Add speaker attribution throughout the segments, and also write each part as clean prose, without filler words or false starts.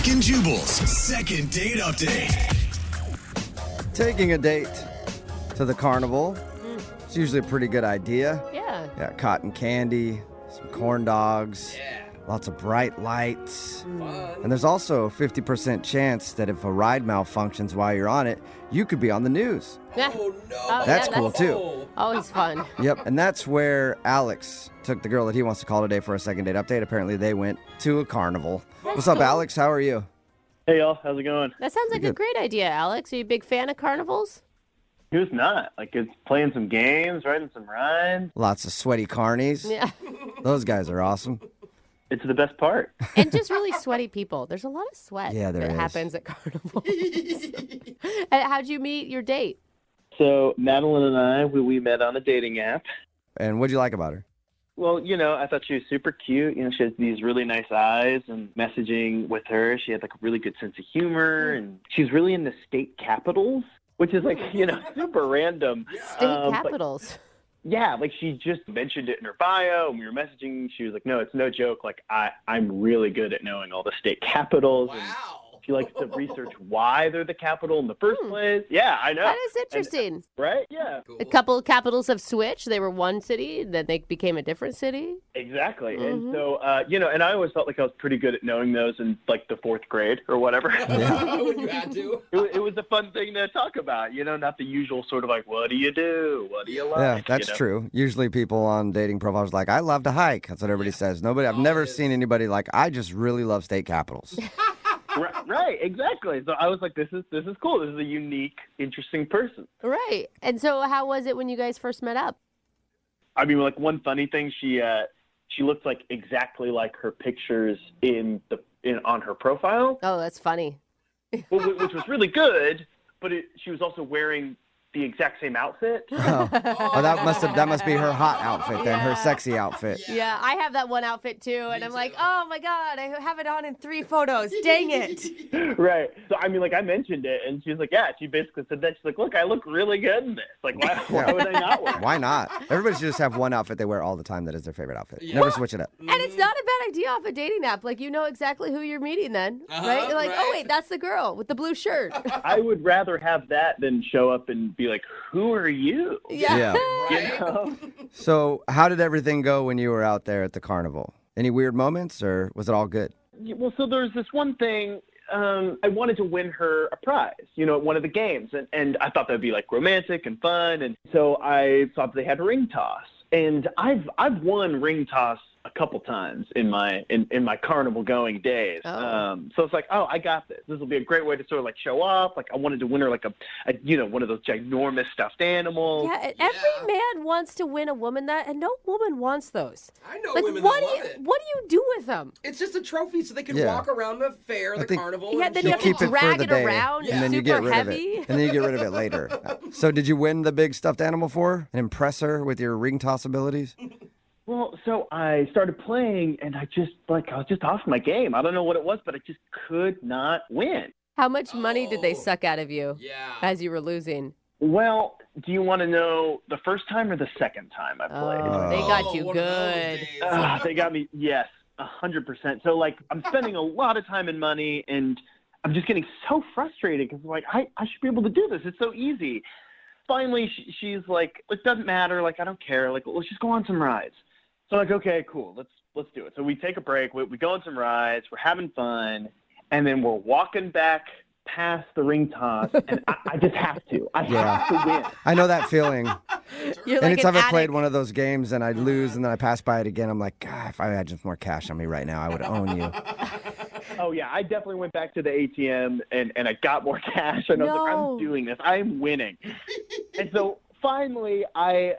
Speaker 1: Brooke and Jubal's second date update.
Speaker 2: Taking a date to the carnival. It's usually a pretty good idea.
Speaker 3: Yeah.
Speaker 2: Got cotton candy, some corn dogs, lots of bright lights. And there's also a 50% chance that if a ride malfunctions while you're on it, you could be on the news.
Speaker 3: Yeah.
Speaker 4: Oh, no.
Speaker 3: Oh,
Speaker 2: That's
Speaker 3: yeah,
Speaker 2: cool, too.
Speaker 3: Always fun.
Speaker 2: Yep, and that's where Alex took the girl that he wants to call today for a second date update. Apparently, they went to a carnival. What's up, Alex? How are you?
Speaker 5: Hey, y'all. How's it going?
Speaker 3: That sounds like a great idea, Alex. Are you a big fan of carnivals?
Speaker 5: Who's not? Like, it's playing some games, riding some rides.
Speaker 2: Lots of sweaty carnies.
Speaker 3: Yeah.
Speaker 2: Those guys are awesome.
Speaker 5: It's the best part.
Speaker 3: And just really sweaty people. There's a lot of sweat
Speaker 2: Yeah, there
Speaker 3: that
Speaker 2: is.
Speaker 3: happens at carnivals. And how'd you meet your date?
Speaker 5: So, Madeline and I, we met on a dating app.
Speaker 2: And what'd you like about her?
Speaker 5: Well, I thought she was super cute. she has these really nice eyes, and messaging with her, she had, like, a really good sense of humor, and she's really into state capitals, which is, like, super random.
Speaker 3: State capitals.
Speaker 5: Yeah, like, she just mentioned it in her bio, and we were messaging. She was like, no, it's no joke. Like, I'm really good at knowing all the state capitals.
Speaker 4: Wow.
Speaker 5: And she likes to research why they're the capital in the first place. Yeah, I know.
Speaker 3: That is interesting.
Speaker 5: Right? Yeah.
Speaker 4: Cool.
Speaker 3: A couple of capitals have switched. They were one city, then they became a different city.
Speaker 5: Exactly. And so, and I always felt like I was pretty good at knowing those in, like, the fourth grade or whatever.
Speaker 4: When you had to.
Speaker 5: It was a fun thing to talk about, not the usual sort of like, what do you do? What do you like?
Speaker 2: Yeah, that's true. Usually people on dating profiles are like, I love to hike. That's what everybody says. I've never seen anybody like, I just really love state capitals.
Speaker 5: Right, exactly. So I was like, this is cool. This is a unique, interesting person.
Speaker 3: Right. And so how was it when you guys first met up?
Speaker 5: I mean, like, one funny thing, she looks like exactly like her pictures on her profile.
Speaker 3: Oh, that's funny.
Speaker 5: Which was really good, but she was also wearing the exact same outfit.
Speaker 2: Oh, that must be her hot outfit then, her sexy outfit.
Speaker 3: Yeah, I have that one outfit too, and I'm like, oh my God, I have it on in 3 photos. Dang it.
Speaker 5: Right. So, I mean, like, I mentioned it, and she was like, yeah, she basically said that. She's like, look, I look really good in this. Like, why would I not wear it?
Speaker 2: Why not? Everybody should just have one outfit they wear all the time that is their favorite outfit. Never switch it up.
Speaker 3: And it's not a bad idea off a dating app. Like, you know exactly who you're meeting then, right? You're like, oh wait, that's the girl with the blue shirt.
Speaker 5: I would rather have that than show up and be like, who are you?
Speaker 2: Yeah.
Speaker 4: Right?
Speaker 2: So how did everything go when you were out there at the carnival? Any weird moments, or was it all good?
Speaker 5: Well, so there's this one thing. I wanted to win her a prize, at one of the games. And I thought that would be, like, romantic and fun. And so I thought they had ring toss. And I've won ring toss a couple times in my carnival going days.
Speaker 3: Oh.
Speaker 5: So it's like, oh, I got this. This will be a great way to sort of, like, show off. Like, I wanted to win her, like, a one of those ginormous stuffed animals.
Speaker 3: Yeah, every man wants to win a woman that, and no woman wants those.
Speaker 4: I know
Speaker 3: Like,
Speaker 4: women
Speaker 3: what
Speaker 4: that
Speaker 3: do
Speaker 4: love
Speaker 3: you
Speaker 4: it.
Speaker 3: what do you do with them?
Speaker 4: It's just a trophy so they can
Speaker 2: Yeah.
Speaker 4: walk around the fair, the carnival.
Speaker 3: Yeah,
Speaker 4: and
Speaker 3: then
Speaker 2: You
Speaker 3: you have
Speaker 4: show
Speaker 3: to
Speaker 2: keep it
Speaker 4: off.
Speaker 2: for
Speaker 3: drag
Speaker 2: the
Speaker 3: it
Speaker 2: day,
Speaker 3: around,
Speaker 2: and then you
Speaker 3: super
Speaker 2: get rid
Speaker 3: heavy.
Speaker 2: of it. And then you get rid of it later. So did you win the big stuffed animal for her and impress her with your ring toss abilities?
Speaker 5: Well, so I started playing, and I was just off my game. I don't know what it was, but I just could not win.
Speaker 3: How much money did they
Speaker 4: Oh.
Speaker 3: suck out of you
Speaker 4: Yeah.
Speaker 3: as you were losing?
Speaker 5: Well, do you want to know the first time or the second time I played?
Speaker 3: Oh, they got you
Speaker 4: one of those
Speaker 3: good.
Speaker 4: days.
Speaker 5: They got me, yes, 100%. So, like, I'm spending a lot of time and money, and I'm just getting so frustrated because, like, I should be able to do this. It's so easy. Finally, she's like, it doesn't matter. Like, I don't care. Like, let's just go on some rides. So I'm like, okay, cool. Let's do it. So we take a break. We go on some rides. We're having fun. And then we're walking back past the ring toss, and I just have to. I have to win.
Speaker 2: I know that feeling.
Speaker 3: You're like
Speaker 2: Anytime
Speaker 3: an
Speaker 2: I played
Speaker 3: addict.
Speaker 2: one of those games and I'd lose and then I pass by it again, I'm like, God, if I had just more cash on me right now, I would own you.
Speaker 5: Oh, yeah. I definitely went back to the ATM, and I got more cash. And I was like,
Speaker 3: No.
Speaker 5: I'm doing this. I'm winning. And so finally, I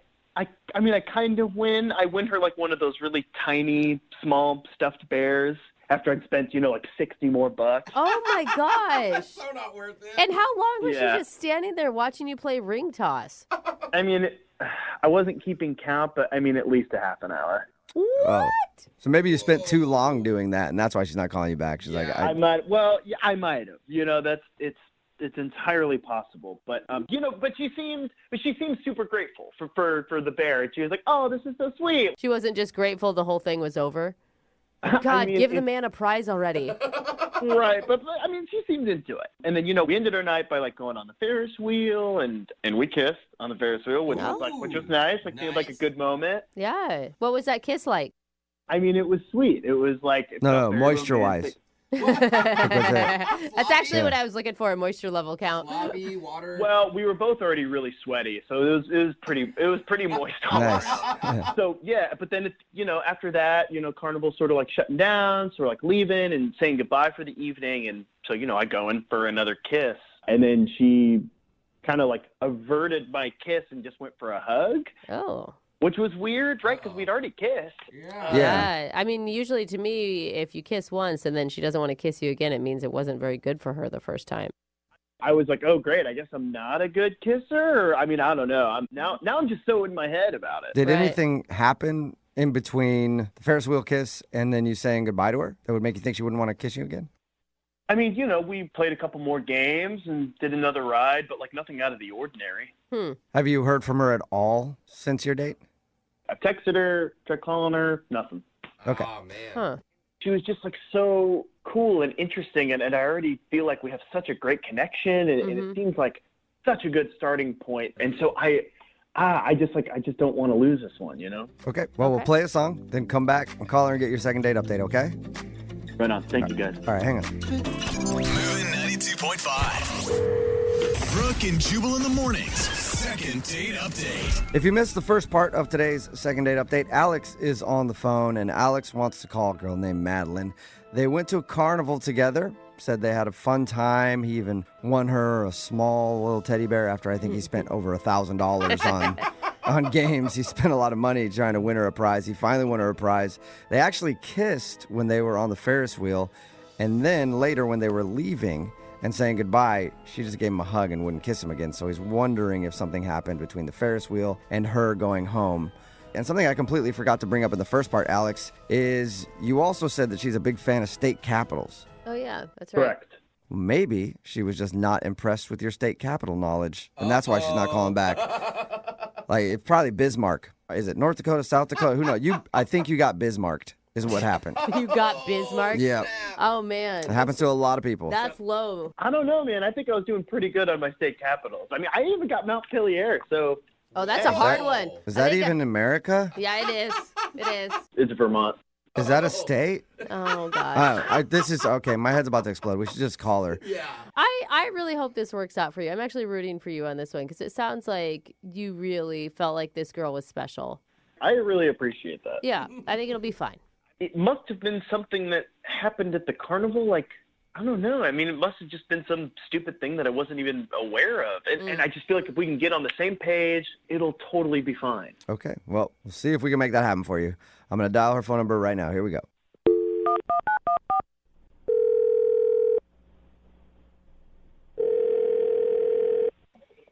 Speaker 5: kind of win. I win her, like, one of those really tiny, small stuffed bears after I'd spent, like, 60 more bucks.
Speaker 3: Oh my gosh.
Speaker 4: So not worth it.
Speaker 3: And how long was
Speaker 5: Yeah.
Speaker 3: she just standing there watching you play ring toss?
Speaker 5: I mean, I wasn't keeping count, but, I mean, at least a half an hour.
Speaker 3: What?
Speaker 2: Oh. So maybe you spent too long doing that, and that's why she's not calling you back. She's like,
Speaker 4: Yeah.
Speaker 5: I might have. It's entirely possible. But but she seemed super grateful for the bear. And she was like, "Oh, this is so sweet."
Speaker 3: She wasn't just grateful the whole thing was over?
Speaker 5: I
Speaker 3: God,
Speaker 5: mean,
Speaker 3: give the man a prize already.
Speaker 5: Right, but I mean, she seemed into it. And then, we ended our night by like going on the Ferris wheel, and we kissed on the Ferris wheel, which was nice. Like, seemed like a good moment.
Speaker 3: Yeah. What was that kiss like?
Speaker 5: I mean, it was sweet. It was like
Speaker 2: No, moisture-wise.
Speaker 3: That's actually what I was looking for, a moisture level count.
Speaker 4: Sloppy, water.
Speaker 5: Well, we were both already really sweaty, so it was pretty moist.
Speaker 2: Nice. Yeah.
Speaker 5: So yeah, but then after that, Carnival sort of like shutting down, sort of like leaving and saying goodbye for the evening, and so I go in for another kiss, and then she kind of like averted my kiss and just went for a hug.
Speaker 3: Oh.
Speaker 5: Which was weird, right? Because we'd already kissed.
Speaker 3: Yeah. I mean, usually to me, if you kiss once and then she doesn't want to kiss you again, it means it wasn't very good for her the first time.
Speaker 5: I was like, oh, great. I guess I'm not a good kisser. Or, I mean, I don't know. Now I'm just so in my head about it.
Speaker 2: Did anything happen in between the Ferris wheel kiss and then you saying goodbye to her that would make you think she wouldn't want to kiss you again?
Speaker 5: I mean, we played a couple more games and did another ride, but like nothing out of the ordinary.
Speaker 2: Have you heard from her at all since your date?
Speaker 5: I texted her, tried calling her, nothing.
Speaker 2: Okay.
Speaker 4: Oh, man.
Speaker 3: Huh.
Speaker 5: She was just like so cool and interesting, and I already feel like we have such a great connection, and it seems like such a good starting point. And so I just don't want to lose this one,
Speaker 2: Okay. Well, we'll play a song, then come back and call her and get your second date update, okay?
Speaker 5: Right on. Thank you, guys.
Speaker 2: All right, hang on.
Speaker 1: Moving 92.5. Brooke and Jubal in the mornings. Second date update.
Speaker 2: If you missed the first part of today's second date update, Alex is on the phone, and Alex wants to call a girl named Madeline. They went to a carnival together, said they had a fun time. He even won her a small little teddy bear after I think he spent over $1,000 on games. He spent a lot of money trying to win her a prize. He finally won her a prize. They actually kissed when they were on the Ferris wheel, and then later when they were leaving and saying goodbye, she just gave him a hug and wouldn't kiss him again. So he's wondering if something happened between the Ferris wheel and her going home. And something I completely forgot to bring up in the first part, Alex, is you also said that she's a big fan of state capitals.
Speaker 3: Oh, yeah, that's right.
Speaker 5: Correct.
Speaker 2: Maybe she was just not impressed with your state capital knowledge, and that's why she's not calling back. Like, it's probably Bismarck. Is it North Dakota, South Dakota? Who knows? I think you got Bismarcked is what happened.
Speaker 3: You got Bismarck?
Speaker 2: Yeah.
Speaker 3: Oh, man.
Speaker 2: It happens to a lot of people.
Speaker 3: That's low.
Speaker 5: I don't know, man. I think I was doing pretty good on my state capitals. I mean, I even got Montpelier, so.
Speaker 3: Oh, that's a hard one.
Speaker 2: Is that even America?
Speaker 3: Yeah, it is. It is.
Speaker 5: It's Vermont.
Speaker 2: Is that a state?
Speaker 3: Oh, God.
Speaker 2: This is, okay, my head's about to explode. We should just call her.
Speaker 4: Yeah.
Speaker 3: I really hope this works out for you. I'm actually rooting for you on this one because it sounds like you really felt like this girl was special.
Speaker 5: I really appreciate that.
Speaker 3: Yeah, I think it'll be fine.
Speaker 5: It must have been something that happened at the carnival. Like, I don't know. I mean, it must have just been some stupid thing that I wasn't even aware of. And I just feel like if we can get on the same page, it'll totally be fine.
Speaker 2: Okay, well, we'll see if we can make that happen for you. I'm going to dial her phone number right now. Here we go.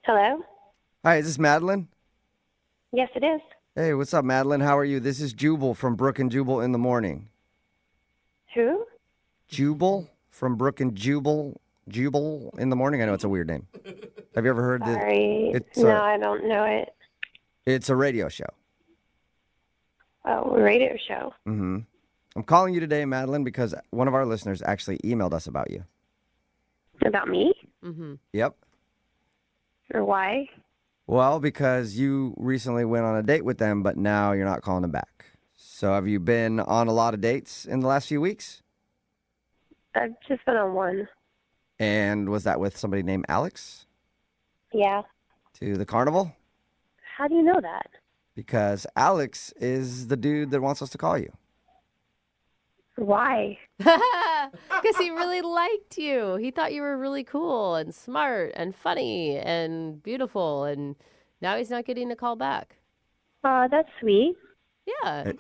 Speaker 6: Hello?
Speaker 2: Hi, is this Madeline?
Speaker 6: Yes, it is.
Speaker 2: Hey, what's up, Madeline? How are you? This is Jubal from Brooke and Jubal in the morning.
Speaker 6: Who?
Speaker 2: Jubal from Brooke and Jubal in the morning? I know it's a weird name. Have you ever heard this?
Speaker 6: Sorry. I don't know it.
Speaker 2: It's a radio show.
Speaker 6: Oh, a radio show.
Speaker 2: Mm-hmm. I'm calling you today, Madeline, because one of our listeners actually emailed us about you.
Speaker 6: About me?
Speaker 3: Mm-hmm.
Speaker 2: Yep.
Speaker 6: Or why?
Speaker 2: Well, because you recently went on a date with them, but now you're not calling them back. So have you been on a lot of dates in the last few weeks?
Speaker 6: I've just been on one.
Speaker 2: And was that with somebody named Alex?
Speaker 6: Yeah.
Speaker 2: To the carnival?
Speaker 6: How do you know that?
Speaker 2: Because Alex is the dude that wants us to call you.
Speaker 6: Why?
Speaker 3: Because he really liked you. He thought you were really cool and smart and funny and beautiful, and now he's not getting a call back.
Speaker 6: That's sweet.
Speaker 3: Yeah.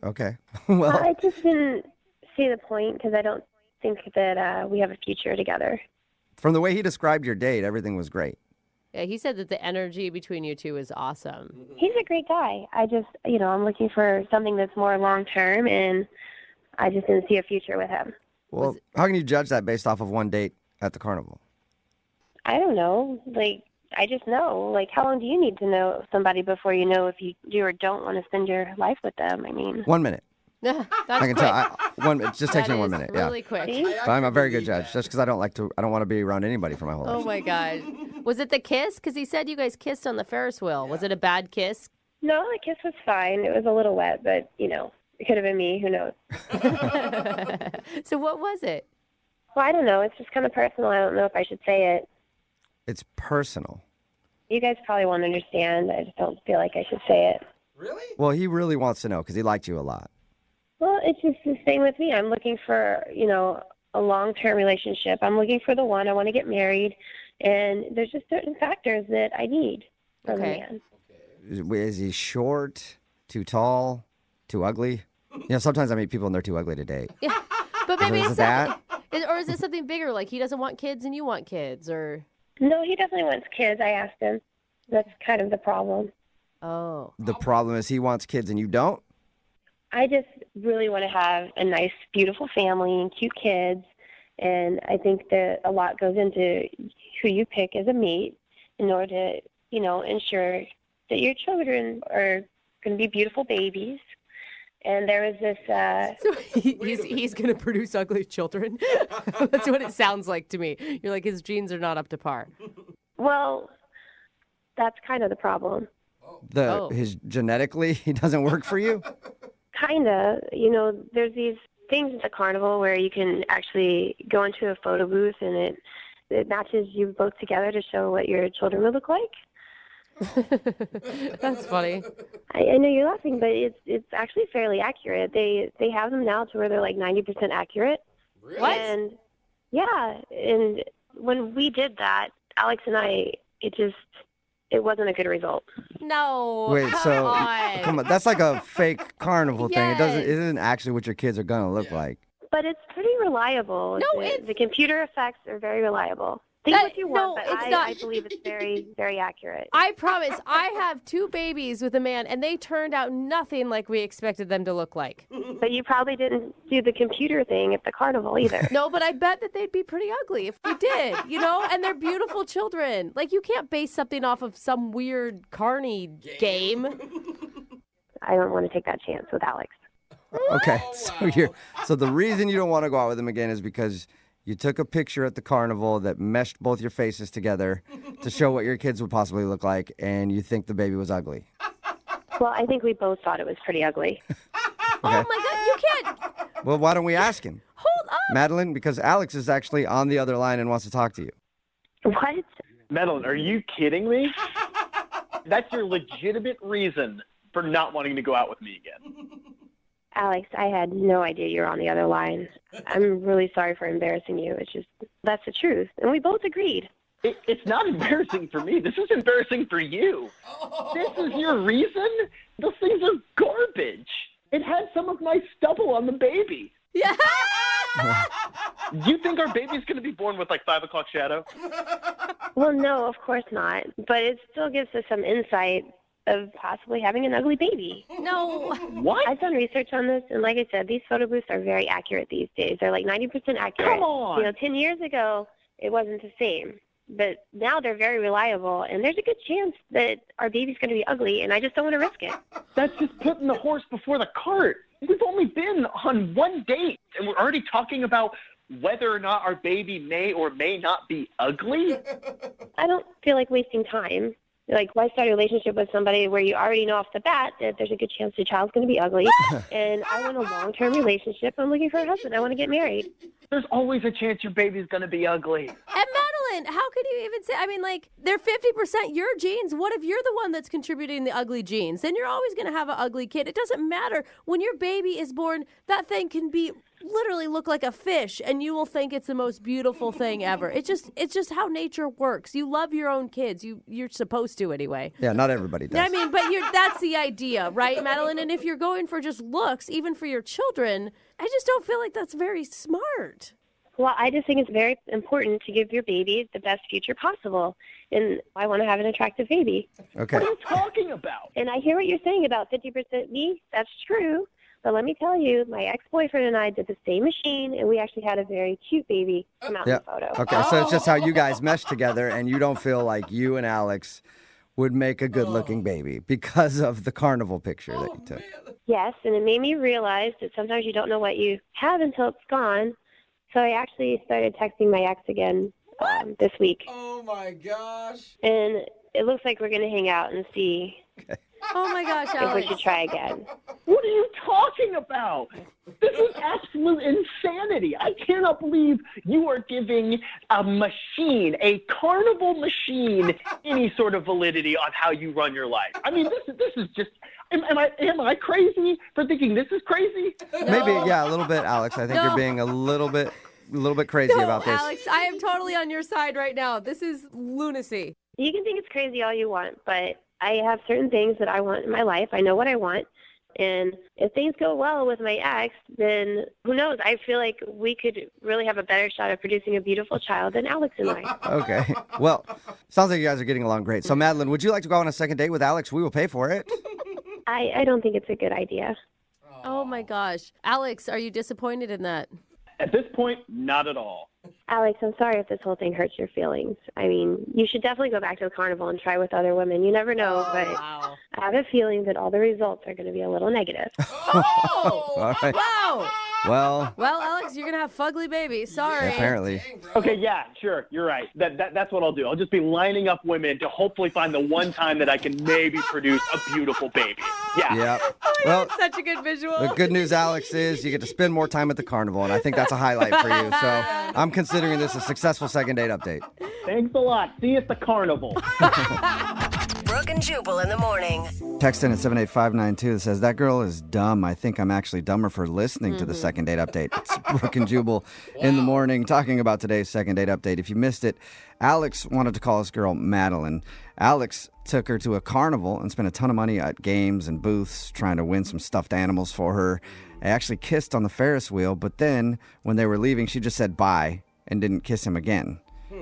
Speaker 2: Okay. Well,
Speaker 6: I just didn't see the point because I don't think that we have a future together.
Speaker 2: from the way he described your date, everything was great.
Speaker 3: Yeah, he said that the energy between you two is awesome.
Speaker 6: He's a great guy. I just, I'm looking for something that's more long-term, and I just didn't see a future with him.
Speaker 2: Well, how can you judge that based off of one date at the carnival?
Speaker 6: I don't know. I just know. How long do you need to know somebody before you know if you do or don't want to spend your life with them? I mean,
Speaker 2: 1 minute.
Speaker 3: That's
Speaker 2: I can
Speaker 3: quick.
Speaker 2: tell. Just takes me 1 minute.
Speaker 3: Really
Speaker 2: Yeah.
Speaker 3: quick.
Speaker 2: But I'm a very good judge. Just because I don't want to be around anybody for my whole life.
Speaker 3: Oh my gosh. Was it the kiss? Because he said you guys kissed on the Ferris wheel. Was it a bad kiss?
Speaker 6: No, the kiss was fine. It was a little wet, but, it could have been me. Who knows?
Speaker 3: So what was it?
Speaker 6: Well, I don't know. It's just kind of personal. I don't know if I should say it.
Speaker 2: It's personal.
Speaker 6: You guys probably won't understand. I just don't feel like I should say it.
Speaker 4: Really?
Speaker 2: Well, he really wants to know because he liked you a lot.
Speaker 6: Well, it's just the same with me. I'm looking for, a long-term relationship. I'm looking for the one. I want to get married. And there's just certain factors that I need from a man.
Speaker 2: Is he short, too tall, too ugly? Sometimes I meet people and they're too ugly to date.
Speaker 3: Yeah, but maybe
Speaker 2: Is
Speaker 3: it's
Speaker 2: that?
Speaker 3: or is it something bigger? Like he doesn't want kids and you want kids, or?
Speaker 6: No, he definitely wants kids. I asked him. That's kind of the problem.
Speaker 3: Oh.
Speaker 2: The problem is he wants kids and you don't?
Speaker 6: I just really want to have a nice, beautiful family and cute kids. And I think that a lot goes into who you pick as a mate in order to, ensure that your children are going to be beautiful babies. And there was this...
Speaker 3: So he's going to produce ugly children? That's what it sounds like to me. You're like, his genes are not up to par.
Speaker 6: Well, that's kind of the problem.
Speaker 2: His genetically, he doesn't work for you?
Speaker 6: Kind of. There's these things at the carnival where you can actually go into a photo booth and it matches you both together to show what your children would look like.
Speaker 3: That's funny.
Speaker 6: I know you're laughing, but it's actually fairly accurate. They have them now to where they're like 90% accurate.
Speaker 4: Really?
Speaker 3: What?
Speaker 6: And yeah, and when we did that, Alex and I, it wasn't a good result.
Speaker 3: No.
Speaker 2: Wait,
Speaker 3: come on.
Speaker 2: come on. That's like a fake carnival thing. It
Speaker 3: Yes.
Speaker 2: isn't actually what your kids are going to look like.
Speaker 6: But it's pretty reliable.
Speaker 3: No,
Speaker 6: the computer effects are very reliable. Think what you want, but I believe it's very, very accurate.
Speaker 3: I promise. I have 2 babies with a man, and they turned out nothing like we expected them to look like.
Speaker 6: But you probably didn't do the computer thing at the carnival either.
Speaker 3: No, but I bet that they'd be pretty ugly if we did, and they're beautiful children. Like, you can't base something off of some weird carny game.
Speaker 6: I don't want to take that chance with Alex.
Speaker 2: Okay, so the reason you don't want to go out with him again is because you took a picture at the carnival that meshed both your faces together to show what your kids would possibly look like, and you think the baby was ugly.
Speaker 6: Well, I think we both thought it was pretty ugly.
Speaker 3: Oh, my God. You can't.
Speaker 2: Well, why don't we ask him?
Speaker 3: Hold up.
Speaker 2: Madeline, because Alex is actually on the other line and wants to talk to you.
Speaker 6: What?
Speaker 5: Madeline, are you kidding me? That's your legitimate reason for not wanting to go out with me again.
Speaker 6: Alex, I had no idea you were on the other line. I'm really sorry for embarrassing you. It's just, that's the truth. And we both agreed.
Speaker 5: It's not embarrassing for me. This is embarrassing for you. This is your reason? Those things are garbage. It had some of my stubble on the baby.
Speaker 3: Yeah.
Speaker 5: You think our baby's going to be born with like 5 o'clock shadow?
Speaker 6: Well, no, of course not. But it still gives us some insight of possibly having an ugly baby.
Speaker 3: No.
Speaker 5: What?
Speaker 6: I've done research on this, and like I said, these photo booths are very accurate these days. They're like 90% accurate.
Speaker 5: Come on.
Speaker 6: 10 years ago, it wasn't the same. But now they're very reliable, and there's a good chance that our baby's going to be ugly, and I just don't want to risk it.
Speaker 5: That's just putting the horse before the cart. We've only been on one date, and we're already talking about whether or not our baby may or may not be ugly.
Speaker 6: I don't feel like wasting time. Like, why start a relationship with somebody where you already know off the bat that there's a good chance the child's going to be ugly? And I want a long-term relationship. I'm looking for a husband. I want to get married.
Speaker 5: There's always a chance your baby's going to be ugly.
Speaker 3: And Madeline, how could you even say, they're 50% your genes. What if you're the one that's contributing the ugly genes? Then you're always going to have an ugly kid. It doesn't matter. When your baby is born, that thing can be literally look like a fish, and you will think it's the most beautiful thing ever. It's just how nature works. You love your own kids. You're supposed to anyway.
Speaker 2: Yeah, not everybody does.
Speaker 3: But that's the idea, right, Madeline? And if you're going for just looks, even for your children, I just don't feel like that's very smart.
Speaker 6: Well, I just think it's very important to give your baby the best future possible. And I want to have an attractive baby.
Speaker 2: Okay.
Speaker 5: What are you talking about?
Speaker 6: And I hear what you're saying about 50% me. That's true. But let me tell you, my ex-boyfriend and I did the same machine, and we actually had a very cute baby come out in the photo.
Speaker 2: Okay, so it's just how you guys mesh together, and you don't feel like you and Alex would make a good-looking baby because of the carnival picture that you took.
Speaker 6: Yes, and it made me realize that sometimes you don't know what you have until it's gone. So I actually started texting my ex again this week.
Speaker 4: Oh my gosh.
Speaker 6: And it looks like we're going to hang out and see
Speaker 3: Oh my gosh,
Speaker 6: if we
Speaker 3: Alex.
Speaker 6: should try again.
Speaker 5: What are you talking about? This is absolute insanity. I cannot believe you are giving a machine, a carnival machine, any sort of validity on how you run your life. I mean, this is just. Am I crazy for thinking this is crazy?
Speaker 2: Maybe, yeah, a little bit, Alex. I think
Speaker 3: No.
Speaker 2: you're being a little bit crazy
Speaker 3: No,
Speaker 2: about this.
Speaker 3: Alex, I am totally on your side right now. This is lunacy.
Speaker 6: You can think it's crazy all you want, but I have certain things that I want in my life. I know what I want. And if things go well with my ex, then who knows? I feel like we could really have a better shot at producing a beautiful child than Alex and I.
Speaker 2: Okay. Well, sounds like you guys are getting along great. So, Madeline, would you like to go on a second date with Alex? We will pay for it.
Speaker 6: I don't think it's a good idea.
Speaker 3: Oh my gosh. Alex, are you disappointed in that?
Speaker 5: At this point, not at all.
Speaker 6: Alex, I'm sorry if this whole thing hurts your feelings. I mean, you should definitely go back to the carnival and try with other women. You never know, but
Speaker 3: Wow.
Speaker 6: I have a feeling that all the results are going to be a little negative.
Speaker 3: Oh!
Speaker 2: All right.
Speaker 3: Wow.
Speaker 2: Well,
Speaker 3: Well, Alex, you're going to have fugly babies. Sorry.
Speaker 2: apparently.
Speaker 4: Dang, bro.
Speaker 5: Okay, yeah, sure, you're right. That's what I'll do. I'll just be lining up women to hopefully find the one time that I can maybe produce a beautiful baby. Yeah.
Speaker 2: Yep. Well,
Speaker 3: Such a good visual.
Speaker 2: the good news, Alex, is you get to spend more time at the carnival, and I think that's a highlight for you. So I'm considering this a successful second date update.
Speaker 5: Thanks a lot. See you at the carnival.
Speaker 7: Brooke and Jubal in the morning.
Speaker 2: Text in at 78592 that says, that girl is dumb. I think I'm actually dumber for listening to the second date update. It's Brooke and Jubal in the morning talking about today's second date update. If you missed it, Alex wanted to call this girl Madeline. Alex took her to a carnival and spent a ton of money at games and booths trying to win some stuffed animals for her. They actually kissed on the Ferris wheel, but then when they were leaving, she just said bye and didn't kiss him again.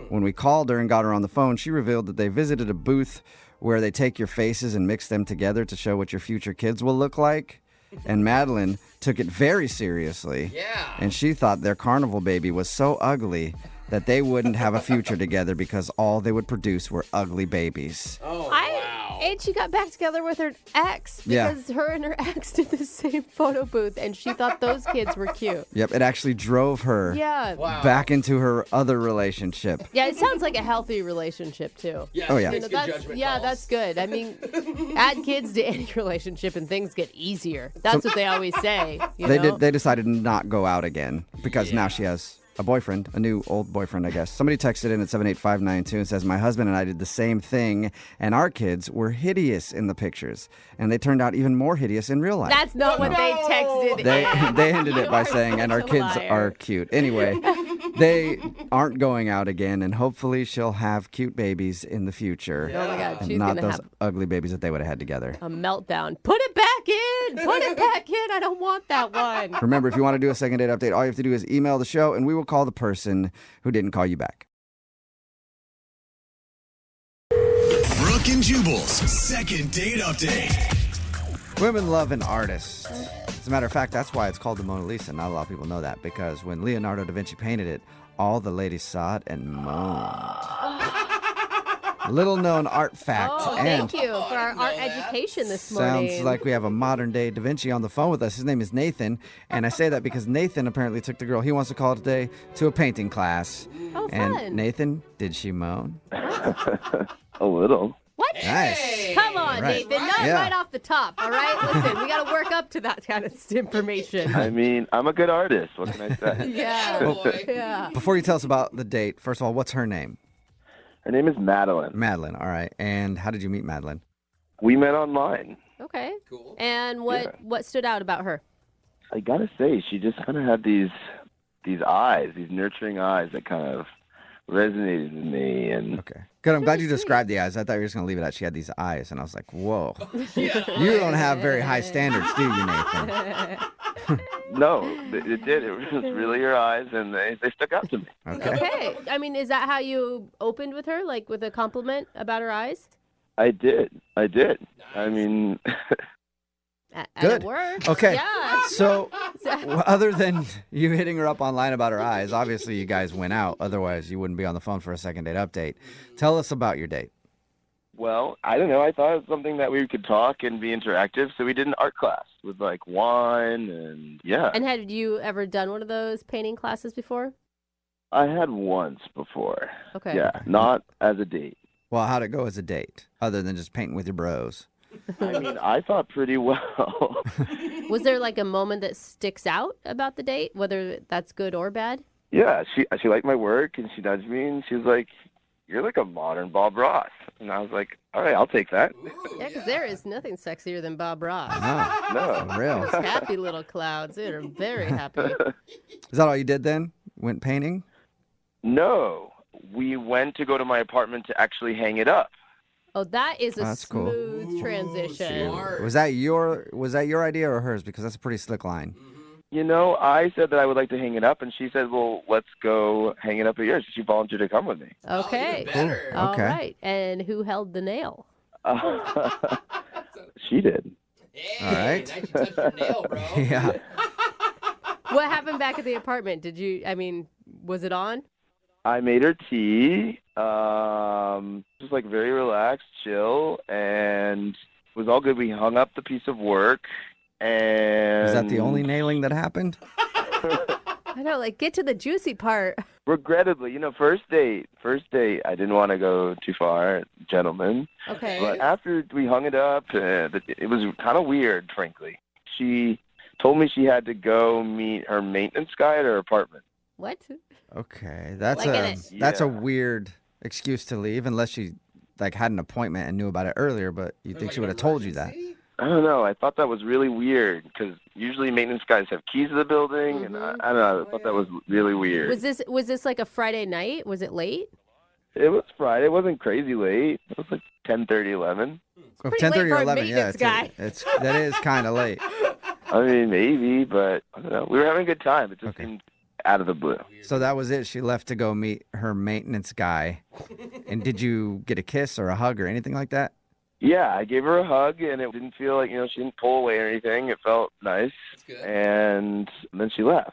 Speaker 2: When we called her and got her on the phone, she revealed that they visited a booth where they take your faces and mix them together to show what your future kids will look like. And Madeline took it very seriously.
Speaker 4: Yeah.
Speaker 2: And she thought their carnival baby was so ugly that they wouldn't have a future together because all they would produce were ugly babies.
Speaker 4: Oh,
Speaker 3: And
Speaker 4: wow.
Speaker 3: she got back together with her ex
Speaker 2: Yeah.
Speaker 3: because her and her ex did the same photo booth, and she thought those kids were cute.
Speaker 2: Yep, it actually drove her
Speaker 3: Yeah.
Speaker 4: Wow.
Speaker 2: back into her other relationship.
Speaker 3: Yeah, it sounds like a healthy relationship, too.
Speaker 4: Yeah,
Speaker 2: Oh, yeah.
Speaker 4: she makes good judgment calls.
Speaker 3: that's good. I mean, add kids to any relationship and things get easier. That's what they always say. You know?
Speaker 2: They decided to not go out again because now she has a boyfriend, a new old boyfriend, I guess. Somebody texted in at 78592 and says, my husband and I did the same thing, and our kids were hideous in the pictures, and they turned out even more hideous in real life.
Speaker 3: That's not what they texted.
Speaker 2: They ended it by saying, and our
Speaker 3: such a
Speaker 2: kids
Speaker 3: liar.
Speaker 2: are cute. Anyway, they aren't going out again, and hopefully she'll have cute babies in the future.
Speaker 3: Oh my God,
Speaker 2: And
Speaker 3: she's
Speaker 2: not
Speaker 3: gonna
Speaker 2: those
Speaker 3: have
Speaker 2: ugly babies that they would have had together.
Speaker 3: a meltdown. Put it back in. Put it back in. I don't want that one.
Speaker 2: Remember, if you want to do a second date update, all you have to do is email the show, and we will call the person who didn't call you back.
Speaker 1: Brooke and Jubal's second date update.
Speaker 2: Women love an artist. As a matter of fact, that's why it's called the Mona Lisa. Not a lot of people know that, because when Leonardo da Vinci painted it, all the ladies saw it and moaned. Little known art fact.
Speaker 3: Oh,
Speaker 2: and
Speaker 3: thank you for our art education this morning.
Speaker 2: sounds like we have a modern day Da Vinci on the phone with us. His name is Nathan. And I say that because Nathan apparently took the girl he wants to call today to a painting class.
Speaker 3: Oh,
Speaker 2: And
Speaker 3: fun.
Speaker 2: Nathan, did she moan?
Speaker 8: A little.
Speaker 3: What?
Speaker 2: Nice.
Speaker 3: Come on,
Speaker 2: Right.
Speaker 3: Nathan. Not
Speaker 2: Yeah.
Speaker 3: right off the top, all right? Listen, we got to work up to that kind of information.
Speaker 8: I mean, I'm a good artist. What can I say?
Speaker 3: Yeah.
Speaker 4: Oh, boy.
Speaker 3: Yeah.
Speaker 2: Before you tell us about the date, first of all, what's her name?
Speaker 8: Her name is Madeline.
Speaker 2: Madeline. All right. And how did you meet Madeline?
Speaker 8: We met online.
Speaker 3: Okay.
Speaker 4: Cool.
Speaker 3: And what stood out about her?
Speaker 8: I gotta say, she just kind of had these eyes, these nurturing eyes that kind of resonated with me. And
Speaker 2: Okay. Good. I'm glad you described the eyes. I thought you were just going to leave it at she had these eyes. And I was like, whoa.
Speaker 4: Yeah.
Speaker 2: You don't have very high standards, do you, Nathan?
Speaker 8: no, it did. It was just really her eyes, and they stuck out to me.
Speaker 2: Okay.
Speaker 3: Okay. I mean, is that how you opened with her, like with a compliment about her eyes?
Speaker 8: I did. I mean,
Speaker 3: And
Speaker 2: Good.
Speaker 3: it worked.
Speaker 2: Okay.
Speaker 3: Yeah.
Speaker 2: So, other than you hitting her up online about her eyes, obviously you guys went out. Otherwise, you wouldn't be on the phone for a second date update. Tell us about your date.
Speaker 8: Well, I don't know. I thought it was something that we could talk and be interactive, so we did an art class with like wine and yeah.
Speaker 3: And had you ever done one of those painting classes before?
Speaker 8: I had once before.
Speaker 3: Okay.
Speaker 8: Yeah, not as a date.
Speaker 2: Well, how'd it go as a date, other than just painting with your bros?
Speaker 8: I mean, I thought pretty well.
Speaker 3: Was there like a moment that sticks out about the date, whether that's good or bad?
Speaker 8: Yeah, she liked my work, and she nudged me, and she was like, "You're like a modern Bob Ross." And I was like, "All right, I'll take that."
Speaker 3: Yeah, because there is nothing sexier than Bob Ross.
Speaker 2: No, for real.
Speaker 3: Those happy little clouds. They're very happy.
Speaker 2: Is that all you did then? Went painting?
Speaker 8: No, we went to go to my apartment to actually hang it up.
Speaker 3: Oh, that is a
Speaker 2: That's cool.
Speaker 3: smooth transition.
Speaker 4: smart.
Speaker 2: Was that your idea or hers? Because that's a pretty slick line.
Speaker 8: You know, I said that I would like to hang it up, and she said, "Well, let's go hang it up at yours." She volunteered to come with me.
Speaker 3: Okay.
Speaker 4: Even better.
Speaker 2: Cool.
Speaker 3: All
Speaker 2: Okay.
Speaker 3: right. And who held the nail?
Speaker 8: She did.
Speaker 4: Hey,
Speaker 2: All right.
Speaker 4: Nice you touched your nail, bro.
Speaker 2: Yeah.
Speaker 3: What happened back at the apartment? Was it on?
Speaker 8: I made her tea, just like very relaxed, chill, and it was all good. We hung up the piece of work, and
Speaker 2: Was that the only nailing that happened?
Speaker 3: I know, like, get to the juicy part.
Speaker 8: regrettably, first date, I didn't want to go too far, gentlemen.
Speaker 3: Okay.
Speaker 8: But after we hung it up, it was kind of weird, frankly. She told me she had to go meet her maintenance guy at her apartment.
Speaker 3: What?
Speaker 2: Okay, that's
Speaker 3: Like
Speaker 2: a
Speaker 8: Yeah.
Speaker 2: weird excuse to leave, unless she like had an appointment and knew about it earlier. But you think
Speaker 4: Like
Speaker 2: she
Speaker 4: an
Speaker 2: would have told you that?
Speaker 4: emergency?
Speaker 8: I don't know. I thought that was really weird because usually maintenance guys have keys to the building, and I don't know. I thought that was really weird.
Speaker 3: Was this like a Friday night? Was it late?
Speaker 8: It was Friday. It wasn't crazy late. It was like 10:30, 11.
Speaker 2: Well,
Speaker 3: pretty late
Speaker 2: 10:30
Speaker 3: for
Speaker 2: or
Speaker 3: a
Speaker 2: 11, yeah,
Speaker 3: maintenance guy.
Speaker 2: that is kind of late.
Speaker 8: I mean, maybe, but I don't know. We were having a good time. It just
Speaker 2: Okay.
Speaker 8: seemed out of the blue.
Speaker 2: So that was it. She left to go meet her maintenance guy. And did you get a kiss or a hug or anything like that?
Speaker 8: Yeah, I gave her a hug, and it didn't feel like, she didn't pull away or anything. It felt nice.
Speaker 4: That's good.
Speaker 8: And then she left.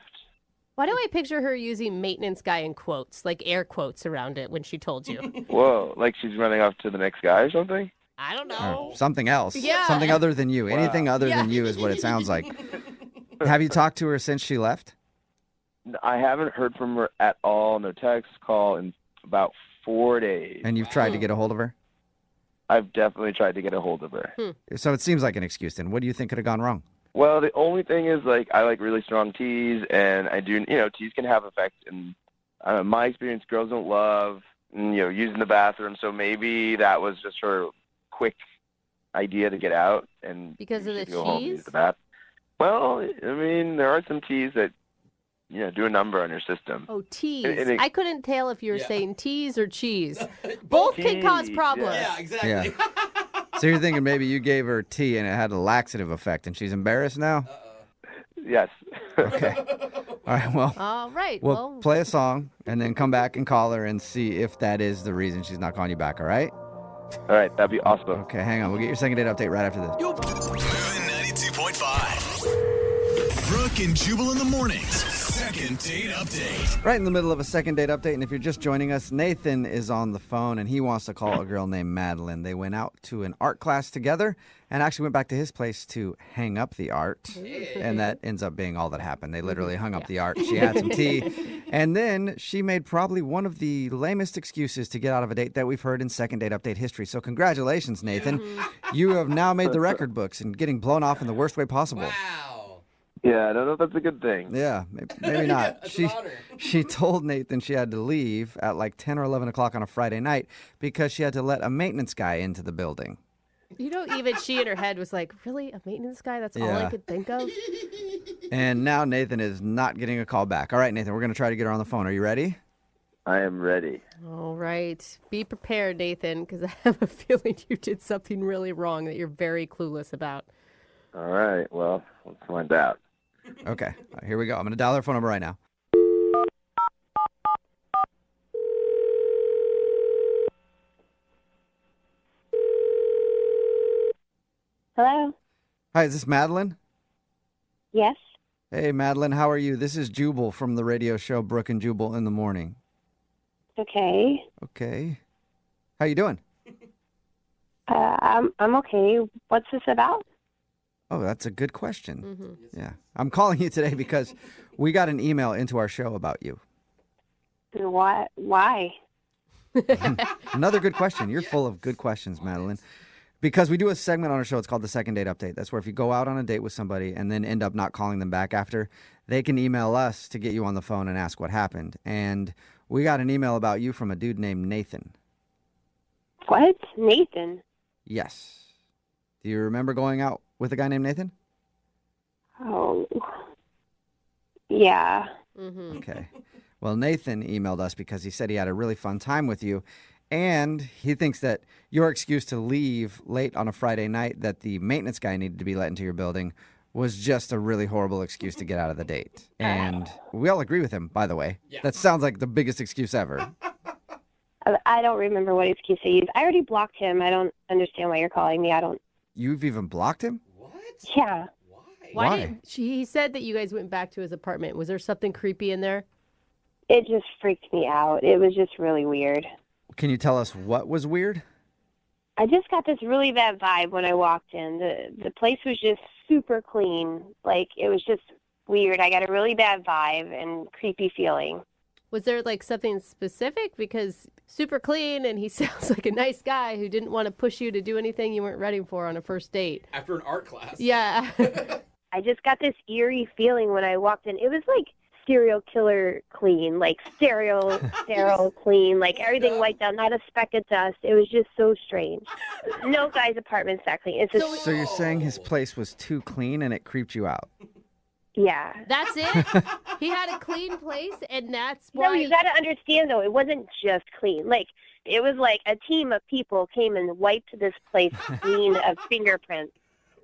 Speaker 3: Why do I picture her using maintenance guy in quotes, like air quotes around it when she told you?
Speaker 8: Whoa, like she's running off to the next guy or something?
Speaker 3: I don't
Speaker 2: Or
Speaker 3: know.
Speaker 2: something else?
Speaker 3: Yeah.
Speaker 2: Something other than you.
Speaker 8: Wow.
Speaker 2: Anything other than you is what it sounds like. Have you talked to her since she left?
Speaker 8: I haven't heard from her at all. No text, call in about 4 days.
Speaker 2: And you've tried to get a hold of her?
Speaker 8: I've definitely tried to get a hold of her.
Speaker 2: So it seems like an excuse then. What do you think could have gone wrong?
Speaker 8: Well, the only thing is, I like really strong teas, and I do, teas can have effect. And my experience, girls don't love, using the bathroom. So maybe that was just her quick idea to get out and
Speaker 3: Because of
Speaker 8: she
Speaker 3: the
Speaker 8: could go home and
Speaker 3: cheese?
Speaker 8: use the bath. Well, I mean, there are some teas that, do a number on your system.
Speaker 3: Oh, teas.
Speaker 8: And it-
Speaker 3: I couldn't tell if you were
Speaker 4: Yeah.
Speaker 3: saying teas or cheese. Both can cause
Speaker 8: Teas,
Speaker 3: problems.
Speaker 4: Yeah, exactly.
Speaker 2: Yeah. So you're thinking maybe you gave her tea and it had a laxative effect and she's embarrassed now?
Speaker 8: Yes.
Speaker 2: Okay. All right, well,
Speaker 3: All right.
Speaker 2: we'll play a song and then come back and call her and see if that is the reason she's not calling you back, all right?
Speaker 8: All right, that'd be awesome.
Speaker 2: Okay, hang on. We'll get your second date update right after this.
Speaker 1: Moving 92.5. Brooke and Jubal in the mornings. Second date update.
Speaker 2: Right in the middle of a second date update, and if you're just joining us, Nathan is on the phone, and he wants to call a girl named Madeline. They went out to an art class together and actually went back to his place to hang up the art, and that ends up being all that happened. They literally hung up the art. She had some tea, and then she made probably one of the lamest excuses to get out of a date that we've heard in second date update history. So congratulations, Nathan. You have now made the record books and getting blown off in the worst way possible.
Speaker 4: Wow.
Speaker 8: Yeah, I don't know if that's a good thing.
Speaker 2: Yeah, maybe not.
Speaker 4: That's an honor.
Speaker 2: She told Nathan she had to leave at like 10 or 11 o'clock on a Friday night because she had to let a maintenance guy into the building.
Speaker 3: Even she in her head was like, really? A maintenance guy? That's all I
Speaker 2: Yeah.
Speaker 3: could think of?
Speaker 2: And now Nathan is not getting a call back. All right, Nathan, we're going to try to get her on the phone. Are you ready?
Speaker 8: I am ready.
Speaker 3: All right. Be prepared, Nathan, because I have a feeling you did something really wrong that you're very clueless about.
Speaker 8: All right, well, let's find out.
Speaker 2: Okay, all right, here we go. I'm going to dial her phone number right now.
Speaker 6: Hello?
Speaker 2: Hi, is this Madeline?
Speaker 6: Yes?
Speaker 2: Hey, Madeline, how are you? This is Jubal from the radio show Brooke and Jubal in the Morning.
Speaker 6: Okay.
Speaker 2: Okay. How you doing?
Speaker 6: I'm okay. What's this about?
Speaker 2: Oh, that's a good question.
Speaker 3: Mm-hmm.
Speaker 2: Yeah. I'm calling you today because we got an email into our show about you.
Speaker 6: What? Why?
Speaker 2: Another good question. You're full of good questions, Madeline. Because we do a segment on our show. It's called the Second Date Update. That's where if you go out on a date with somebody and then end up not calling them back after, they can email us to get you on the phone and ask what happened. And we got an email about you from a dude named Nathan.
Speaker 6: What? Nathan?
Speaker 2: Yes. Do you remember going out with a guy named Nathan?
Speaker 6: Oh. Yeah.
Speaker 3: Mm-hmm.
Speaker 2: Okay. Well, Nathan emailed us because he said he had a really fun time with you. And he thinks that your excuse to leave late on a Friday night that the maintenance guy needed to be let into your building was just a really horrible excuse to get out of the date. And we all agree with him, by the way. Yeah. That sounds like the biggest excuse ever.
Speaker 6: I don't remember what excuse I used. I already blocked him. I don't understand why you're calling me.
Speaker 2: You've even blocked him?
Speaker 4: What?
Speaker 6: Yeah.
Speaker 2: Why?
Speaker 3: He said that you guys went back to his apartment. Was there something creepy in there?
Speaker 6: It just freaked me out. It was just really weird.
Speaker 2: Can you tell us what was weird?
Speaker 6: I just got this really bad vibe when I walked in. The place was just super clean. Like, it was just weird. I got a really bad vibe and creepy feeling.
Speaker 3: Was there like something specific? Because super clean and he sounds like a nice guy who didn't want to push you to do anything you weren't ready for on a first date.
Speaker 4: After an art class.
Speaker 3: Yeah.
Speaker 6: I just got this eerie feeling when I walked in. It was like serial killer clean, like sterile clean, like everything wiped out, not a speck of dust. It was just so strange. No guy's apartment's that clean. It's just,
Speaker 2: So you're saying his place was too clean and it creeped you out?
Speaker 6: yeah.
Speaker 3: That's it? He had a clean place and that's why...
Speaker 6: No, you got to understand, though, it wasn't just clean. Like, it was like a team of people came and wiped this place clean of fingerprints.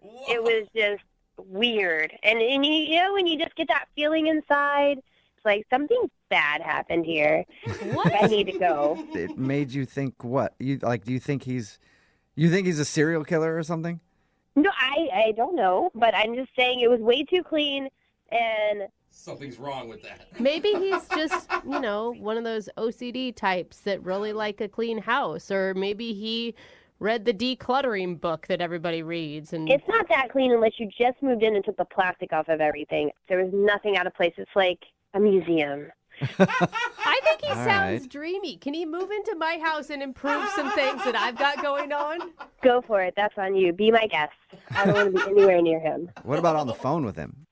Speaker 4: Whoa.
Speaker 6: It was just weird. And you know, when you just get that feeling inside, it's like something bad happened here.
Speaker 3: What?
Speaker 6: I need to go.
Speaker 2: It made you think what? Do you think he's a serial killer or something?
Speaker 6: No, I don't know, but I'm just saying it was way too clean, and
Speaker 4: Something's wrong with that.
Speaker 3: Maybe he's just, one of those OCD types that really like a clean house. Or maybe he read the decluttering book that everybody reads. And
Speaker 6: it's not that clean unless you just moved in and took the plastic off of everything. There was nothing out of place. It's like a museum.
Speaker 3: I think he
Speaker 2: All
Speaker 3: sounds
Speaker 2: right.
Speaker 3: dreamy. Can he move into my house and improve some things that I've got going on?
Speaker 6: Go for it. That's on you. Be my guest. I don't want to be anywhere near him.
Speaker 2: What about on the phone with him?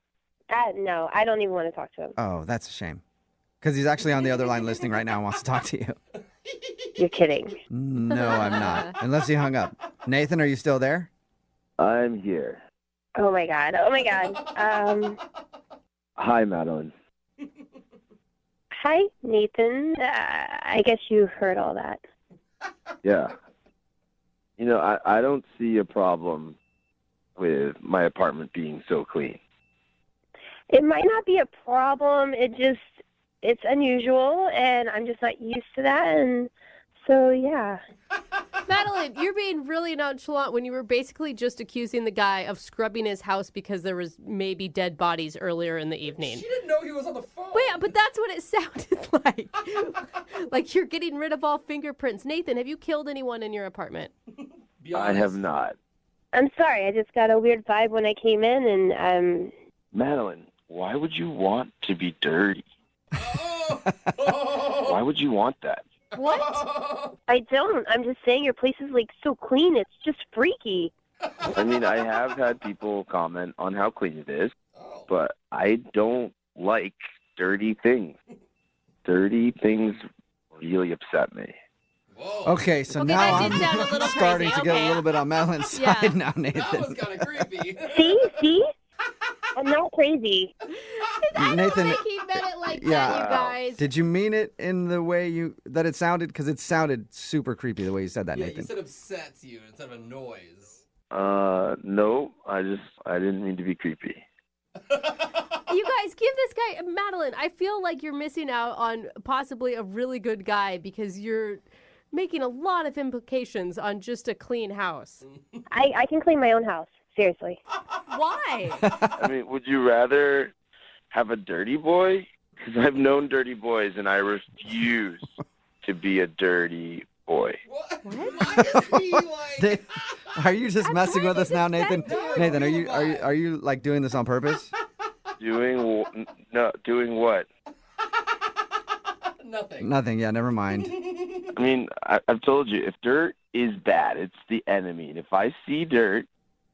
Speaker 6: No, I don't even want to talk to him.
Speaker 2: Oh, that's a shame. Because he's actually on the other line listening right now and wants to talk to you.
Speaker 6: You're kidding.
Speaker 2: No, I'm not. Unless he hung up. Nathan, are you still there?
Speaker 8: I'm here.
Speaker 6: Oh, my God. Oh, my God.
Speaker 8: Hi, Madeline.
Speaker 6: Hi, Nathan. I guess you heard all that.
Speaker 8: Yeah. I don't see a problem with my apartment being so clean.
Speaker 6: It might not be a problem. It's unusual, and I'm just not used to that. And so, yeah.
Speaker 3: Madeline, you're being really nonchalant when you were basically just accusing the guy of scrubbing his house because there was maybe dead bodies earlier in the evening.
Speaker 4: She didn't know he was on the phone.
Speaker 3: Wait, but that's what it sounded like. Like you're getting rid of all fingerprints. Nathan, have you killed anyone in your apartment?
Speaker 4: Be
Speaker 8: I
Speaker 4: honest.
Speaker 8: have not.
Speaker 6: I'm sorry. I just got a weird vibe when I came in, and
Speaker 8: Madeline, why would you want to be dirty?
Speaker 4: Oh.
Speaker 8: Why would you want that?
Speaker 3: What?
Speaker 6: I don't. I'm just saying your place is, like, so clean. It's just freaky.
Speaker 8: I mean, I have had people comment on how clean it is, but I don't like dirty things. Dirty things really upset me.
Speaker 4: Whoa.
Speaker 2: Okay, so
Speaker 3: Okay,
Speaker 2: now
Speaker 3: that did sound a
Speaker 2: I'm
Speaker 3: little
Speaker 2: starting
Speaker 3: crazy.
Speaker 2: to get
Speaker 3: Okay.
Speaker 2: a little bit on Madeline's
Speaker 3: Yeah.
Speaker 2: side now,
Speaker 4: That was
Speaker 2: Nathan.
Speaker 4: kind of creepy.
Speaker 6: See? I'm not crazy.
Speaker 3: I don't
Speaker 2: Nathan,
Speaker 3: think he meant it like
Speaker 2: yeah.
Speaker 3: that, you guys.
Speaker 2: Did you mean it in the way that it sounded? Because it sounded super creepy the way you said that,
Speaker 4: Yeah,
Speaker 2: Nathan.
Speaker 4: you said upsets you instead of a noise.
Speaker 8: No, I didn't mean to be creepy.
Speaker 3: You guys, give this guy, Madeline, I feel like you're missing out on possibly a really good guy because you're making a lot of implications on just a clean house.
Speaker 6: I can clean my own house. Seriously.
Speaker 3: Why?
Speaker 8: I mean, would you rather have a dirty boy? Because I've known dirty boys, and I refuse to be a dirty boy.
Speaker 4: What? Why is he like?
Speaker 2: Are you just messing with us now, Nathan?
Speaker 3: disrespectful.
Speaker 2: Nathan, are you like doing this on purpose?
Speaker 8: Doing what?
Speaker 4: Nothing.
Speaker 2: Nothing. Yeah, never mind.
Speaker 8: I mean, I've told you, if dirt is bad, it's the enemy. And if I see dirt,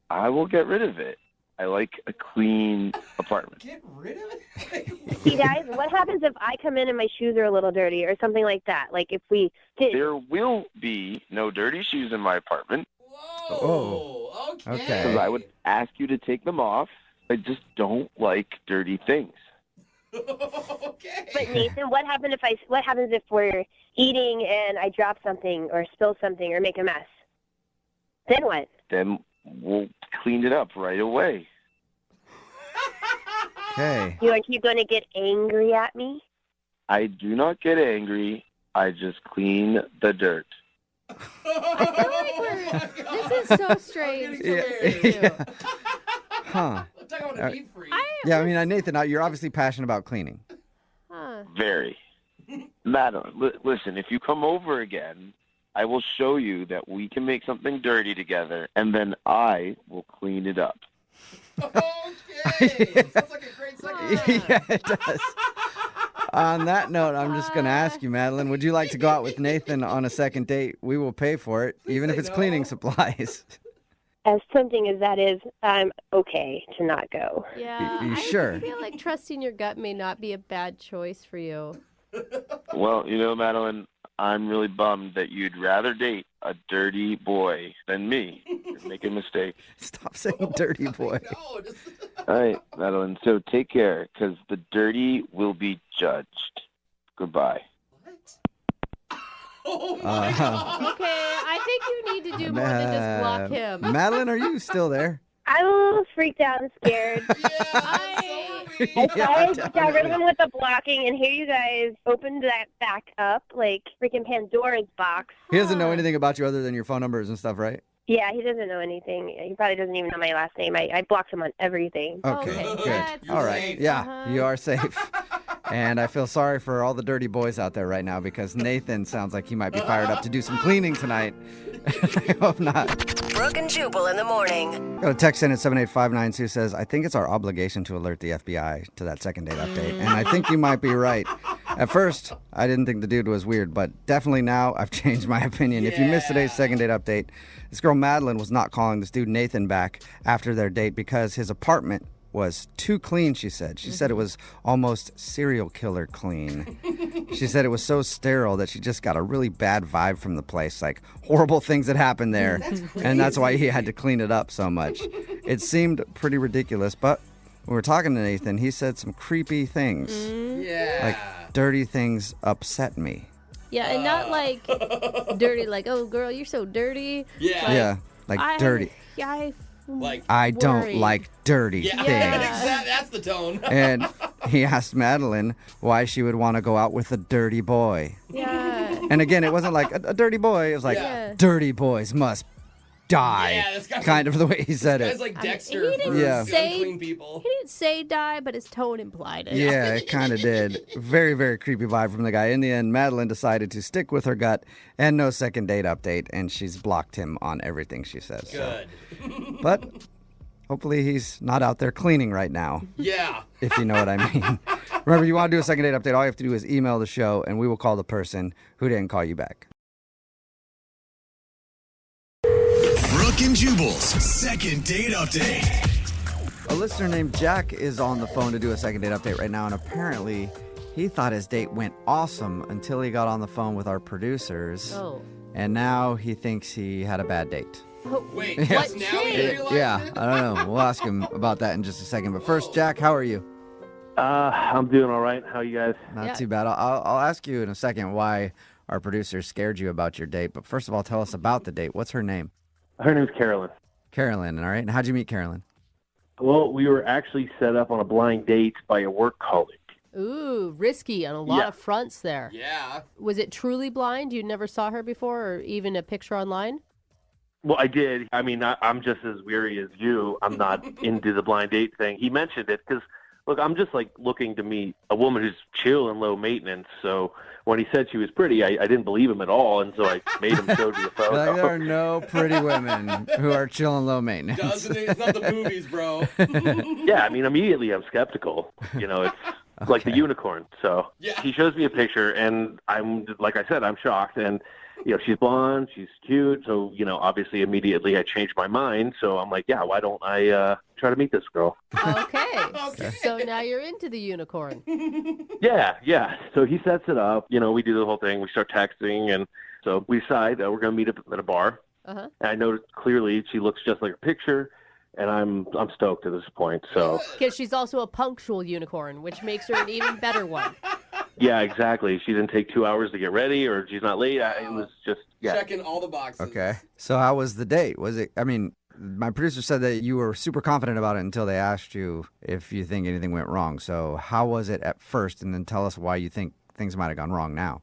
Speaker 8: I will get rid of it. I like a clean apartment.
Speaker 4: Get rid of it?
Speaker 6: See, guys, what happens if I come in and my shoes are a little dirty or something like that? Like if we did.
Speaker 8: There will be no dirty shoes in my apartment
Speaker 4: Whoa. Okay.
Speaker 2: Okay.
Speaker 8: because I would ask you to take them off. I just don't like dirty things.
Speaker 4: Okay.
Speaker 6: But Nathan, what happens if we're eating and I drop something or spill something or make a mess? Then what?
Speaker 8: Then we'll clean it up right away.
Speaker 2: Okay.
Speaker 6: You're going to get angry at me?
Speaker 8: I do not get angry. I just clean the dirt.
Speaker 3: This is so strange.
Speaker 2: Yeah. Huh.
Speaker 4: Talk about a neat freak.
Speaker 2: Yeah, I mean, Nathan, you're obviously passionate about cleaning.
Speaker 3: Huh.
Speaker 8: Very. Madeline, listen, if you come over again, I will show you that we can make something dirty together, and then I will clean it up.
Speaker 4: Okay. Sounds like a great second.
Speaker 2: Yeah, it does. On that note, I'm just going to ask you, Madeline, would you like to go out with Nathan on a second date? We will pay for it, even if
Speaker 4: say
Speaker 2: it's
Speaker 4: no.
Speaker 2: cleaning supplies.
Speaker 6: As tempting as that is, I'm okay to not go.
Speaker 3: Yeah.
Speaker 2: You
Speaker 3: I
Speaker 2: sure?
Speaker 3: feel like trusting your gut may not be a bad choice for you.
Speaker 8: Well, Madeline, I'm really bummed that you'd rather date a dirty boy than me. You're making a mistake.
Speaker 2: Stop saying dirty boy.
Speaker 4: No, just...
Speaker 8: All right, Madeline, so take care, because the dirty will be judged. Goodbye.
Speaker 4: Oh my God.
Speaker 3: Okay, I think you need to do more than just block him.
Speaker 2: Madeline, are you still there?
Speaker 6: I'm a little freaked out and scared.
Speaker 4: Yeah,
Speaker 3: I-
Speaker 4: sorry.
Speaker 6: I
Speaker 2: Yeah,
Speaker 6: tried got rid of him with the blocking, and here you guys opened that back up like freaking Pandora's box.
Speaker 2: He doesn't know anything about you other than your phone numbers and stuff, right?
Speaker 6: Yeah, he doesn't know anything. He probably doesn't even know my last name. I blocked him on everything.
Speaker 2: Okay,
Speaker 3: Okay,
Speaker 2: good.
Speaker 3: that's
Speaker 2: All right.
Speaker 4: safe.
Speaker 2: Yeah,
Speaker 3: Uh-huh.
Speaker 2: you are safe. And I feel sorry for all the dirty boys out there right now because Nathan sounds like he might be fired up to do some cleaning tonight. I hope not.
Speaker 7: Brooke and Jubal in the morning.
Speaker 2: Got a text in at 78592 says, I think it's our obligation to alert the FBI to that second date update. And I think you might be right. At first, I didn't think the dude was weird, but definitely now I've changed my opinion. If you missed today's second date update, this girl Madeline was not calling this dude Nathan back after their date because his apartment was too clean, she said. She said it was almost serial killer clean. She said it was so sterile that she just got a really bad vibe from the place, like horrible things that happened there. And that's why he had to clean it up so much. It seemed pretty ridiculous, but when we were talking to Nathan, he said some creepy things.
Speaker 4: Yeah.
Speaker 2: Like dirty things upset me.
Speaker 3: Yeah, and not like dirty, like, oh, girl, you're so dirty.
Speaker 4: Yeah.
Speaker 2: Yeah, like dirty.
Speaker 4: Like,
Speaker 2: I don't
Speaker 3: worry.
Speaker 2: like dirty
Speaker 4: yeah,
Speaker 2: things.
Speaker 4: that's the tone.
Speaker 2: And he asked Madeline why she would want to go out with a dirty boy.
Speaker 3: Yeah.
Speaker 2: And again, it wasn't like a dirty boy. It was like,
Speaker 3: Yeah.
Speaker 2: dirty boys must die.
Speaker 4: Yeah, this guy's
Speaker 2: kind of the way he said
Speaker 4: Guy's
Speaker 2: it.
Speaker 4: like
Speaker 3: I mean,
Speaker 4: Dexter
Speaker 3: he didn't
Speaker 4: for
Speaker 2: Yeah.
Speaker 3: say-
Speaker 4: unclean people.
Speaker 3: He didn't say die, but his tone implied it.
Speaker 2: Yeah, it kind of did. Very, very creepy vibe from the guy. In the end, Madeline decided to stick with her gut and no second date update, and she's blocked him on everything she says.
Speaker 4: Good.
Speaker 2: But hopefully he's not out there cleaning right now,
Speaker 4: Yeah.
Speaker 2: if you know what I mean. Remember, you want to do a second date update, all you have to do is email the show, and we will call the person who didn't call you back.
Speaker 1: Brooke and Jubal's second date update.
Speaker 2: A listener named Jack is on the phone to do a second date update right now, and apparently he thought his date went awesome until he got on the phone with our producers,
Speaker 3: Oh.
Speaker 2: and now he thinks he had a bad date.
Speaker 4: Wait,
Speaker 2: Yeah.
Speaker 4: just now you realize
Speaker 2: Yeah,
Speaker 4: it?
Speaker 2: I don't know. We'll ask him about that in just a second. But first, Jack, how are you?
Speaker 9: I'm doing all right. How you guys?
Speaker 2: Not
Speaker 3: Yeah.
Speaker 2: too bad. I'll ask you in a second why our producers scared you about your date. But first of all, tell us about the date. What's her name?
Speaker 9: Her name's Carolyn.
Speaker 2: Carolyn, all right? And how'd you meet Carolyn?
Speaker 9: Well, we were actually set up on a blind date by a work colleague.
Speaker 3: Ooh, risky on a lot
Speaker 9: Yeah.
Speaker 3: of fronts there.
Speaker 4: Yeah.
Speaker 3: Was it truly blind? You never saw her before or even a picture online?
Speaker 9: Well, I did. I mean, I'm just as weary as you. I'm not into the blind date thing. He mentioned it because Look, I'm just like looking to meet a woman who's chill and low maintenance. So when he said she was pretty, I didn't believe him at all, and so I made him show me the photo.
Speaker 2: Like, there are no pretty women who are chill and low maintenance.
Speaker 4: Doesn't it? It's not the movies, bro.
Speaker 9: Yeah, I mean, immediately I'm skeptical. You know, it's like the unicorn. So
Speaker 4: Yeah.
Speaker 9: he shows me a picture, and I'm, like I said, I'm shocked. And, you know, she's blonde, she's cute. So, you know, obviously immediately I changed my mind. So I'm like, yeah, why don't I try to meet this girl?
Speaker 3: Okay. So now you're into the unicorn.
Speaker 9: Yeah. So he sets it up. You know, we do the whole thing. We start texting, and so we decide we're going to meet up at a bar.
Speaker 3: Uh-huh.
Speaker 9: And I noticed clearly she looks just like her picture, and I'm stoked at this point. So
Speaker 3: Because she's also a punctual unicorn, which makes her an even better one.
Speaker 9: yeah, exactly. She didn't take 2 hours to get ready, or she's not late. It was just
Speaker 4: Checking all the boxes.
Speaker 2: Okay. So how was the date? Was it, I mean, my producer said that you were super confident about it until they asked you if you think anything went wrong. So how was it at first? And then tell us why you think things might have gone wrong now.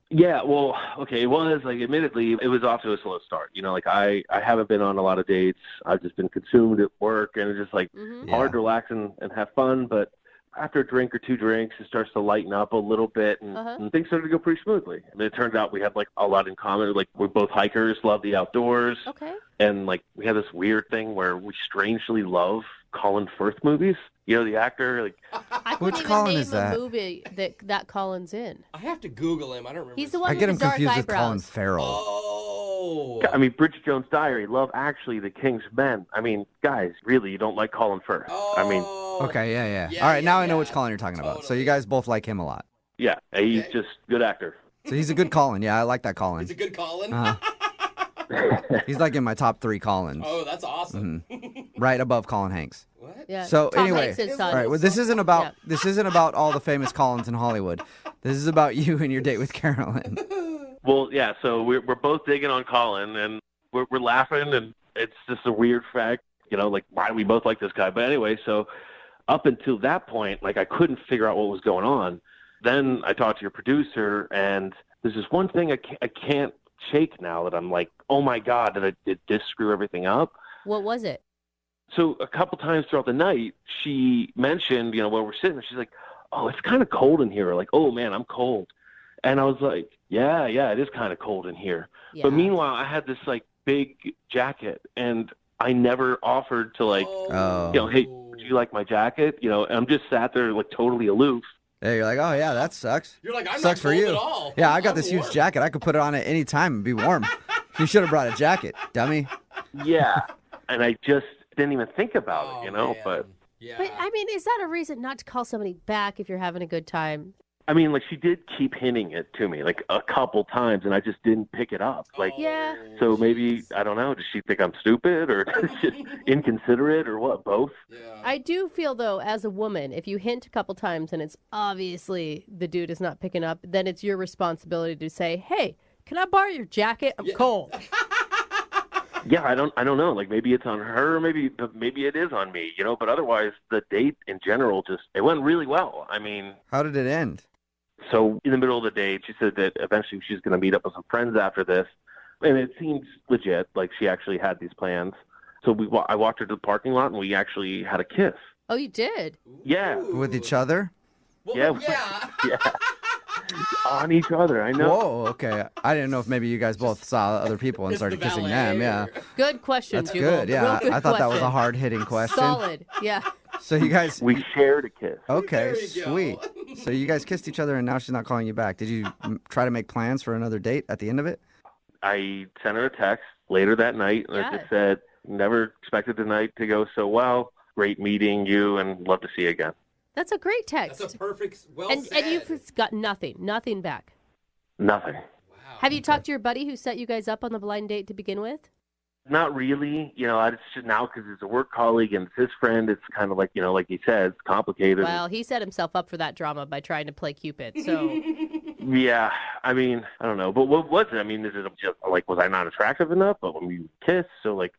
Speaker 9: Yeah, well, okay, it was, like, admittedly, it was off to a slow start. You know, like, I haven't been on a lot of dates. I've just been consumed at work, and it's just, like, hard to relax and have fun. But after a drink or two drinks, it starts to lighten up a little bit, and things started to go pretty smoothly. And it turned out we had, like, a lot in common. Like, we're both hikers, love the outdoors.
Speaker 3: Okay.
Speaker 9: And, like, we had this weird thing where we strangely love Colin Firth movies. You know, the actor, like...
Speaker 3: I
Speaker 2: Which
Speaker 3: couldn't even
Speaker 2: Colin
Speaker 3: name
Speaker 2: is that?
Speaker 3: a movie that Colin's in.
Speaker 4: I have to Google him. I don't remember.
Speaker 3: He's the
Speaker 4: his
Speaker 3: one
Speaker 2: I
Speaker 3: with
Speaker 2: get
Speaker 3: the
Speaker 2: him
Speaker 3: dark
Speaker 2: confused with Colin
Speaker 3: eyebrows.
Speaker 2: Farrell.
Speaker 4: Oh.
Speaker 9: I mean, Bridget Jones' Diary, Love Actually, The King's Men. I mean, guys, really, you don't like Colin Firth. I mean,
Speaker 2: Okay, yeah.
Speaker 4: Yeah,
Speaker 2: All right, now I know
Speaker 4: yeah.
Speaker 2: which Colin you're talking about. So
Speaker 4: Totally.
Speaker 2: you guys both like him a lot.
Speaker 9: yeah, he's just a good actor.
Speaker 2: So he's a good Colin. Yeah, I like that Colin.
Speaker 4: It's a good Colin.
Speaker 2: He's like in my top 3 Collins.
Speaker 4: Oh, that's awesome.
Speaker 2: Right above Colin Hanks.
Speaker 4: What?
Speaker 3: Yeah.
Speaker 2: So
Speaker 3: Tom
Speaker 2: anyway,
Speaker 3: Hanks' son.
Speaker 2: all right. Well, this isn't about all the famous Collins in Hollywood. This is about you and your date with Carolyn.
Speaker 9: Well, yeah, so we're both digging on Colin, and we're laughing, and it's just a weird fact, you know, like, why do we both like this guy? But anyway, so up until that point, like, I couldn't figure out what was going on. Then I talked to your producer, and there's this one thing I can't shake now that I'm like, oh my God, did this screw everything up?
Speaker 3: What was it?
Speaker 9: So a couple times throughout the night, she mentioned, you know, where we're sitting, she's like, oh, it's kind of cold in here. Or like, oh man, I'm cold. And I was like, yeah, it is kind of cold in here.
Speaker 3: Yeah.
Speaker 9: But meanwhile, I had this like big jacket, and I never offered to like,
Speaker 2: Oh.
Speaker 9: you know, hey, do you like my jacket? You know, and I'm just sat there like totally aloof.
Speaker 2: Yeah, you're like, oh yeah, that sucks.
Speaker 4: You're like, I'm
Speaker 2: Sucks
Speaker 4: not
Speaker 2: for
Speaker 4: cold
Speaker 2: you.
Speaker 4: at all.
Speaker 2: Yeah, I got
Speaker 4: I'm
Speaker 2: this huge
Speaker 4: warm.
Speaker 2: jacket. I could put it on at any time and be warm. You should have brought a jacket, dummy.
Speaker 9: Yeah. And I just didn't even think about
Speaker 4: Oh,
Speaker 9: it, you know,
Speaker 4: man.
Speaker 9: but
Speaker 4: Yeah.
Speaker 3: But I mean, is that a reason not to call somebody back if you're having a good time?
Speaker 9: I mean, like, she did keep hinting it to me like a couple times, and I just didn't pick it up. Like,
Speaker 3: Yeah.
Speaker 9: so maybe, I don't know, does she think I'm stupid or just inconsiderate or what? Both?
Speaker 4: Yeah.
Speaker 3: I do feel, though, as a woman, if you hint a couple times and it's obviously the dude is not picking up, then it's your responsibility to say, hey, can I borrow your jacket? I'm cold.
Speaker 9: Yeah, I don't know. Like, maybe it's on her, maybe it is on me, you know, but otherwise the date in general it went really well. I mean,
Speaker 2: How did it end?
Speaker 9: so in the middle of the date, she said that eventually she's going to meet up with some friends after this, and it seems legit, like she actually had these plans. So I walked her to the parking lot, and we actually had a kiss.
Speaker 3: Oh, you did?
Speaker 9: Yeah.
Speaker 2: With each other?
Speaker 4: Well,
Speaker 9: Yeah.
Speaker 4: yeah.
Speaker 9: Yeah. On each other, I know.
Speaker 2: Whoa, okay. I didn't know if maybe you guys both saw other people and
Speaker 4: It's
Speaker 2: started
Speaker 4: the
Speaker 2: kissing
Speaker 4: valet
Speaker 2: them.
Speaker 4: or-
Speaker 2: Yeah.
Speaker 3: Good question,
Speaker 2: That's
Speaker 3: Jubal.
Speaker 2: good. Yeah.
Speaker 3: Real good
Speaker 2: I thought that was a
Speaker 3: question.
Speaker 2: hard-hitting question.
Speaker 3: Solid. Yeah.
Speaker 2: So you guys
Speaker 9: We shared a kiss.
Speaker 2: Okay,
Speaker 4: There you go.
Speaker 2: sweet. So you guys kissed each other and now she's not calling you back. Did you try to make plans for another date at the end of it?
Speaker 9: I sent her a text later that night, and I
Speaker 3: Yeah.
Speaker 9: just said, never expected the night to go so well. Great meeting you, and love to see you again.
Speaker 3: That's a great text.
Speaker 4: That's a perfect, well
Speaker 3: and
Speaker 4: said.
Speaker 3: you've got nothing back.
Speaker 9: Nothing.
Speaker 4: Wow.
Speaker 3: Have you talked to your buddy who set you guys up on the blind date to begin with?
Speaker 9: Not really. You know, it's just now because it's a work colleague and it's his friend. It's kind of like, you know, like he said, it's complicated.
Speaker 3: Well, he set himself up for that drama by trying to play Cupid. So
Speaker 9: Yeah. I mean, I don't know. But what was it? I mean, is it just like, was I not attractive enough? But when we kissed, so like,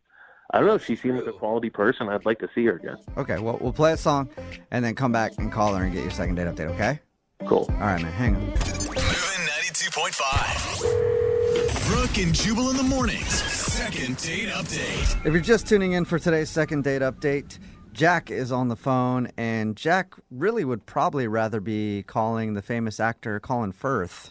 Speaker 9: I don't know. She seemed like a quality person. I'd like to see her again.
Speaker 2: Okay, well, we'll play a song and then come back and call her and get your second date update, okay?
Speaker 9: Cool.
Speaker 2: All right, man, hang on.
Speaker 1: Moving 92.5. Brooke and Jubal in the mornings. Second date update.
Speaker 2: If you're just tuning in for today's second date update, Jack is on the phone, and Jack really would probably rather be calling the famous actor Colin Firth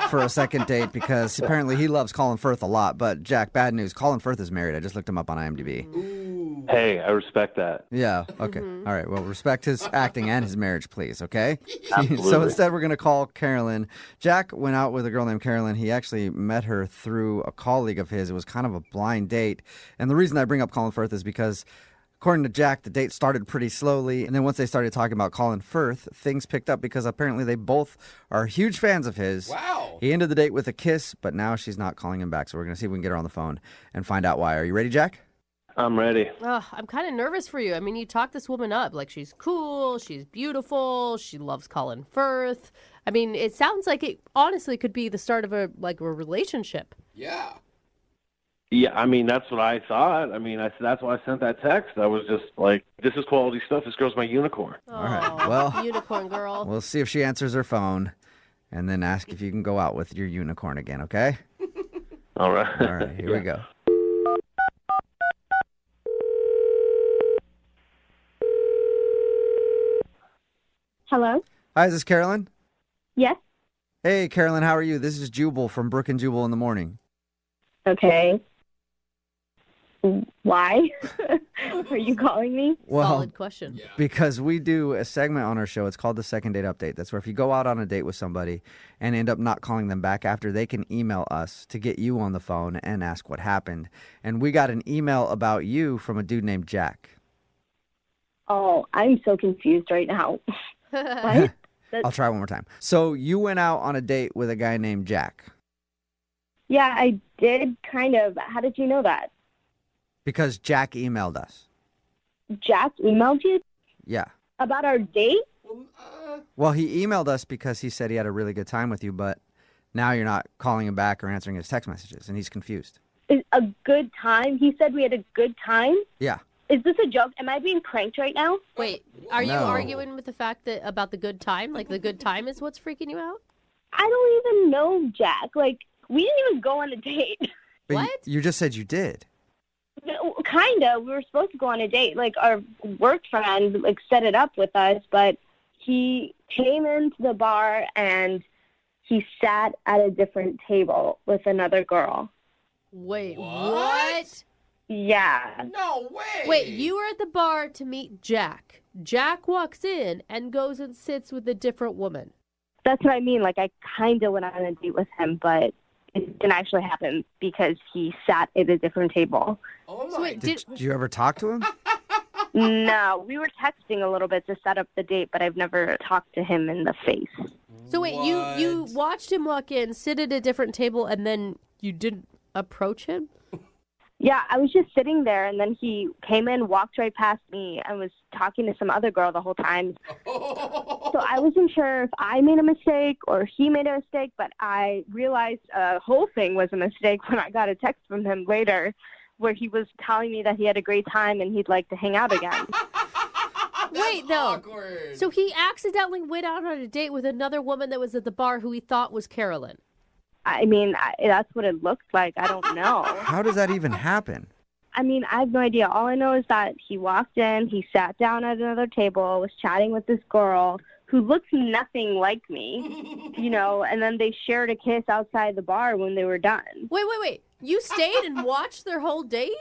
Speaker 2: for a second date because apparently he loves Colin Firth a lot. But Jack, bad news. Colin Firth is married. I just looked him up on IMDb.
Speaker 9: Hey, I respect that.
Speaker 2: Yeah, okay. All right, well, respect his acting and his marriage, please, okay?
Speaker 9: Absolutely.
Speaker 2: So instead, we're going to call Carolyn. Jack went out with a girl named Carolyn. He actually met her through a colleague of his. It was kind of a blind date. And the reason I bring up Colin Firth is because according to Jack, the date started pretty slowly, and then once they started talking about Colin Firth, things picked up because apparently they both are huge fans of his.
Speaker 4: Wow.
Speaker 2: He ended the date with a kiss, but now she's not calling him back, so we're going to see if we can get her on the phone and find out why. Are you ready, Jack?
Speaker 9: I'm ready.
Speaker 3: I'm kind of nervous for you. I mean, you talk this woman up. Like, she's cool, she's beautiful, she loves Colin Firth. I mean, it sounds like it honestly could be the start of a relationship.
Speaker 4: Yeah.
Speaker 9: Yeah, I mean, that's what I thought. I mean, that's why I sent that text. I was just like, this is quality stuff. This girl's my unicorn.
Speaker 2: All right, well,
Speaker 3: unicorn girl.
Speaker 2: We'll see if she answers her phone and then ask if you can go out with your unicorn again, okay?
Speaker 9: All right.
Speaker 2: All right, here we go.
Speaker 6: Hello?
Speaker 2: Hi, is this Carolyn?
Speaker 6: Yes?
Speaker 2: Hey, Carolyn, how are you? This is Jubal from Brooke and Jubal in the morning.
Speaker 6: Okay. Why? Are you calling me?
Speaker 2: Well,
Speaker 3: Solid question.
Speaker 4: Yeah.
Speaker 2: because we do a segment on our show. It's called the Second Date Update. That's where if you go out on a date with somebody and end up not calling them back after, they can email us to get you on the phone and ask what happened. And we got an email about you from a dude named Jack.
Speaker 6: Oh, I'm so confused right now. What?
Speaker 2: I'll try one more time. So you went out on a date with a guy named Jack
Speaker 6: Yeah, I did kind of. How did you know that?
Speaker 2: because Jack emailed us.
Speaker 6: Jack emailed you
Speaker 2: Yeah.
Speaker 6: about our date?
Speaker 2: Well, he emailed us because he said he had a really good time with you, but now you're not calling him back or answering his text messages, and he's confused.
Speaker 6: Is a good time? He said we had a good time?
Speaker 2: Yeah.
Speaker 6: Is this a joke? Am I being pranked right now?
Speaker 3: Wait, are you
Speaker 2: No.
Speaker 3: arguing with the fact that about the good time? Like, the good time is what's freaking you out?
Speaker 6: I don't even know Jack. Like, we didn't even go on a date.
Speaker 2: But
Speaker 3: What?
Speaker 2: You just said you did.
Speaker 6: Kind of. We were supposed to go on a date. Like, our work friend, like, set it up with us, but he came into the bar and he sat at a different table with another girl.
Speaker 3: Wait,
Speaker 4: What?
Speaker 3: what?
Speaker 6: Yeah.
Speaker 4: No way.
Speaker 3: Wait, you were at the bar to meet Jack. Jack walks in and goes and sits with a different woman.
Speaker 6: That's what I mean. Like, I kind of went on a date with him, but it didn't actually happen because he sat at a different table.
Speaker 4: Oh my.
Speaker 3: So wait,
Speaker 2: Did you ever talk to him?
Speaker 6: No, we were texting a little bit to set up the date, but I've never talked to him in the face.
Speaker 3: So wait, you
Speaker 4: What?
Speaker 3: watched him walk in, sit at a different table, and then you didn't approach him?
Speaker 6: Yeah, I was just sitting there, and then he came in, walked right past me, and was talking to some other girl the whole time. So I wasn't sure if I made a mistake or he made a mistake, but I realized the whole thing was a mistake when I got a text from him later where he was telling me that he had a great time and he'd like to hang out again.
Speaker 3: Wait, though.
Speaker 4: Awkward.
Speaker 3: So he accidentally went out on a date with another woman that was at the bar who he thought was Carolyn.
Speaker 6: I mean, that's what it looked like. I don't know.
Speaker 2: How does that even happen?
Speaker 6: I mean, I have no idea. All I know is that he walked in, he sat down at another table, was chatting with this girl who looks nothing like me, you know, and then they shared a kiss outside the bar when they were done.
Speaker 3: Wait. You stayed and watched their whole date?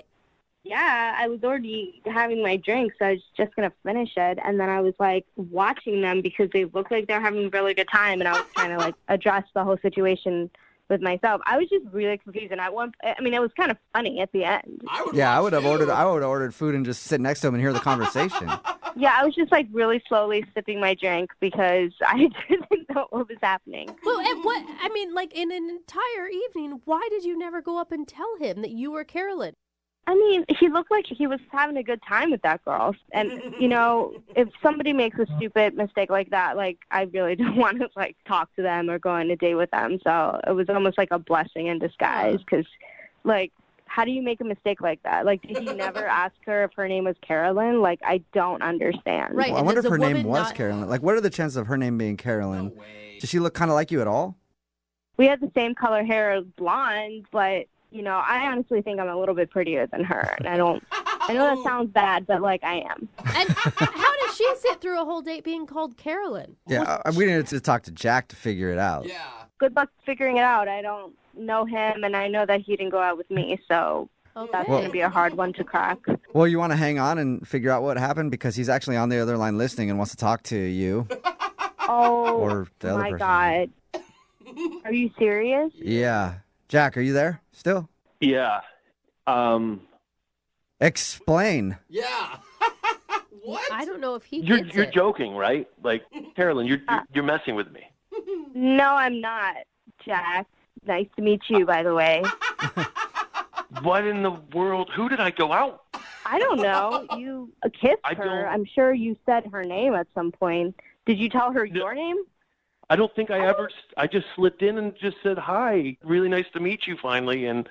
Speaker 6: Yeah, I was already having my drink, so I was just going to finish it. And then I was, like, watching them because they looked like they're having a really good time, and I was trying to, like, address the whole situation with myself. I was just really confused, and it was kind of funny at the end.
Speaker 2: Yeah, I would have ordered food and just sit next to him and hear the conversation.
Speaker 6: Yeah, I was just, like, really slowly sipping my drink because I didn't know what was happening.
Speaker 3: Well, and like, in an entire evening, why did you never go up and tell him that you were Carolyn?
Speaker 6: I mean, he looked like he was having a good time with that girl. And, you know, if somebody makes a stupid mistake like that, like, I really don't want to, like, talk to them or go on a date with them. So it was almost like a blessing in disguise because, like, how do you make a mistake like that? Like, did he never ask her if her name was Carolyn? Like, I don't understand.
Speaker 3: Right.
Speaker 2: Well, I
Speaker 3: and
Speaker 2: wonder if
Speaker 3: does
Speaker 2: her
Speaker 3: the
Speaker 2: name
Speaker 3: woman
Speaker 2: was
Speaker 3: not-
Speaker 2: Carolyn. Like, what are the chances of her name being Carolyn?
Speaker 4: No way.
Speaker 2: Does she look kind of like you at all?
Speaker 6: We had the same color hair, blonde, but, you know, I honestly think I'm a little bit prettier than her. And I don't I know that sounds bad, but like I am.
Speaker 3: And how does she sit through a whole date being called Carolyn?
Speaker 2: Yeah, we needed to talk to Jack to figure it out.
Speaker 4: Yeah.
Speaker 6: Good luck figuring it out. I don't know him, and I know that he didn't go out with me, so that's going to be a hard one to crack.
Speaker 2: Well, you want to hang on and figure out what happened because he's actually on the other line listening and wants to talk to you.
Speaker 6: Oh,
Speaker 2: Or the other
Speaker 6: my
Speaker 2: person.
Speaker 6: God. Are you serious?
Speaker 2: Yeah. Jack, are you there still?
Speaker 9: Yeah.
Speaker 2: Explain.
Speaker 4: Yeah. What?
Speaker 3: I don't know if he
Speaker 9: You're
Speaker 3: gets
Speaker 9: you're
Speaker 3: it.
Speaker 9: joking, right? Like, Carolyn, you're messing with me.
Speaker 6: No, I'm not, Jack. Nice to meet you, by the way.
Speaker 9: What in the world? Who did I go out?
Speaker 6: I don't know. You kissed
Speaker 9: I
Speaker 6: her.
Speaker 9: don't-
Speaker 6: I'm sure you said her name at some point. Did you tell her your name?
Speaker 9: I don't think I ever. I just slipped in and just said hi. Really nice to meet you finally, and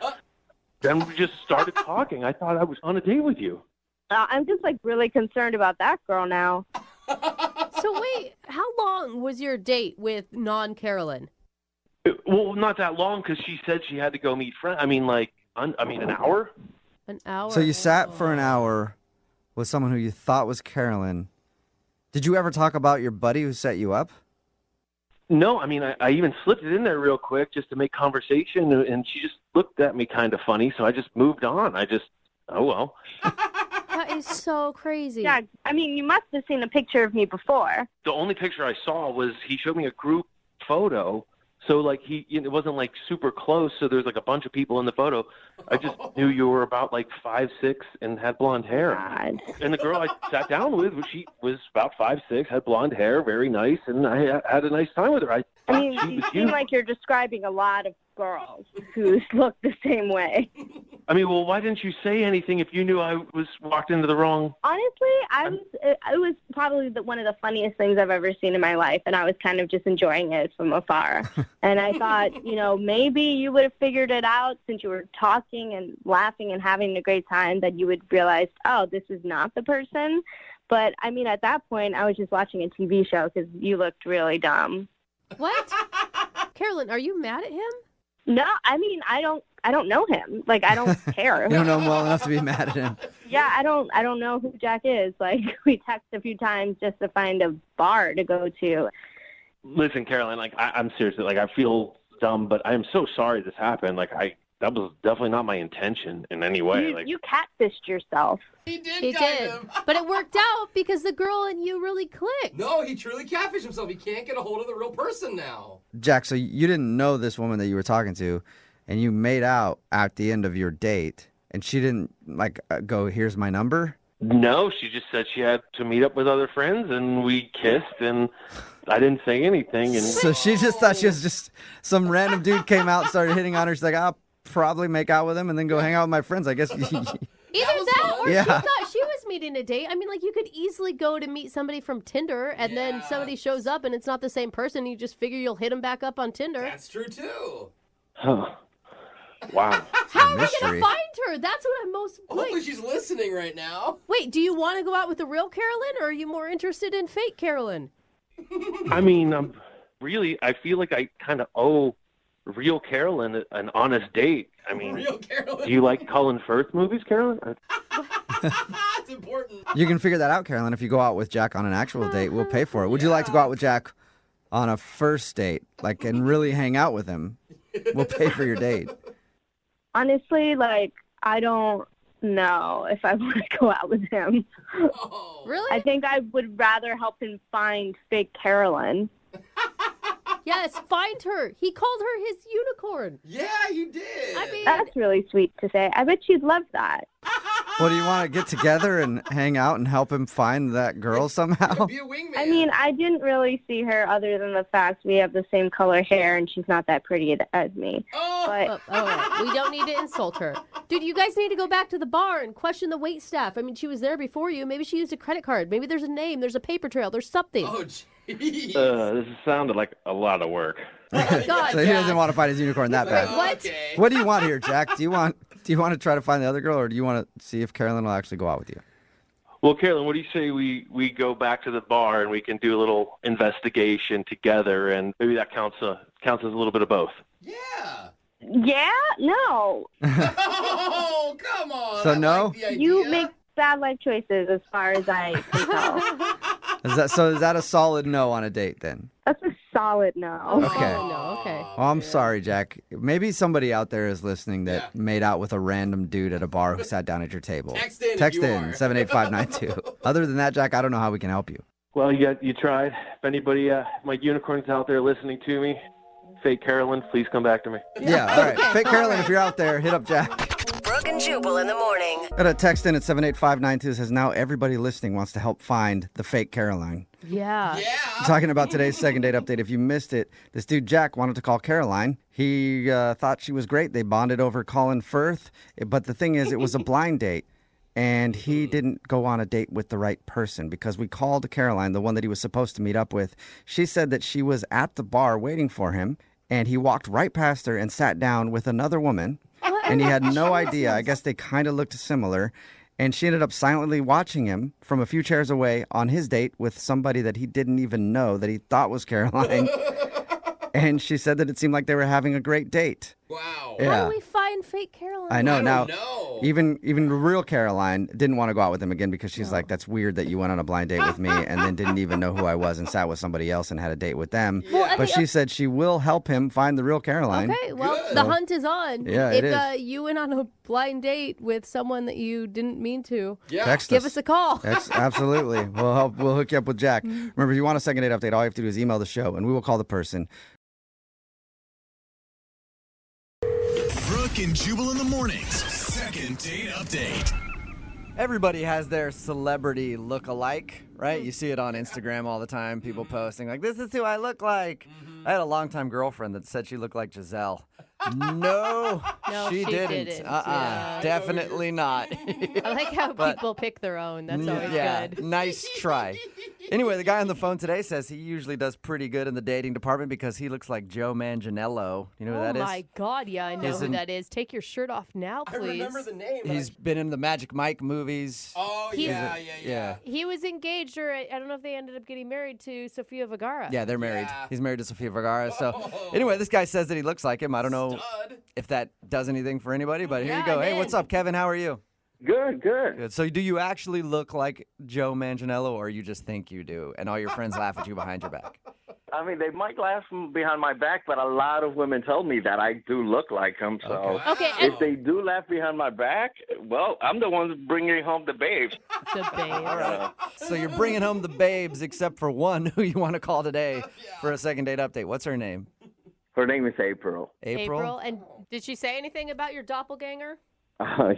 Speaker 9: then we just started talking. I thought I was on a date with you.
Speaker 6: I'm just like really concerned about that girl now.
Speaker 3: So wait, how long was your date with non-Carolyn?
Speaker 9: Well, not that long because she said she had to go meet friends. I mean, like, an hour.
Speaker 3: An hour.
Speaker 2: So you sat for an hour with someone who you thought was Carolyn. Did you ever talk about your buddy who set you up?
Speaker 9: No, I mean, I even slipped it in there real quick just to make conversation, and she just looked at me kind of funny, so I just moved on. Oh, well.
Speaker 3: That is so crazy.
Speaker 6: Yeah, I mean, you must have seen a picture of me before.
Speaker 9: The only picture I saw was he showed me a group photo. So, like, it wasn't, like, super close, so there's, like, a bunch of people in the photo. I just knew you were about, like, 5'6", and had blonde hair.
Speaker 6: God.
Speaker 9: And the girl I sat down with, she was about 5'6", had blonde hair, very nice, and I had a nice time with her.
Speaker 6: I mean, you seem like you're describing a lot of girls who look the same way.
Speaker 9: I mean, well, why didn't you say anything if you knew I was walked into the wrong...
Speaker 6: Honestly, it was probably one of the funniest things I've ever seen in my life, and I was kind of just enjoying it from afar. And I thought, maybe you would have figured it out since you were talking and laughing and having a great time, that you would realize, oh, this is not the person. But, I mean, at that point, I was just watching a TV show because you looked really dumb.
Speaker 3: What? Carolyn, are you mad at him?
Speaker 6: No, I mean, I don't know him. Like, I don't care.
Speaker 2: You don't know him well enough to be mad at him.
Speaker 6: Yeah, I don't know who Jack is. Like, we texted a few times just to find a bar to go to.
Speaker 9: Listen, Caroline, like, I'm seriously, like, I feel dumb, but I am so sorry this happened. Like, that was definitely not my intention in any way.
Speaker 6: You catfished yourself.
Speaker 4: He did.
Speaker 3: He did. But it worked out because the girl and you really clicked.
Speaker 4: No, he truly catfished himself. He can't get a hold of the real person now.
Speaker 2: Jack, so you didn't know this woman that you were talking to, and you made out at the end of your date, and she didn't, go, here's my number?
Speaker 9: No, she just said she had to meet up with other friends, and we kissed, and I didn't say anything. And
Speaker 2: So she just thought she was just some random dude came out and started hitting on her. She's like, I'll probably make out with him and then go hang out with my friends, I guess.
Speaker 3: Either that or
Speaker 2: Yeah.
Speaker 3: she thought she was meeting a date. I mean, you could easily go to meet somebody from Tinder and then somebody shows up and it's not the same person. You just figure you'll hit them back up on Tinder.
Speaker 4: That's true, too.
Speaker 9: Huh. Wow.
Speaker 3: How are we
Speaker 2: mystery.
Speaker 3: going to find her? That's what I'm most...
Speaker 4: Hopefully she's listening right now.
Speaker 3: Wait, do you want to go out with the real Carolyn or are you more interested in fake Carolyn?
Speaker 9: I mean, I feel like I kind of owe real Carolyn an honest date. I mean,
Speaker 4: Real Carolyn.
Speaker 9: do you like Colin Firth movies, Carolyn?
Speaker 4: That's important.
Speaker 2: You can figure that out, Carolyn. If you go out with Jack on an actual date, we'll pay for it. Would you like to go out with Jack on a first date, and really hang out with him? We'll pay for your date.
Speaker 6: Honestly, I don't know if I want to go out with him.
Speaker 4: Oh.
Speaker 3: Really?
Speaker 6: I think I would rather help him find fake Carolyn.
Speaker 3: Yes, find her. He called her his unicorn.
Speaker 4: Yeah, you did.
Speaker 3: I mean,
Speaker 6: That's really sweet to say. I bet you'd love that.
Speaker 2: Well, do you want to get together and hang out and help him find that girl somehow?
Speaker 4: Be a wingman.
Speaker 6: I mean, I didn't really see her other than the fact we have the same color hair and she's not that pretty as me.
Speaker 4: Oh.
Speaker 6: But
Speaker 3: all right. We don't need to insult her. Dude, you guys need to go back to the bar and question the wait staff. I mean, she was there before you. Maybe she used a credit card. Maybe there's a name. There's a paper trail. There's something.
Speaker 4: Oh, jeez.
Speaker 9: This sounded like a lot of work.
Speaker 3: Oh, God,
Speaker 2: So he
Speaker 3: Jack.
Speaker 2: doesn't want to find his unicorn that bad.
Speaker 3: What?
Speaker 4: Okay.
Speaker 2: What do you want here, Jack? Do you want to try to find the other girl, or do you want to see if Carolyn will actually go out with you?
Speaker 9: Well, Carolyn, what do you say we go back to the bar and we can do a little investigation together, and maybe that counts as a little bit of both.
Speaker 4: Yeah.
Speaker 6: yeah, no.
Speaker 4: Oh, come on.
Speaker 2: So
Speaker 4: I
Speaker 2: no?
Speaker 4: like the idea.
Speaker 6: You make bad life choices as far as I can tell.
Speaker 2: Is that a solid no on a date then?
Speaker 6: That's a solid no.
Speaker 2: Okay.
Speaker 3: Oh, no, okay.
Speaker 2: Well, I'm sorry, Jack. Maybe somebody out there is listening that made out with a random dude at a bar who sat down at your table.
Speaker 4: Text in if
Speaker 2: Text
Speaker 4: you
Speaker 2: in
Speaker 4: are.
Speaker 2: 78592. Other than that, Jack, I don't know how we can help you.
Speaker 9: Well, you tried. If anybody, my unicorns out there listening to me, fake Carolyn, please come back to me.
Speaker 2: Yeah, all right. Fake Carolyn, if you're out there, hit up Jack.
Speaker 7: Brooke and Jubal in the morning.
Speaker 2: Got a text in at 78592 says now everybody listening wants to help find the fake Caroline.
Speaker 3: Yeah.
Speaker 2: Talking about today's second date update. If you missed it, this dude Jack wanted to call Caroline. He thought she was great. They bonded over Colin Firth. But the thing is, it was a blind date. And he didn't go on a date with the right person because we called Caroline, the one that he was supposed to meet up with. She said that she was at the bar waiting for him, and he walked right past her and sat down with another woman. And he had no idea. I guess they kind of looked similar. And she ended up silently watching him from a few chairs away on his date with somebody that he didn't even know that he thought was Caroline. And she said that it seemed like they were having a great date.
Speaker 4: Wow.
Speaker 2: Yeah.
Speaker 3: How do we find fake Caroline?
Speaker 2: I know.
Speaker 4: I
Speaker 2: Now,
Speaker 4: don't know.
Speaker 2: even the real Caroline didn't want to go out with him again because she's like, that's weird that you went on a blind date with me and then didn't even know who I was and sat with somebody else and had a date with them.
Speaker 3: Well,
Speaker 2: But she said she will help him find the real Caroline.
Speaker 3: Okay, well,
Speaker 4: Good.
Speaker 3: the hunt is on.
Speaker 2: Yeah,
Speaker 3: if
Speaker 2: it is.
Speaker 3: You went on a blind date with someone that you didn't mean to,
Speaker 4: Yeah.
Speaker 2: Text
Speaker 3: give us a call.
Speaker 2: Absolutely. We'll hook you up with Jack. Remember, if you want a second date update, all you have to do is email the show and we will call the person.
Speaker 1: Brooke and Jubal in the mornings. Second date update.
Speaker 2: Everybody has their celebrity look-alike, right? You see it on Instagram all the time, people posting like, this is who I look like. I had a longtime girlfriend that said she looked like Giselle. No,
Speaker 3: No,
Speaker 2: she
Speaker 3: she
Speaker 2: didn't.
Speaker 3: didn't.
Speaker 2: Definitely not.
Speaker 3: I like how people pick their own. That's always good.
Speaker 2: Nice try. Anyway, the guy on the phone today says he usually does pretty good in the dating department because he looks like Joe Manganiello. You know who that is?
Speaker 3: Oh my God, yeah, I know
Speaker 2: He's
Speaker 3: who
Speaker 2: in-
Speaker 3: that is. Take your shirt off now,
Speaker 4: I
Speaker 3: please.
Speaker 4: remember the name. but
Speaker 2: He's been in the Magic Mike movies.
Speaker 4: Oh,
Speaker 3: He's-
Speaker 4: yeah.
Speaker 3: He was engaged, or I don't know if they ended up getting married to Sofia Vergara.
Speaker 2: Yeah, they're married.
Speaker 4: Yeah.
Speaker 2: He's married to Sofia Vergara. So anyway, this guy says that he looks like him. I don't know
Speaker 4: Stud.
Speaker 2: if that does anything for anybody, but here
Speaker 3: Yeah,
Speaker 2: you go.
Speaker 3: it
Speaker 2: Hey,
Speaker 3: did.
Speaker 2: what's up, Kevin? How are you?
Speaker 5: Good, good.
Speaker 2: Good. So do you actually look like Joe Manganiello, or you just think you do, and all your friends laugh at you behind your back?
Speaker 5: I mean, they might laugh behind my back, but a lot of women tell me that I do look like him. So
Speaker 3: Okay, and
Speaker 5: if they do laugh behind my back, well, I'm the one bringing home the babes.
Speaker 3: the babe.
Speaker 2: All right. So you're bringing home the babes, except for one who you want to call today for a second date update. What's her name?
Speaker 5: Her name is April.
Speaker 3: April. And did she say anything about your doppelganger?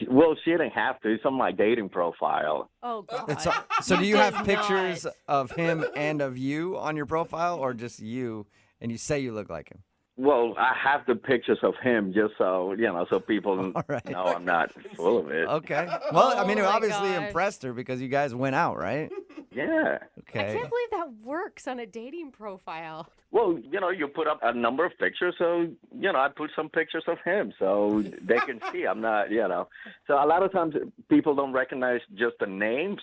Speaker 5: Well, she didn't have to. It's on my dating profile.
Speaker 3: Oh, God.
Speaker 2: So do you have
Speaker 3: did
Speaker 2: pictures
Speaker 3: not.
Speaker 2: of him and of you on your profile, or just you, and you say you look like him?
Speaker 5: Well, I have the pictures of him just so, so people
Speaker 2: All right.
Speaker 5: know I'm not full of it.
Speaker 2: Okay. Well, I mean, it
Speaker 3: Oh my
Speaker 2: obviously
Speaker 3: gosh.
Speaker 2: impressed her because you guys went out, right?
Speaker 5: Yeah.
Speaker 3: I
Speaker 2: Okay.
Speaker 3: can't believe that works on a dating profile.
Speaker 5: Well, you put up a number of pictures, so, I put some pictures of him so they can see I'm not, So a lot of times people don't recognize just the name,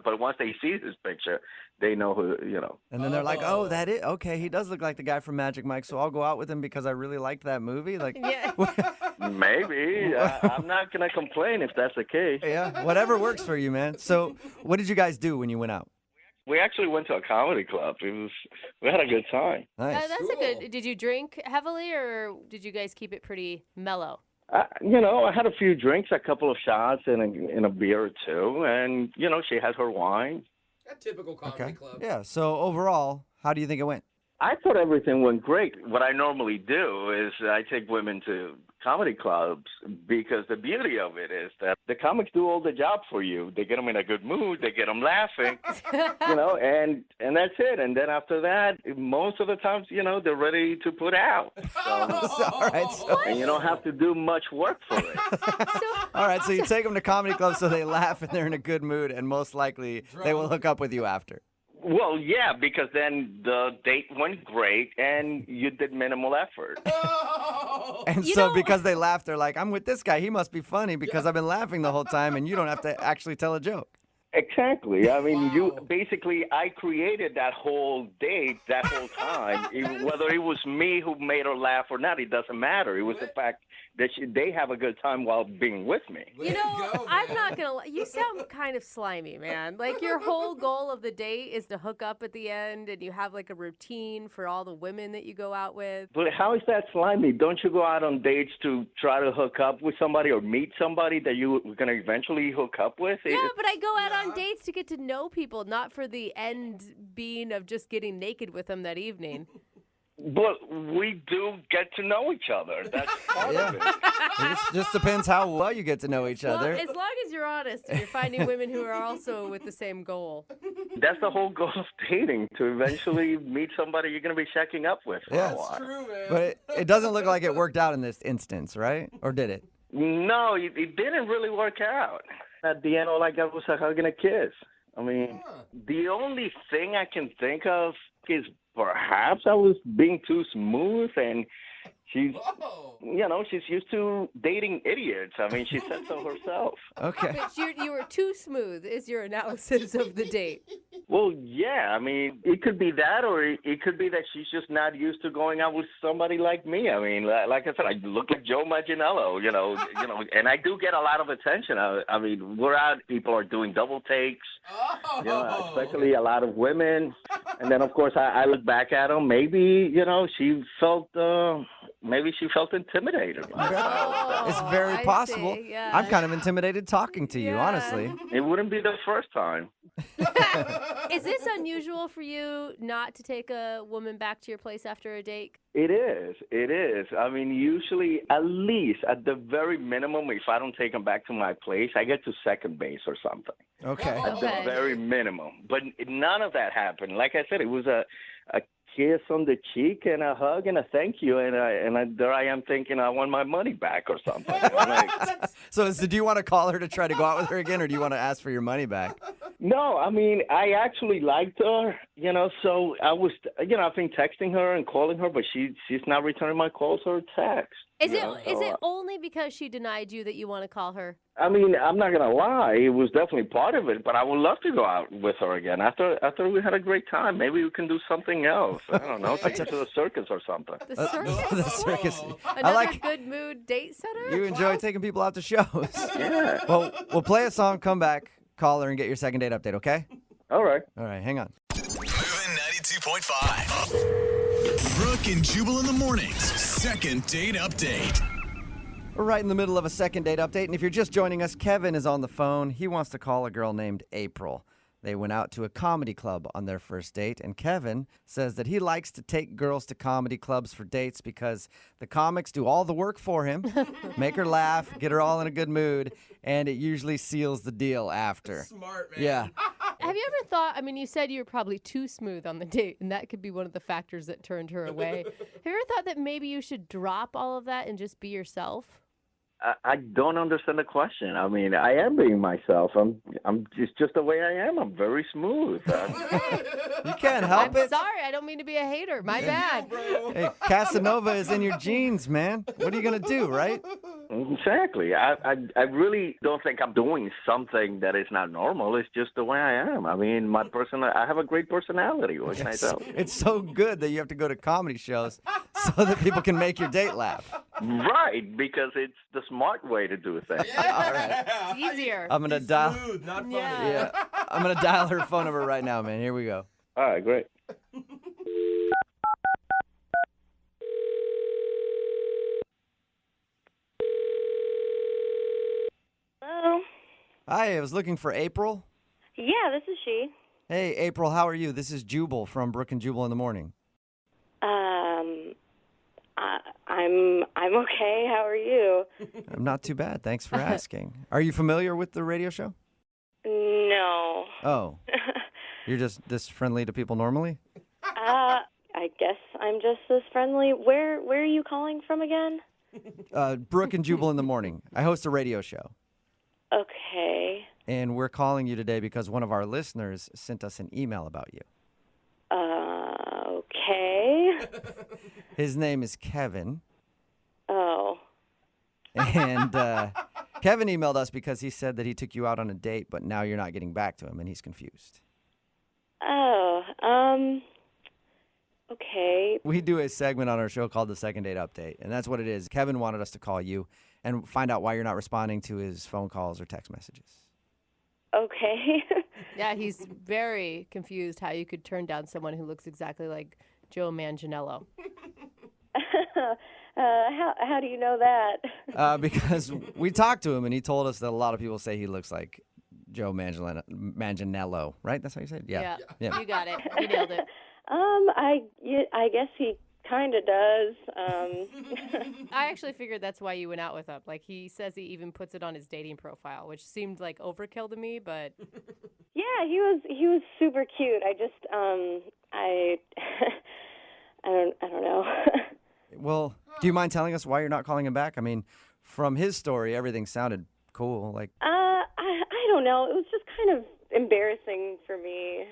Speaker 5: but once they see this picture, they know who,
Speaker 2: And then they're like, oh, that is, okay, he does look like the guy from Magic Mike, so I'll go out with him because I really liked that movie. Like,
Speaker 3: Yeah.
Speaker 5: Maybe. I'm not going to complain if that's the case.
Speaker 2: yeah, whatever works for you, man. So what did you guys do when you went out?
Speaker 5: We actually we had a comedy club. We had a good time.
Speaker 2: Nice.
Speaker 3: That's a good. Did you drink heavily, or did you guys keep it pretty mellow?
Speaker 5: I had a few drinks, a couple of shots, and a beer or two, and she had her wine.
Speaker 4: A typical comedy
Speaker 2: Okay.
Speaker 4: club.
Speaker 2: Yeah, so overall, how do you think it went?
Speaker 5: I thought everything went great. What I normally do is I take women to comedy clubs because the beauty of it is that the comics do all the job for you. They get them in a good mood. They get them laughing, and that's it. And then after that, most of the times, they're ready to put out. So,
Speaker 2: All right, so,
Speaker 5: and you don't have to do much work for it.
Speaker 2: all right, so you take them to comedy clubs so they laugh and they're in a good mood, and most likely they will hook up with you after.
Speaker 5: Well, yeah, because then the date went great and you did minimal effort.
Speaker 2: And so because they laugh, they're like, I'm with this guy. He must be funny because I've been laughing the whole time, and you don't have to actually tell a joke.
Speaker 10: Exactly. I mean,
Speaker 4: Wow.
Speaker 10: I created that whole date, that whole time. Whether it was me who made her laugh or not, it doesn't matter. It was the fact that they have a good time while being with me.
Speaker 3: You know, I'm not gonna lie. You sound kind of slimy, man. Like your whole goal of the date is to hook up at the end, and you have like a routine for all the women that you go out with.
Speaker 10: But how is that slimy? Don't you go out on dates to try to hook up with somebody or meet somebody that you're going to eventually hook up with?
Speaker 3: Yeah, but I go out on dates to get to know people, not for the end being of just getting naked with them that evening.
Speaker 10: But we do get to know each other. That's part of it.
Speaker 2: It just depends how well you get to know each
Speaker 3: Well,
Speaker 2: other.
Speaker 3: as long as you're honest and you're finding women who are also with the same goal.
Speaker 10: That's the whole goal of dating, to eventually meet somebody you're going to be checking up with for
Speaker 2: Yeah.
Speaker 10: a while.
Speaker 4: True, man.
Speaker 2: But it doesn't look like it worked out in this instance, right? Or did it?
Speaker 10: No, it didn't really work out. At the end, all I got was a hug and a kiss. I mean, the only thing I can think of is perhaps I was being too smooth, and she's, she's used to dating idiots. I mean, she said so herself.
Speaker 2: Okay.
Speaker 3: But you were too smooth is your analysis of the date.
Speaker 10: Well, yeah, I mean, it could be that, or it could be that she's just not used to going out with somebody like me. I mean, like I said, I look like Joe Manganiello, and I do get a lot of attention. I mean, we're out, people are doing double takes, especially a lot of women. And then, of course, I look back at them. Maybe, she felt intimidated.
Speaker 2: It's very
Speaker 3: I
Speaker 2: possible.
Speaker 3: see, yeah.
Speaker 2: I'm kind of intimidated talking to you,
Speaker 3: Yeah.
Speaker 2: honestly.
Speaker 10: It wouldn't be the first time.
Speaker 3: Is this unusual for you not to take a woman back to your place after a date?
Speaker 10: It is. It is. I mean, usually, at least, at the very minimum, if I don't take them back to my place, I get to second base or something.
Speaker 2: Okay.
Speaker 10: At the very minimum. But none of that happened. Like I said, it was a kiss on the cheek and a hug and a thank you, and there I am thinking I want my money back or something. I'm like,
Speaker 2: So do you want to call her to try to go out with her again, or do you want to ask for your money back?
Speaker 10: no, I mean, I actually liked her, so I was, I've been texting her and calling her, but she's not returning my calls or texts.
Speaker 3: Is it only because she denied you that you want to call her?
Speaker 10: I mean, I'm not gonna lie, it was definitely part of it, but I would love to go out with her again. After we had a great time, maybe we can do something else. I don't know, take her to the circus or something.
Speaker 3: The circus?
Speaker 2: The circus.
Speaker 3: Another good mood date setter?
Speaker 2: You enjoy taking people out to shows.
Speaker 10: Yeah.
Speaker 2: Well, we'll play a song, come back, call her, and get your second date update, okay?
Speaker 10: All right.
Speaker 2: All right, hang on.
Speaker 1: Moving 92.5. Brooke and Jubal in the mornings. Second date update.
Speaker 2: We're right in the middle of a second date update, and if you're just joining us, Kevin is on the phone. He wants to call a girl named April. They went out to a comedy club on their first date, and Kevin says that he likes to take girls to comedy clubs for dates because the comics do all the work for him, make her laugh, get her all in a good mood, and it usually seals the deal after.
Speaker 4: Smart, man.
Speaker 2: Yeah.
Speaker 3: Have you ever thought, you said you were probably too smooth on the date, and that could be one of the factors that turned her away. Have you ever thought that maybe you should drop all of that and just be yourself?
Speaker 10: I don't understand the question. I mean, I am being myself. I'm just the way I am. I'm very smooth.
Speaker 2: You can't help
Speaker 3: I'm
Speaker 2: it.
Speaker 3: sorry, I don't mean to be a hater. My bad.
Speaker 2: Hey, Casanova is in your genes, man. What are you going to do, right?
Speaker 10: Exactly. I really don't think I'm doing something that is not normal. It's just the way I am. I mean, I have a great personality. What can I tell you?
Speaker 2: It's so good that you have to go to comedy shows so that people can make your date laugh.
Speaker 10: Right, because it's the smart way to do things.
Speaker 2: All right.
Speaker 3: It's easier.
Speaker 2: I'm going to dial.
Speaker 4: Smooth, not funny.
Speaker 3: Yeah.
Speaker 2: I'm going to dial her phone number right now, man. Here we go.
Speaker 10: All right, great.
Speaker 6: Hello.
Speaker 2: Hi, I was looking for April.
Speaker 6: Yeah, this is she.
Speaker 2: Hey, April, how are you? This is Jubal from Brooke and Jubal in the morning.
Speaker 6: I'm okay. How are you?
Speaker 2: I'm not too bad. Thanks for asking. Are you familiar with the radio show?
Speaker 6: No.
Speaker 2: Oh, you're just this friendly to people normally?
Speaker 6: I guess I'm just this friendly. Where are you calling from again?
Speaker 2: Brooke and Jubal in the morning. I host a radio show.
Speaker 6: Okay.
Speaker 2: And we're calling you today because one of our listeners sent us an email about you.
Speaker 6: Okay.
Speaker 2: His name is Kevin.
Speaker 6: Oh.
Speaker 2: And Kevin emailed us because he said that he took you out on a date, but now you're not getting back to him, and he's confused.
Speaker 6: Oh, okay.
Speaker 2: We do a segment on our show called the Second Date Update, and that's what it is. Kevin wanted us to call you and find out why you're not responding to his phone calls or text messages.
Speaker 6: Okay.
Speaker 3: Yeah, he's very confused how you could turn down someone who looks exactly like Joe Manganiello.
Speaker 6: How do you know that?
Speaker 2: Because we talked to him, and he told us that a lot of people say he looks like Joe Manganiello, right? That's how you say it? Yeah.
Speaker 3: You got it. You nailed it.
Speaker 6: I guess he kind of does.
Speaker 3: I actually figured that's why you went out with him. Like, he says he even puts it on his dating profile, which seemed like overkill to me, but...
Speaker 6: Yeah, he was super cute. I just, I don't know.
Speaker 2: Well, do you mind telling us why you're not calling him back? I mean, from his story, everything sounded cool. Like,
Speaker 6: I don't know. It was just kind of embarrassing for me.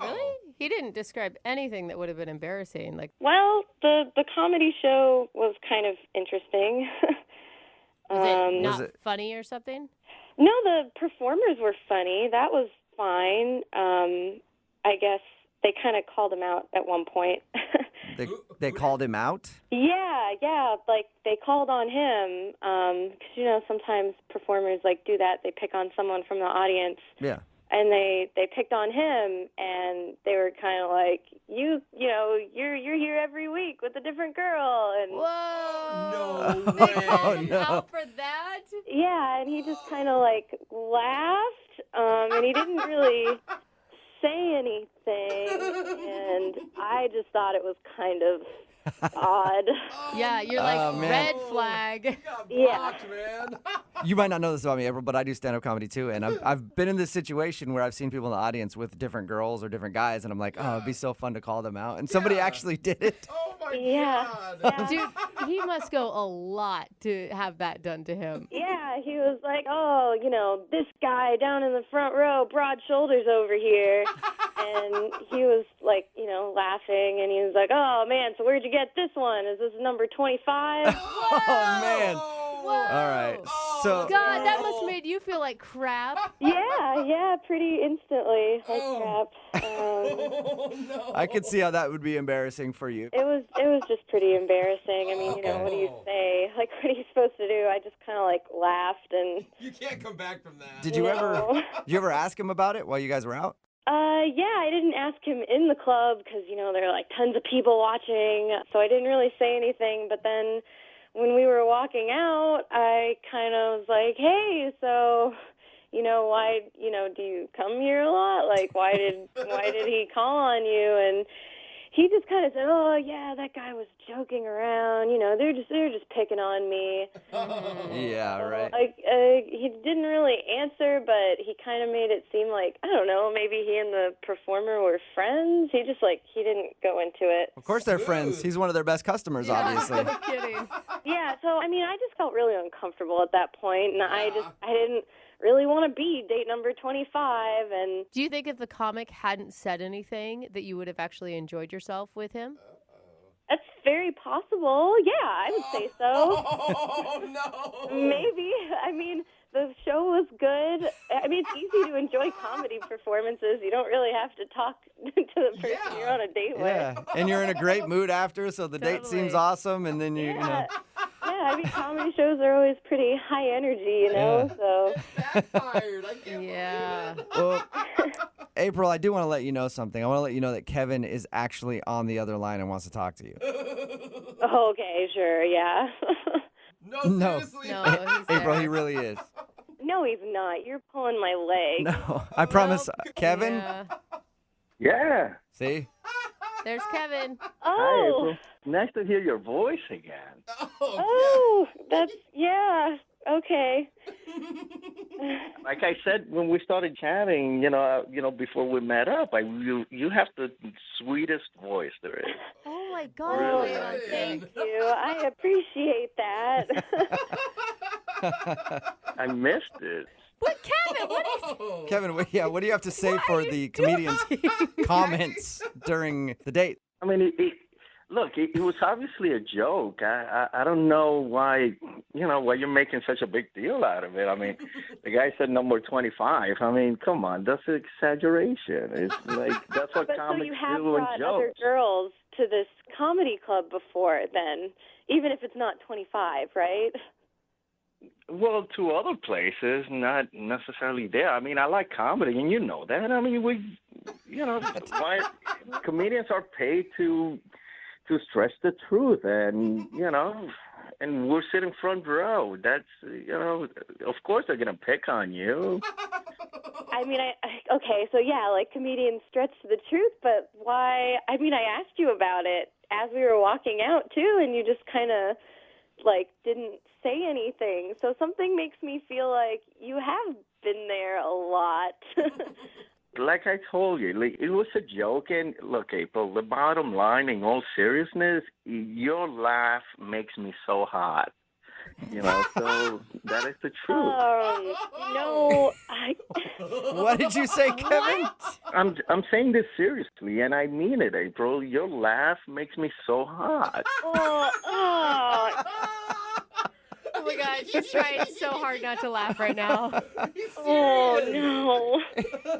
Speaker 3: Really? He didn't describe anything that would have been embarrassing. Like,
Speaker 6: Well, the comedy show was kind of interesting.
Speaker 3: was it not funny or something?
Speaker 6: No, the performers were funny. That was fine. I guess they kind of called him out at one point.
Speaker 2: they called him out?
Speaker 6: Yeah, like they called on him. 'Cause, sometimes performers do that. They pick on someone from the audience.
Speaker 2: Yeah.
Speaker 6: And they picked on him, and they were kind of like, you're here every week with a different girl, and
Speaker 3: Whoa!
Speaker 4: No
Speaker 3: They
Speaker 4: way.
Speaker 3: called him
Speaker 2: no.
Speaker 3: out for that?
Speaker 6: yeah, and he just kind of laughed, and he didn't really say anything, and I just thought it was kind of odd.
Speaker 3: Yeah, you're like,
Speaker 2: Oh, man.
Speaker 3: red flag.
Speaker 4: Got
Speaker 6: Yeah.
Speaker 4: blocked, man.
Speaker 2: You might not know this about me, April, but I do stand-up comedy too, and I've been in this situation where I've seen people in the audience with different girls or different guys, and I'm like, oh, it'd be so fun to call them out, and somebody actually did it.
Speaker 4: Oh my
Speaker 6: Yeah.
Speaker 4: God.
Speaker 3: Dude, he must go a lot to have that done to him.
Speaker 6: Yeah, he was like, this guy down in the front row, broad shoulders over here. And he was laughing, and he was like, oh, man, so where'd you get this one? Is this number 25?
Speaker 2: Oh, man.
Speaker 3: Whoa!
Speaker 2: All right. So
Speaker 3: God, that must have made you feel like crap.
Speaker 6: Yeah, pretty instantly. Like
Speaker 4: Oh.
Speaker 6: crap.
Speaker 4: Oh no.
Speaker 2: I could see how that would be embarrassing for you.
Speaker 6: It was just pretty embarrassing. I mean, what do you say? What are you supposed to do? I just kind of laughed and.
Speaker 4: You can't come back from that.
Speaker 2: Did you ever ask him about it while you guys were out?
Speaker 6: Yeah, I didn't ask him in the club because, there are tons of people watching, so I didn't really say anything. But then when we were walking out, I kind of was like, hey, so, why, do you come here a lot? Why did he call on you? And he just kind of said, oh, yeah, that guy was joking around. They're just picking on me.
Speaker 2: Yeah, right.
Speaker 6: He didn't really answer, but he kind of made it seem like, I don't know, maybe he and the performer were friends. He just, he didn't go into it.
Speaker 2: Of course they're friends. He's one of their best customers, obviously.
Speaker 3: No kidding.
Speaker 6: Yeah, so, I just felt really uncomfortable at that point, and I didn't really want to be date number 25, and...
Speaker 3: Do you think if the comic hadn't said anything that you would have actually enjoyed yourself with him?
Speaker 6: That's very possible. Yeah, I would say so.
Speaker 4: Oh no.
Speaker 6: Maybe. The show was good. It's easy to enjoy comedy performances. You don't really have to talk to the person you're on a date with.
Speaker 2: Yeah, and you're in a great mood after, so the date seems awesome, and then you know.
Speaker 6: Yeah, comedy shows are always pretty high energy, so.
Speaker 4: Backfired. I can't
Speaker 3: Yeah.
Speaker 4: believe it.
Speaker 2: Well, April, I do want to let you know something. I want to let you know that Kevin is actually on the other line and wants to talk to you.
Speaker 6: Okay, sure, yeah.
Speaker 4: No, seriously.
Speaker 3: No, he's
Speaker 2: April,
Speaker 3: there.
Speaker 2: he really is.
Speaker 6: No, he's not. You're pulling my leg.
Speaker 2: No, I promise. Kevin,
Speaker 3: Yeah.
Speaker 10: Yeah.
Speaker 2: see?
Speaker 3: There's Kevin.
Speaker 10: Hi,
Speaker 6: Oh,
Speaker 10: April. Nice to hear your voice again.
Speaker 6: oh, that's, yeah, okay.
Speaker 10: Like I said when we started chatting, before we met up, you have the sweetest voice there is.
Speaker 3: Oh my God.
Speaker 10: Really?
Speaker 3: Leon,
Speaker 6: Thank you. I appreciate that.
Speaker 10: I missed it.
Speaker 3: What, Kevin? What is...
Speaker 2: Kevin, what do you have to say for the comedian's comments during the date?
Speaker 10: Look, it was obviously a joke. I don't know why you're making such a big deal out of it. I mean, the guy said number 25. I mean, come on, that's an exaggeration. It's like that's what
Speaker 6: But so
Speaker 10: comics
Speaker 6: you have
Speaker 10: do in
Speaker 6: brought other
Speaker 10: jokes.
Speaker 6: girls to this comedy club before, then, even if it's not 25, right?
Speaker 10: Well, to other places, not necessarily there. I mean, I like comedy, and you know that. I mean, why comedians are paid to stress the truth, and and we're sitting front row. That's of course they're gonna pick on you.
Speaker 6: I mean, okay, so yeah, like comedians stretch to the truth, but why? I mean, I asked you about it as we were walking out too, and you just kind of like didn't say anything. So something makes me feel like you have been there a lot.
Speaker 10: Like I told you, it was a joke. And look, April, the bottom line, in all seriousness, your laugh makes me so hot. So that is the truth.
Speaker 6: No,
Speaker 2: What did you say, Kevin?
Speaker 10: I'm saying this seriously, and I mean it, April. Your laugh makes me so hot.
Speaker 3: Oh my God, she's trying so hard not to laugh right now.
Speaker 6: Oh no.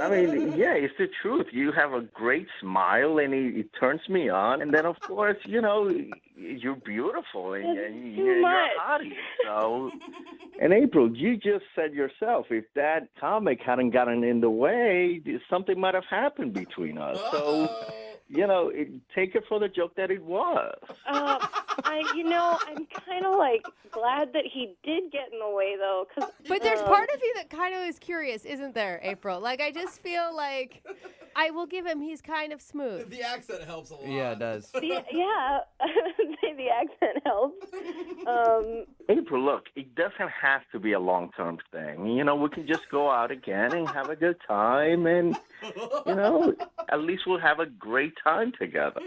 Speaker 10: I mean, yeah, it's the truth. You have a great smile, and it turns me on. And then, of course, you're beautiful, and you're a hottie. So, and April, you just said yourself, if that comic hadn't gotten in the way, something might have happened between us. So, take it for the joke that it was.
Speaker 6: I'm kind of like glad that he did get in the way, though.
Speaker 3: But there's part of you that kind of is curious, isn't there, April? Like, I just feel like I will give him, he's kind of smooth.
Speaker 4: The accent helps a lot.
Speaker 2: Yeah, it does.
Speaker 6: Yeah, the accent helps.
Speaker 10: April, look, it doesn't have to be a long-term thing. We can just go out again and have a good time, and, at least we'll have a great time together.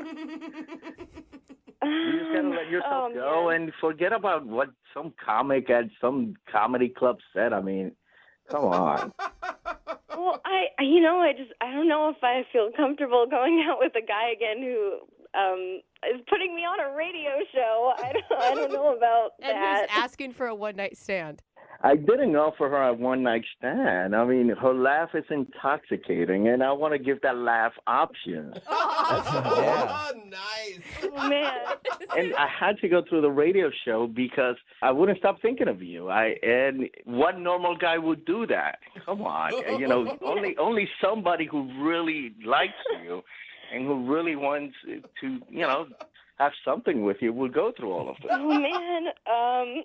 Speaker 10: You just gotta let yourself go and forget about what some comic at some comedy club said. I mean, come on.
Speaker 6: Well, I don't know if I feel comfortable going out with a guy again who is putting me on a radio show. I don't know about
Speaker 3: and
Speaker 6: that.
Speaker 3: who's asking for a one-night stand.
Speaker 10: I didn't offer her a one-night stand. I mean, her laugh is intoxicating, and I want to give that laugh options.
Speaker 4: Oh, nice.
Speaker 6: Oh, man.
Speaker 10: And I had to go through the radio show because I wouldn't stop thinking of you. And what normal guy would do that? Come on, only somebody who really likes you and who really wants to, have something with you will go through all of this.
Speaker 6: Oh, man.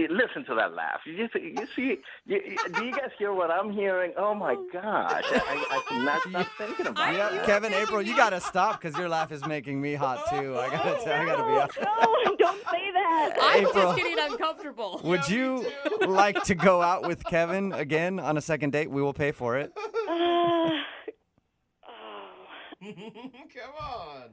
Speaker 10: Listen to that laugh. You see, do you guys hear what I'm hearing? Oh, my gosh. I cannot stop thinking about it.
Speaker 2: Yeah, Kevin, April, you got to stop because your laugh is making me hot, too. I got to be honest.
Speaker 6: No, don't say that.
Speaker 3: I'm
Speaker 2: April,
Speaker 3: just getting uncomfortable.
Speaker 2: Would you like to go out with Kevin again on a second date? We will pay for it.
Speaker 4: Come on.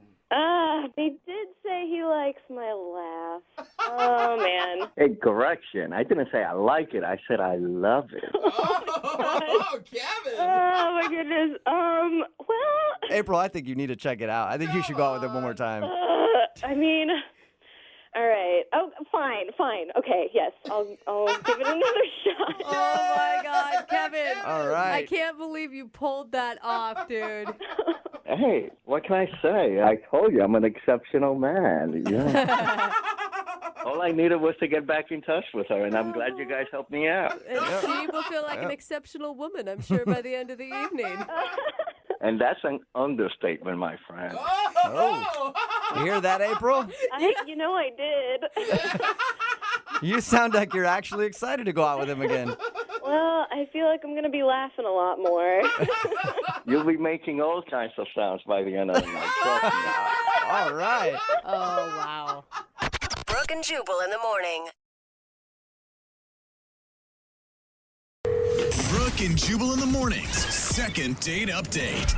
Speaker 6: They did say he likes my laugh. Oh, man.
Speaker 10: Hey, correction. I didn't say I like it. I said I love it.
Speaker 4: Oh, Kevin.
Speaker 6: Oh, my goodness. Well.
Speaker 2: April, I think you need to check it out. I think you should go out with him one more time.
Speaker 6: I mean, all right. Oh, fine. Okay, yes. I'll give it another shot.
Speaker 3: Oh, my God, Kevin.
Speaker 2: All right.
Speaker 3: I can't believe you pulled that off, dude.
Speaker 10: Hey, what can I say? I told you I'm an exceptional man. Yeah. All I needed was to get back in touch with her, and I'm glad you guys helped me out.
Speaker 3: And she will feel like an exceptional woman, I'm sure, by the end of the evening.
Speaker 10: And that's an understatement, my friend.
Speaker 2: Oh. You hear that, April?
Speaker 6: I did.
Speaker 2: You sound like you're actually excited to go out with him again.
Speaker 6: Well, I feel like I'm going to be laughing a lot more.
Speaker 10: You'll be making all kinds of sounds by the end of the night. Trust me.
Speaker 2: All right.
Speaker 3: Oh, wow.
Speaker 7: Brooke and Jubal in the morning.
Speaker 1: Brooke and Jubal in the mornings. Second date update.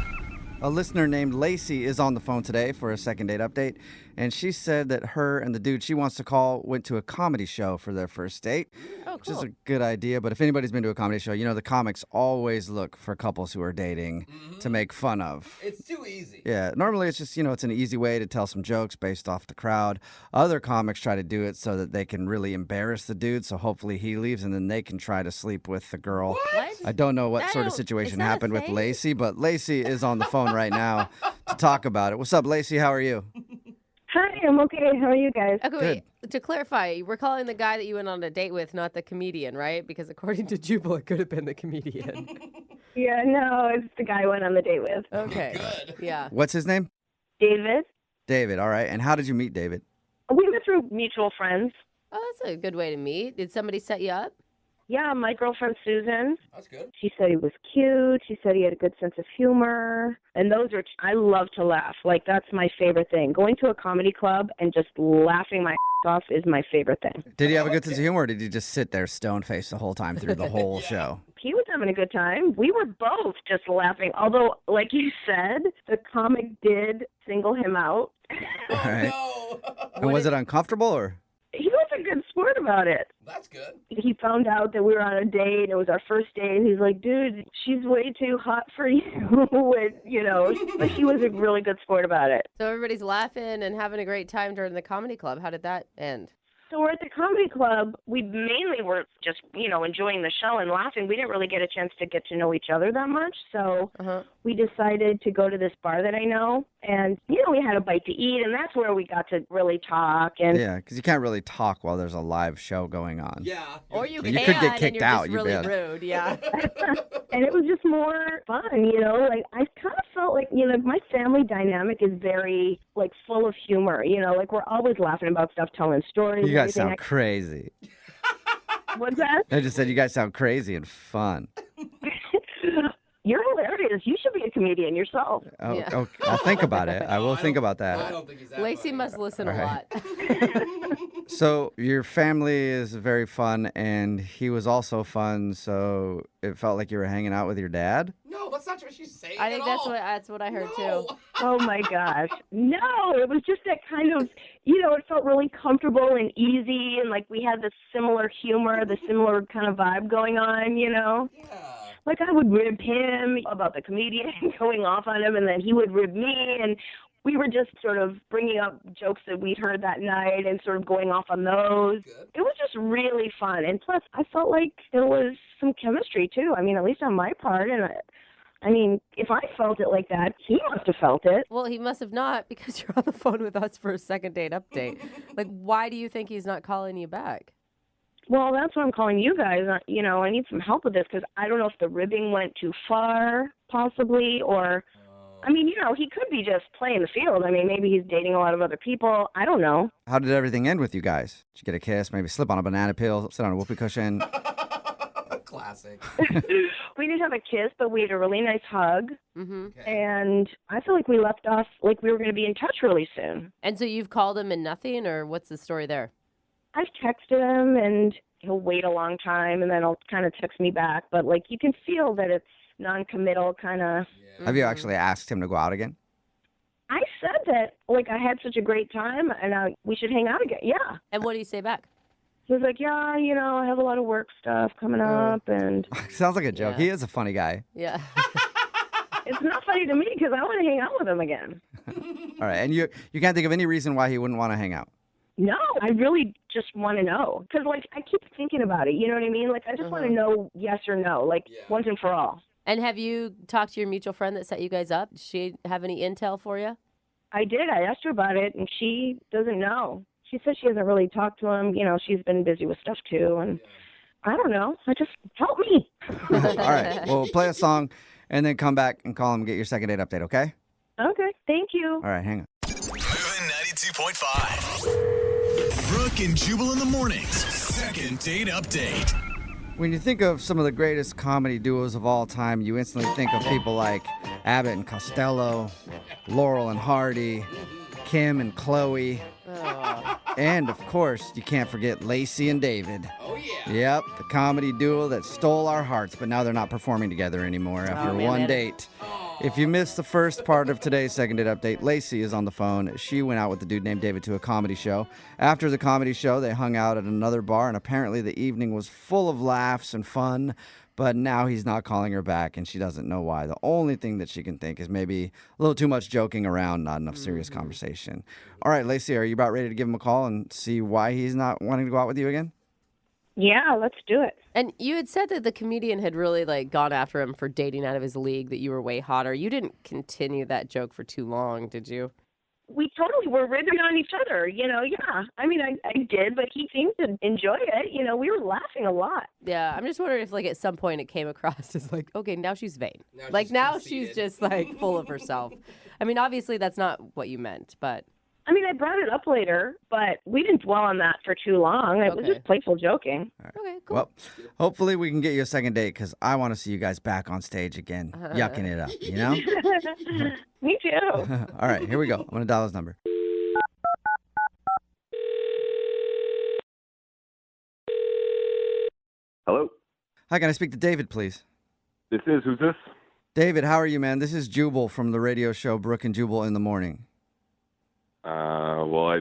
Speaker 2: A listener named Lacey is on the phone today for a second date update, and she said that her and the dude she wants to call went to a comedy show for their first date.
Speaker 3: Oh, Oh,
Speaker 2: Which is
Speaker 3: cool.
Speaker 2: a good idea, but if anybody's been to a comedy show, you know the comics always look for couples who are dating to make fun of.
Speaker 4: It's too easy.
Speaker 2: Yeah, normally it's just, it's an easy way to tell some jokes based off the crowd. Other comics try to do it so that they can really embarrass the dude, so hopefully he leaves and then they can try to sleep with the girl.
Speaker 3: What?
Speaker 2: I don't know what
Speaker 3: I
Speaker 2: sort of
Speaker 3: don't-
Speaker 2: situation
Speaker 3: is that a
Speaker 2: happened with
Speaker 3: thing?
Speaker 2: Lacey, but Lacey is on the phone right now to talk about it. What's up, Lacey? How are you?
Speaker 6: Hi, I'm okay. How are you guys?
Speaker 3: Okay, wait. To clarify, we're calling the guy that you went on a date with, not the comedian, right? Because according to Jubal, it could have been the comedian.
Speaker 6: Yeah, no, it's the guy I went on the date with.
Speaker 3: Okay. Yeah.
Speaker 2: What's his name?
Speaker 6: David.
Speaker 2: David, all right. And how did you meet David?
Speaker 6: We met through mutual friends.
Speaker 3: Oh, that's a good way to meet. Did somebody set you up?
Speaker 6: Yeah, my girlfriend Susan.
Speaker 4: That's good.
Speaker 6: She said he was cute. She said he had a good sense of humor. And I love to laugh. Like, that's my favorite thing. Going to a comedy club and just laughing my off is my favorite thing.
Speaker 2: Did he have a good sense of humor, or did he just sit there stone-faced the whole time through the whole show?
Speaker 6: He was having a good time. We were both just laughing. Although, like you said, the comic did single him out.
Speaker 2: All right.
Speaker 4: No.
Speaker 2: And was it uncomfortable, or?
Speaker 6: He was a good sport about it.
Speaker 4: That's good.
Speaker 6: He found out that we were on a date. It was our first date. He's like, dude, she's way too hot for you. But he was a really good sport about it.
Speaker 3: So everybody's laughing and having a great time during the comedy club. How did that end?
Speaker 6: So we're at the comedy club. We mainly were just, enjoying the show and laughing. We didn't really get a chance to get to know each other that much. So we decided to go to this bar that I know. And, we had a bite to eat. And that's where we got to really talk. And
Speaker 2: Yeah, because you can't really talk while there's a live show going on.
Speaker 4: Yeah.
Speaker 3: Or you
Speaker 2: You
Speaker 3: can,
Speaker 2: could get
Speaker 3: and
Speaker 2: kicked
Speaker 3: you're
Speaker 2: out,
Speaker 3: just
Speaker 2: you
Speaker 3: really
Speaker 2: bet.
Speaker 3: rude. Yeah.
Speaker 6: and it was just more fun, Like, I kind of felt like, my family dynamic is very, full of humor. Like, we're always laughing about stuff, telling stories.
Speaker 2: You guys
Speaker 6: everything.
Speaker 2: sound crazy.
Speaker 6: What's that?
Speaker 2: I just said you guys sound crazy and fun.
Speaker 6: You're hilarious. You should be a comedian yourself.
Speaker 2: Oh,
Speaker 3: Yeah.
Speaker 2: okay. I'll think about it. I will think about
Speaker 4: I
Speaker 2: that.
Speaker 4: don't think he's that
Speaker 3: Lacey
Speaker 4: funny.
Speaker 3: must listen a
Speaker 2: Right.
Speaker 3: lot.
Speaker 2: So your family is very fun, and he was also fun, so it felt like you were hanging out with your dad?
Speaker 4: No, that's not what she's saying.
Speaker 3: I think
Speaker 4: at
Speaker 3: that's
Speaker 4: all.
Speaker 3: what I heard
Speaker 4: No.
Speaker 3: too.
Speaker 6: Oh, my gosh. No, it was just that kind of, it felt really comfortable and easy. And, we had the similar humor, the similar kind of vibe going on,
Speaker 4: Yeah.
Speaker 6: Like, I would rib him about the comedian going off on him, and then he would rib me, and we were just sort of bringing up jokes that we'd heard that night and sort of going off on those.
Speaker 4: Good.
Speaker 6: It was just really fun. And plus, I felt like there was some chemistry, too. I mean, at least on my part. And, if I felt it like that, he must have felt it.
Speaker 3: Well, he must have not because you're on the phone with us for a second date update. Why do you think he's not calling you back?
Speaker 6: Well, that's what I'm calling you guys. I need some help with this because I don't know if the ribbing went too far, possibly, or... he could be just playing the field. Maybe he's dating a lot of other people. I don't know.
Speaker 2: How did everything end with you guys? Did you get a kiss, maybe slip on a banana peel, sit on a whoopee cushion?
Speaker 4: Classic.
Speaker 6: We didn't have a kiss, but we had a really nice hug.
Speaker 3: Mm-hmm.
Speaker 6: And I feel like we left off like we were going to be in touch really soon.
Speaker 3: And so you've called him and nothing, or what's the story there?
Speaker 6: I've texted him, and he'll wait a long time, and then he'll kind of text me back. But, you can feel that it's non-committal kind of.
Speaker 2: Have you actually asked him to go out again?
Speaker 6: I said that, I had such a great time, and we should hang out again. Yeah.
Speaker 3: And what do you say back?
Speaker 6: He was like, yeah, I have a lot of work stuff coming up, and
Speaker 2: Sounds like a joke.
Speaker 3: Yeah.
Speaker 2: He is a funny guy.
Speaker 3: Yeah.
Speaker 6: it's not funny to me because I want to hang out with him again.
Speaker 2: All right, and you can't think of any reason why he wouldn't want to hang out?
Speaker 6: No, I really just want to know. Because, I keep thinking about it. You know what I mean? I just want to know yes or no, once and for all.
Speaker 3: And have you talked to your mutual friend that set you guys up? Did she have any intel for you?
Speaker 6: I did. I asked her about it, and she doesn't know. She said she hasn't really talked to him. She's been busy with stuff, too. And I don't know. Help me.
Speaker 2: All right, well, play a song and then come back and call him and get your second date update, okay?
Speaker 6: Okay. Thank you.
Speaker 2: All right, hang on.
Speaker 1: Moving 92.5. Brooke and Jubal in the mornings. Second date update.
Speaker 2: When you think of some of the greatest comedy duos of all time, you instantly think of people like Abbott and Costello, Laurel and Hardy, Kim and Chloe, and of course, you can't forget Lacey and David.
Speaker 4: Oh, yeah.
Speaker 2: Yep, the comedy duo that stole our hearts, but now they're not performing together anymore after
Speaker 3: man,
Speaker 2: one
Speaker 3: man.
Speaker 2: date.
Speaker 4: Oh.
Speaker 2: If you missed the first part of today's second date update, Lacey is on the phone. She went out with the dude named David to a comedy show. After the comedy show, they hung out at another bar, and apparently the evening was full of laughs and fun. But now he's not calling her back, and she doesn't know why. The only thing that she can think is maybe a little too much joking around, not enough serious conversation. All right, Lacey, are you about ready to give him a call and see why he's not wanting to go out with you again?
Speaker 6: Yeah, let's do it.
Speaker 3: And you had said that the comedian had really gone after him for dating out of his league, that you were way hotter. You didn't continue that joke for too long, did you?
Speaker 6: We totally were ribbing on each other, yeah. I mean, I did, but he seemed to enjoy it. We were laughing a lot.
Speaker 3: Yeah, I'm just wondering if at some point it came across as okay, now she's vain. Now she's just full of herself. I mean, obviously that's not what you meant, but...
Speaker 6: I mean, I brought it up later, but we didn't dwell on that for too long. It was just playful joking.
Speaker 2: Right.
Speaker 3: Okay, cool.
Speaker 2: Well, hopefully we can get you a second date because I want to see you guys back on stage again, yucking it up,
Speaker 6: Me too.
Speaker 2: All right, here we go. I'm going to dial his number.
Speaker 11: Hello?
Speaker 2: Hi, can I speak to David, please?
Speaker 11: Who's this?
Speaker 2: David, how are you, man? This is Jubal from the radio show Brooke and Jubal in the Morning.
Speaker 11: Well, I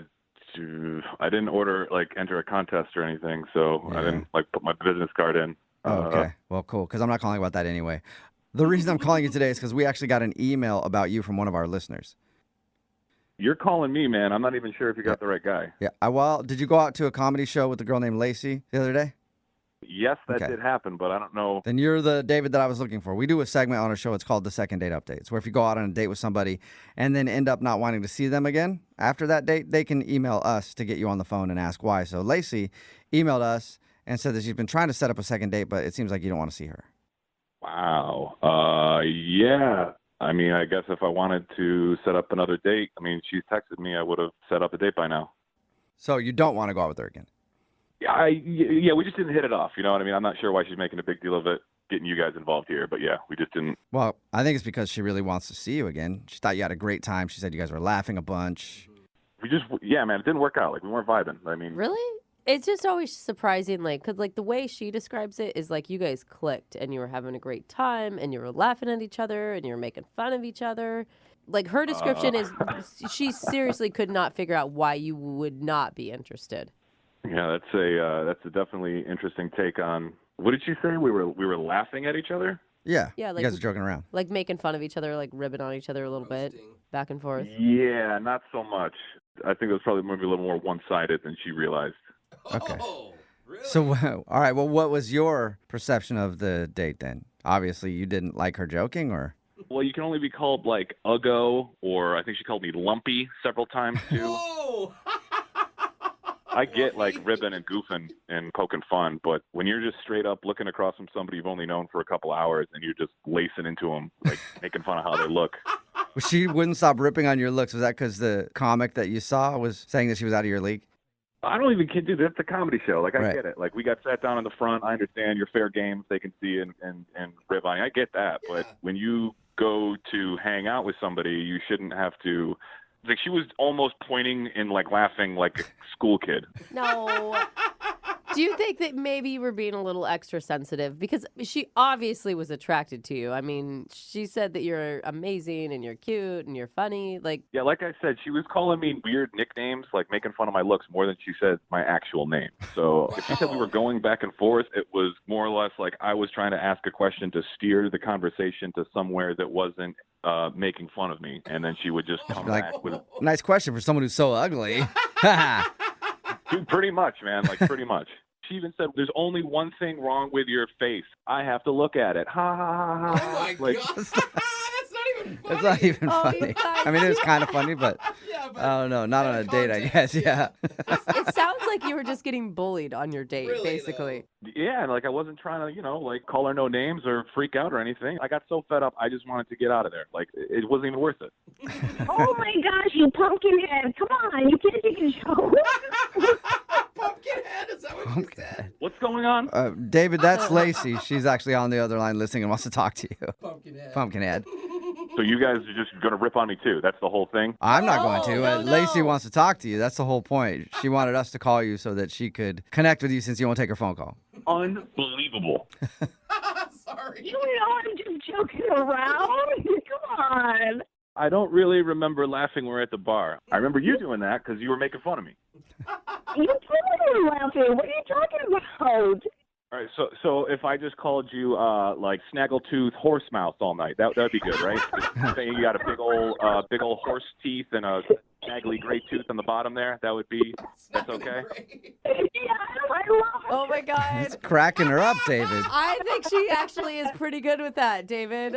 Speaker 11: didn't enter a contest or anything, so I didn't put my business card in.
Speaker 2: Okay, well, cool, because I'm not calling about that anyway. The reason I'm calling you today is because we actually got an email about you from one of our listeners.
Speaker 11: You're calling me, man. I'm not even sure if you got the right guy.
Speaker 2: Yeah, well, did you go out to a comedy show with a girl named Lacey the other day?
Speaker 11: Yes, that did happen, but I don't know.
Speaker 2: Then you're the David that I was looking for. We do a segment on our show. It's called the Second Date Update. It's where if you go out on a date with somebody and then end up not wanting to see them again after that date, they can email us to get you on the phone and ask why. So Lacey emailed us and said that she's been trying to set up a second date, but it seems like you don't want to see her.
Speaker 11: Wow. Yeah. I mean, I guess if I wanted to set up another date, she's texted me, I would have set up a date by now.
Speaker 2: So you don't want to go out with her again?
Speaker 11: Yeah, we just didn't hit it off. You know what I mean? I'm not sure why she's making a big deal of it, getting you guys involved here. But yeah, we just didn't.
Speaker 2: Well, I think it's because she really wants to see you again. She thought you had a great time. She said you guys were laughing a bunch.
Speaker 11: Man, it didn't work out. We weren't vibing.
Speaker 3: Really? It's just always surprising, because the way she describes it is you guys clicked and you were having a great time and you were laughing at each other and you were making fun of each other. Her description is she seriously could not figure out why you would not be interested.
Speaker 11: Yeah, that's a definitely interesting take on. What did she say? We were laughing at each other?
Speaker 2: Yeah.
Speaker 3: Yeah,
Speaker 2: you guys are joking around.
Speaker 3: Making fun of each other, ribbing on each other a little bit, back and forth.
Speaker 11: Yeah, not so much. I think it was probably maybe a little more one-sided than she realized.
Speaker 2: Okay.
Speaker 4: Oh, really?
Speaker 2: So, all right. Well, what was your perception of the date then? Obviously, you didn't like her joking, or?
Speaker 11: Well, you can only be called uggo, or I think she called me lumpy several times too.
Speaker 4: Whoa!
Speaker 11: I get ribbing and goofing and poking fun, but when you're just straight up looking across from somebody you've only known for a couple hours and you're just lacing into them, making fun of how they look.
Speaker 2: Well, she wouldn't stop ripping on your looks. Was that because the comic that you saw was saying that she was out of your league?
Speaker 11: I don't even kid you. That's a comedy show. I
Speaker 2: Right.
Speaker 11: get it. We got sat down in the front. I understand you're fair game. They can see and rib on you. I get that.
Speaker 4: Yeah.
Speaker 11: But when you go to hang out with somebody, you shouldn't have to. She was almost pointing and laughing like a school kid.
Speaker 3: No. Do you think that maybe you were being a little extra sensitive? Because she obviously was attracted to you. I mean, she said that you're amazing and you're cute and you're funny.
Speaker 11: Yeah, like I said, she was calling me weird nicknames, making fun of my looks more than she said my actual name. So if she said we were going back and forth, it was more or less I was trying to ask a question to steer the conversation to somewhere that wasn't making fun of me. And then she would just come back with
Speaker 2: Nice question for someone who's so ugly.
Speaker 11: Dude, pretty much, man. Pretty much. She even said, "There's only one thing wrong with your face. I have to look at it." Ha ha ha ha.
Speaker 4: Oh my God. That's not even funny.
Speaker 2: It's not even
Speaker 3: Oh,
Speaker 2: funny.
Speaker 3: you guys.
Speaker 2: I mean, it was kind of funny, but
Speaker 4: Yeah, but
Speaker 2: I don't know. Not on a date, I guess. Yeah.
Speaker 3: It sounds like you were just getting bullied on your date,
Speaker 4: Really,
Speaker 3: basically.
Speaker 11: Yeah, and I wasn't trying to, call her no names or freak out or anything. I got so fed up, I just wanted to get out of there. It wasn't even worth it.
Speaker 6: Oh my gosh, you pumpkin head. Come on, you can't take a joke.
Speaker 4: Pumpkinhead, is that what you said?
Speaker 11: What's going on?
Speaker 2: David, that's Lacey. She's actually on the other line listening and wants to talk to you.
Speaker 4: Pumpkinhead.
Speaker 2: Pumpkinhead.
Speaker 11: So you guys are just going to rip on me too? That's the whole thing?
Speaker 2: I'm not going to.
Speaker 3: no,
Speaker 2: Lacey
Speaker 3: no.
Speaker 2: wants to talk to you. That's the whole point. She wanted us to call you so that she could connect with you since you won't take her phone call.
Speaker 11: Unbelievable.
Speaker 4: Sorry.
Speaker 6: You know I'm just joking around. Come on.
Speaker 11: I don't really remember laughing when we were at the bar. I remember you doing that because you were making fun of me.
Speaker 6: You totally were laughing. What are you talking about?
Speaker 11: All right, so if I just called you like snaggletooth horse mouth all night, that'd be good, right? Just saying you got a big old horse teeth and a snaggly gray tooth on the bottom there. That's okay.
Speaker 6: Yeah, I love it.
Speaker 3: Oh my God.
Speaker 2: It's cracking her up, David.
Speaker 3: I think she actually is pretty good with that, David.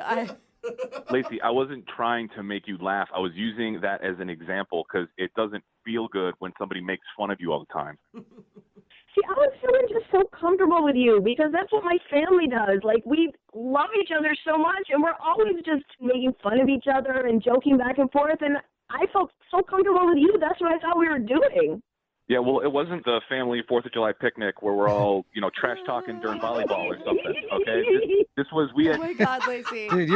Speaker 11: Lacey, I wasn't trying to make you laugh. I was using that as an example because it doesn't feel good when somebody makes fun of you all the time.
Speaker 6: See, I was feeling just so comfortable with you because that's what my family does. Like, we love each other so much, and we're always just making fun of each other and joking back and forth, and I felt so comfortable with you. That's what I thought we were doing.
Speaker 11: Yeah, well, it wasn't the family 4th of July picnic where we're all, trash talking during volleyball or something, okay? This was, we had...
Speaker 3: Oh my God, Lacey.
Speaker 2: Dude,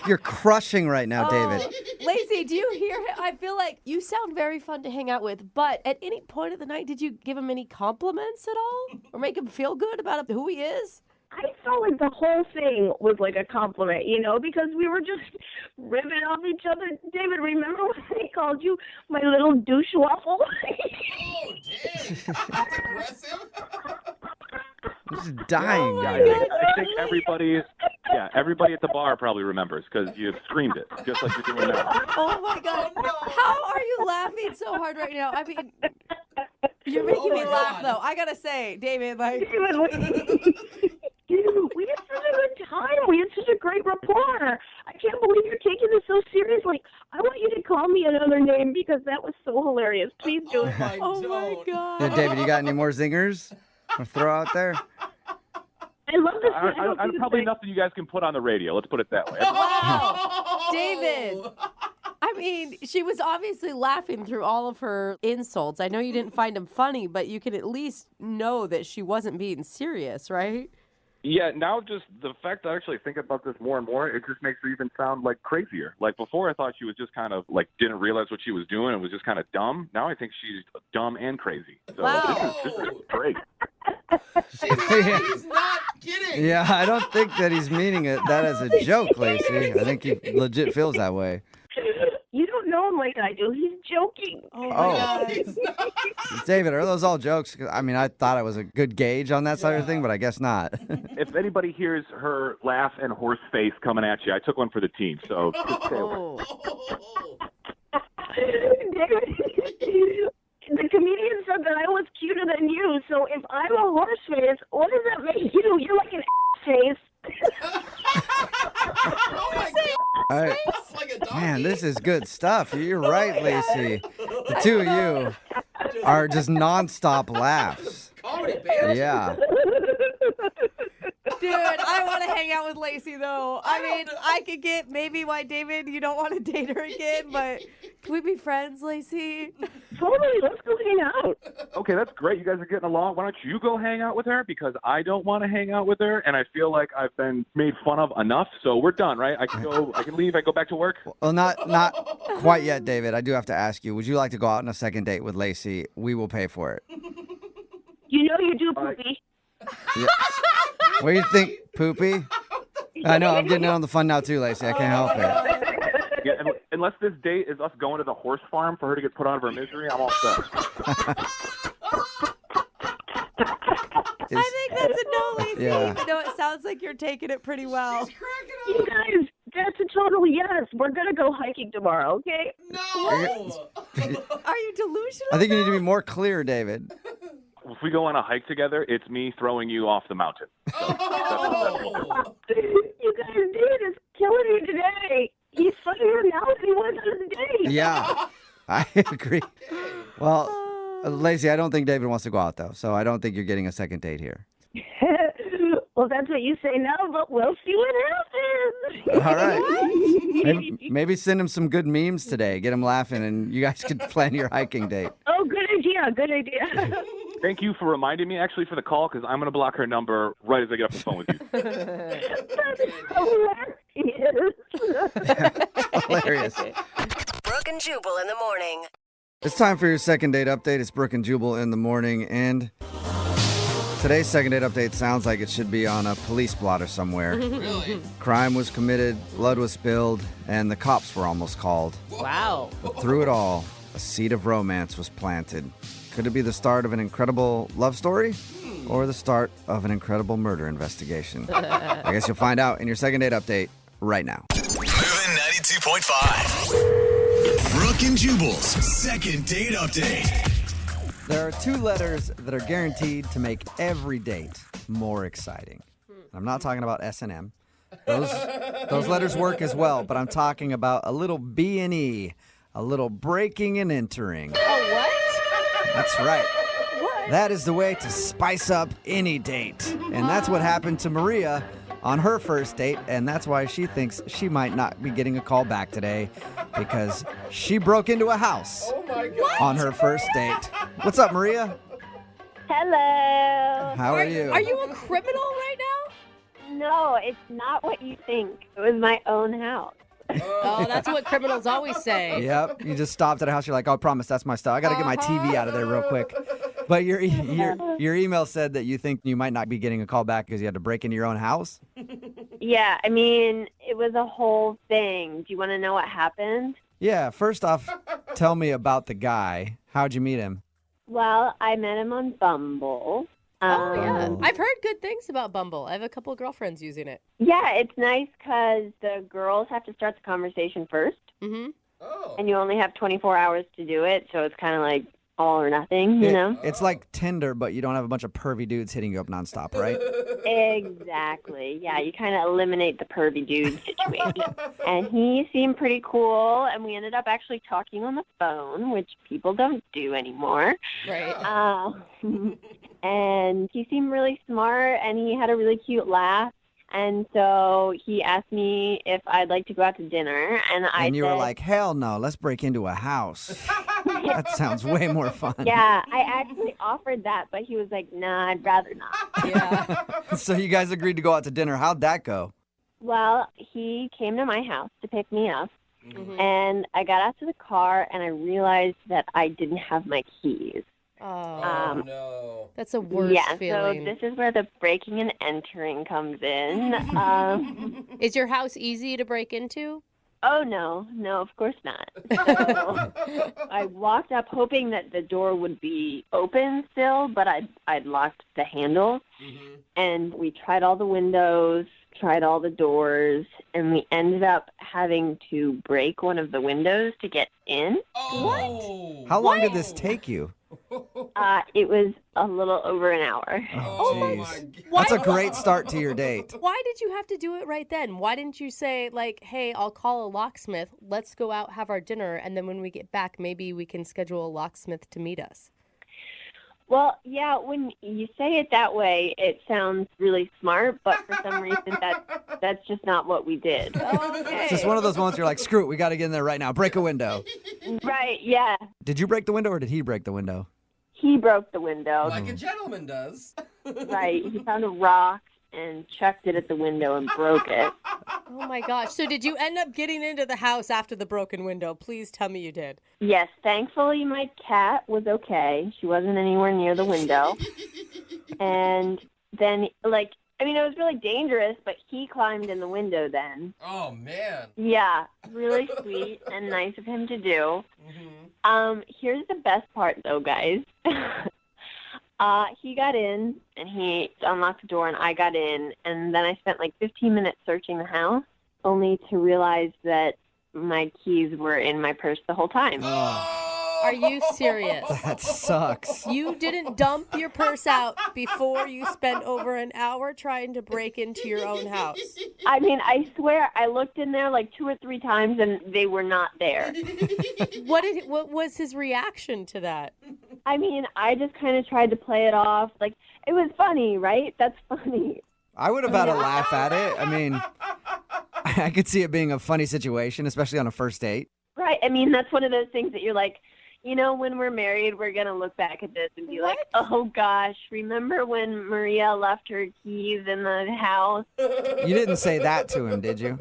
Speaker 2: you're crushing right now, David.
Speaker 3: Lacey, do you hear him? I feel like you sound very fun to hang out with, but at any point of the night, did you give him any compliments at all? Or make him feel good about who he is?
Speaker 6: I felt like the whole thing was like a compliment, because we were just ribbing off each other. David, remember when I called you my little douche waffle?
Speaker 4: Oh, dang. That's aggressive.
Speaker 2: This is dying.
Speaker 11: Yeah, I think everybody at the bar probably remembers because you screamed it, just like you're doing now.
Speaker 3: Oh my God. How are you laughing so hard right now? I mean, you're making me laugh, though. I gotta say, David,
Speaker 6: we had such a good time. We had such a great rapport. I can't believe you're taking this so seriously. I want you to call me another name because that was so hilarious. Please do.
Speaker 3: Oh my God.
Speaker 2: Yeah, David, you got any more zingers to throw out there?
Speaker 6: I love this.
Speaker 11: I probably nothing you guys can put on the radio. Let's put it that way.
Speaker 3: Wow. David. I mean, she was obviously laughing through all of her insults. I know you didn't find them funny, but you can at least know that she wasn't being serious, right?
Speaker 11: Yeah, now just the fact that I actually think about this more and more, it just makes her even sound like crazier. Like before I thought she was just kind of like didn't realize what she was doing and was just kind of dumb. Now I think she's dumb and crazy. So
Speaker 3: Wow.
Speaker 11: this is great.
Speaker 4: He's not kidding.
Speaker 2: Yeah, I don't think that he's meaning that as a joke, Lacey. I think he legit feels that way.
Speaker 6: You don't know him like I do. He's joking.
Speaker 3: Oh my God.
Speaker 2: David, are those all jokes? I mean, I thought I was a good gauge on that side of the thing, but I guess not.
Speaker 11: If anybody hears her laugh and horse face coming at you, I took one for the team. So just stay away.
Speaker 6: The comedian said that I was cuter than you, so if I'm a horse face, what does that make you? You're like an face.
Speaker 4: Oh my God.
Speaker 2: All right.
Speaker 4: It's like a donkey.
Speaker 2: Man, this is good stuff. You're right, Lacey. The two of you are just nonstop laughs.
Speaker 4: Comedy, man.
Speaker 2: Yeah.
Speaker 3: Dude, I want to hang out with Lacey, though. I mean, I could get maybe why, David, you don't want to date her again, but can we be friends, Lacey?
Speaker 6: Totally, let's go hang out.
Speaker 11: Okay, that's great. You guys are getting along. Why don't you go hang out with her? Because I don't want to hang out with her, and I feel like I've been made fun of enough. So we're done, right? I can leave. I go back to work.
Speaker 2: Well, not quite yet, David. I do have to ask you, would you like to go out on a second date with Lacey? We will pay for it.
Speaker 6: You know you do, Poopy.
Speaker 2: Yeah. What do you think, Poopy? I know, I'm getting in on the fun now too, Lacey. I can't help it.
Speaker 11: Yeah, unless this date is us going to the horse farm for her to get put out of her misery, I'm all set.
Speaker 3: I think that's a no, Lacey.
Speaker 2: Yeah.
Speaker 3: Even though it sounds like you're taking it pretty well.
Speaker 6: You guys, that's a total yes. We're going to go hiking tomorrow, okay?
Speaker 4: No.
Speaker 3: Are you delusional?
Speaker 2: I think you need to be more clear, David.
Speaker 11: If we go on a hike together, it's me throwing you off the mountain. So
Speaker 4: Oh.
Speaker 6: You guys, dude is killing me today. He's funnier now than he was on the date.
Speaker 2: Yeah, I agree. Well, Lacey, I don't think David wants to go out, though, so I don't think you're getting a second date here.
Speaker 6: Well, that's what you say now, but we'll see what happens.
Speaker 2: All right. Maybe send him some good memes today. Get him laughing, and you guys could plan your hiking date.
Speaker 6: Oh, good idea. Good idea.
Speaker 11: Thank you for reminding me, actually, for the call, because I'm going to block her number right as I get off the phone with you.
Speaker 6: That's hilarious.
Speaker 2: Hilarious.
Speaker 7: Brooke and Jubal in the morning.
Speaker 2: It's time for your second date update. It's Brooke and Jubal in the morning, and Today's second date update sounds like it should be on a police blotter somewhere.
Speaker 4: Really?
Speaker 2: Crime was committed, blood was spilled, and the cops were almost called.
Speaker 3: Wow.
Speaker 2: But through it all, a seed of romance was planted. Could it be the start of an incredible love story? Or the start of an incredible murder investigation? I guess you'll find out in your second date update right now.
Speaker 1: Moving 92.5. Brooke and Jubal's second date update.
Speaker 2: There are 2 letters that are guaranteed to make every date more exciting. I'm not talking about S&M. Those letters work as well, but I'm talking about a little B&E, a little breaking and entering.
Speaker 3: Oh, what?
Speaker 2: That's right.
Speaker 3: What?
Speaker 2: That is the way to spice up any date. And that's what happened to Maria on her first date, and that's why she thinks she might not be getting a call back today because she broke into a house on her first date. What's up, Maria?
Speaker 6: Hello.
Speaker 2: How are you?
Speaker 3: Are you a criminal right now?
Speaker 6: No, it's not what you think. It was my own house.
Speaker 3: Oh, that's what criminals always say.
Speaker 2: Yep, you just stopped at a house. You're like, oh, I promise that's my stuff. I got to get my TV out of there real quick. But your email said that you think you might not be getting a call back because you had to break into your own house?
Speaker 6: Yeah, I mean, it was a whole thing. Do you want to know what happened?
Speaker 2: Yeah, first off, tell me about the guy. How'd you meet him?
Speaker 6: Well, I met him on Bumble.
Speaker 3: Oh, yeah. I've heard good things about Bumble. I have a couple of girlfriends using it.
Speaker 6: Yeah, it's nice because the girls have to start the conversation first.
Speaker 3: Mm-hmm.
Speaker 4: Oh.
Speaker 6: And you only have 24 hours to do it, so it's kind of like all or nothing, you know?
Speaker 2: It's like Tinder, but you don't have a bunch of pervy dudes hitting you up nonstop, right?
Speaker 6: Exactly. Yeah, you kind of eliminate the pervy dude situation. And he seemed pretty cool, and we ended up actually talking on the phone, which people don't do anymore.
Speaker 3: Right.
Speaker 6: And he seemed really smart, and he had a really cute laugh. And so he asked me if I'd like to go out to dinner, and I
Speaker 2: And you
Speaker 6: said,
Speaker 2: were like, hell no, let's break into a house. That sounds way more fun.
Speaker 6: yeah, I actually offered that, but he was like, nah, I'd rather not.
Speaker 3: Yeah.
Speaker 2: So you guys agreed to go out to dinner. How'd that go?
Speaker 6: Well, he came to my house to pick me up,
Speaker 3: Mm-hmm.
Speaker 6: and I got out to the car, and I realized that I didn't have my keys.
Speaker 3: Oh,
Speaker 4: no.
Speaker 3: that's a worse
Speaker 6: Yeah,
Speaker 3: feeling.
Speaker 6: so this is where the breaking and entering comes in.
Speaker 3: Is your house easy to break into?
Speaker 6: Oh, no, of course not. So I walked up hoping that the door would be open still, but I'd locked the handle.
Speaker 4: Mm-hmm.
Speaker 6: And we tried all the windows, tried all the doors, and we ended up having to break one of the windows to get in.
Speaker 4: Oh.
Speaker 2: How long did this take you?
Speaker 6: It was a little over an hour.
Speaker 2: Oh,
Speaker 4: my
Speaker 2: jeez.
Speaker 3: God.
Speaker 2: That's a great start to your date.
Speaker 3: Why did you have to do it right then? Why didn't you say, like, hey, I'll call a locksmith, let's go out, have our dinner, and then when we get back, maybe we can schedule a locksmith to meet us?
Speaker 6: Well, yeah, when you say it that way, it sounds really smart, but for some reason that's just not what we did.
Speaker 3: Okay.
Speaker 2: It's just one of those moments you're like, screw it, we got to get in there right now. Break a window.
Speaker 6: Right, yeah.
Speaker 2: Did you break the window or did he break the window?
Speaker 6: He broke the window.
Speaker 4: Like a gentleman does.
Speaker 6: Right. He found a rock and chucked it at the window and broke it.
Speaker 3: Oh, my gosh. So did you end up getting into the house after the broken window? Please tell me you did.
Speaker 6: Yes, thankfully my cat was okay. She wasn't anywhere near the window. And then, it was really dangerous, but he climbed in the window then.
Speaker 4: Oh, man.
Speaker 6: Yeah, really sweet and nice of him to do.
Speaker 4: Mm-hmm.
Speaker 6: Here's the best part, though, guys. He got in, and he unlocked the door, and I got in, and then I spent 15 minutes searching the house, only to realize that my keys were in my purse the whole time.
Speaker 3: Are you serious?
Speaker 2: That sucks.
Speaker 3: You didn't dump your purse out before you spent over an hour trying to break into your own house.
Speaker 6: I mean, I swear I looked in there 2 or 3 times, and they were not there.
Speaker 3: What was his reaction to that?
Speaker 6: I mean, I just kind of tried to play it off. It was funny, right? That's funny.
Speaker 2: I would have had a laugh at it. I mean, I could see it being a funny situation, especially on a first date.
Speaker 6: Right. I mean, that's one of those things that you're like, when we're married, we're going to look back at this and be like, oh, gosh, remember when Maria left her keys in the house?
Speaker 2: You didn't say that to him, did you?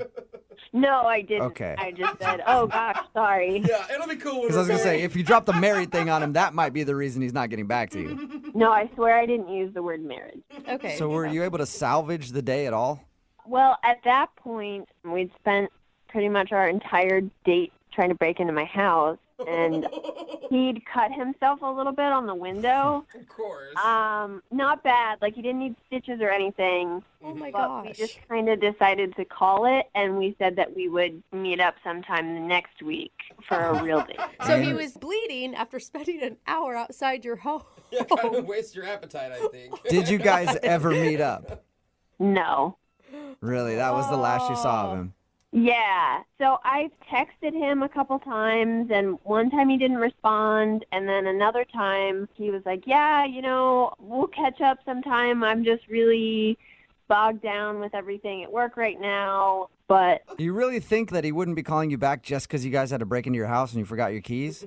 Speaker 6: No, I didn't.
Speaker 2: Okay.
Speaker 6: I just said, oh, gosh, sorry.
Speaker 4: Yeah, it'll be cool.
Speaker 2: Because I was going to say, if you drop the married thing on him, that might be the reason he's not getting back to you.
Speaker 6: No, I swear I didn't use the word marriage.
Speaker 3: Okay.
Speaker 2: So were you able to salvage the day at all?
Speaker 6: Well, at that point, we'd spent pretty much our entire date trying to break into my house, and he'd cut himself a little bit on the window.
Speaker 4: Of course.
Speaker 6: Not bad. Like, he didn't need stitches or anything.
Speaker 3: Oh my
Speaker 6: But
Speaker 3: gosh.
Speaker 6: we just kind of decided to call it, and we said that we would meet up sometime the next week for a real date.
Speaker 3: So he was bleeding after spending an hour outside your home.
Speaker 4: Yeah, kind of waste your appetite, I think.
Speaker 2: Did you guys ever meet up?
Speaker 6: No.
Speaker 2: Really? That was the last you saw of him?
Speaker 6: Yeah. So I've texted him a couple times, and one time he didn't respond, and then another time he was like, yeah, we'll catch up sometime. I'm just really bogged down with everything at work right now. But
Speaker 2: Do you really think that he wouldn't be calling you back just because you guys had to break into your house and you forgot your keys?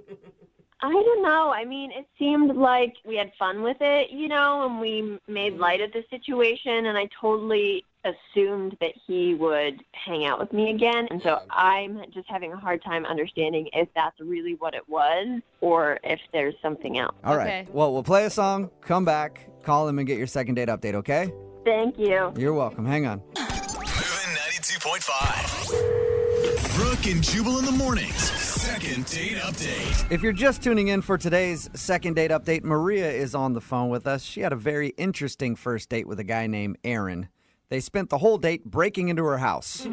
Speaker 6: I don't know. I mean, it seemed like we had fun with it, and we made light of the situation, and I totally assumed that he would hang out with me again. And so I'm just having a hard time understanding if that's really what it was or if there's something else.
Speaker 2: All right.
Speaker 3: Okay.
Speaker 2: Well, we'll play a song, come back, call him, and get your second date update, okay?
Speaker 6: Thank you.
Speaker 2: You're welcome. Hang on.
Speaker 1: Moving 92.5. Brooke and Jubal in the mornings. Second date update.
Speaker 2: If you're just tuning in for today's second date update, Maria is on the phone with us. She had a very interesting first date with a guy named Aaron. They spent the whole date breaking into her house.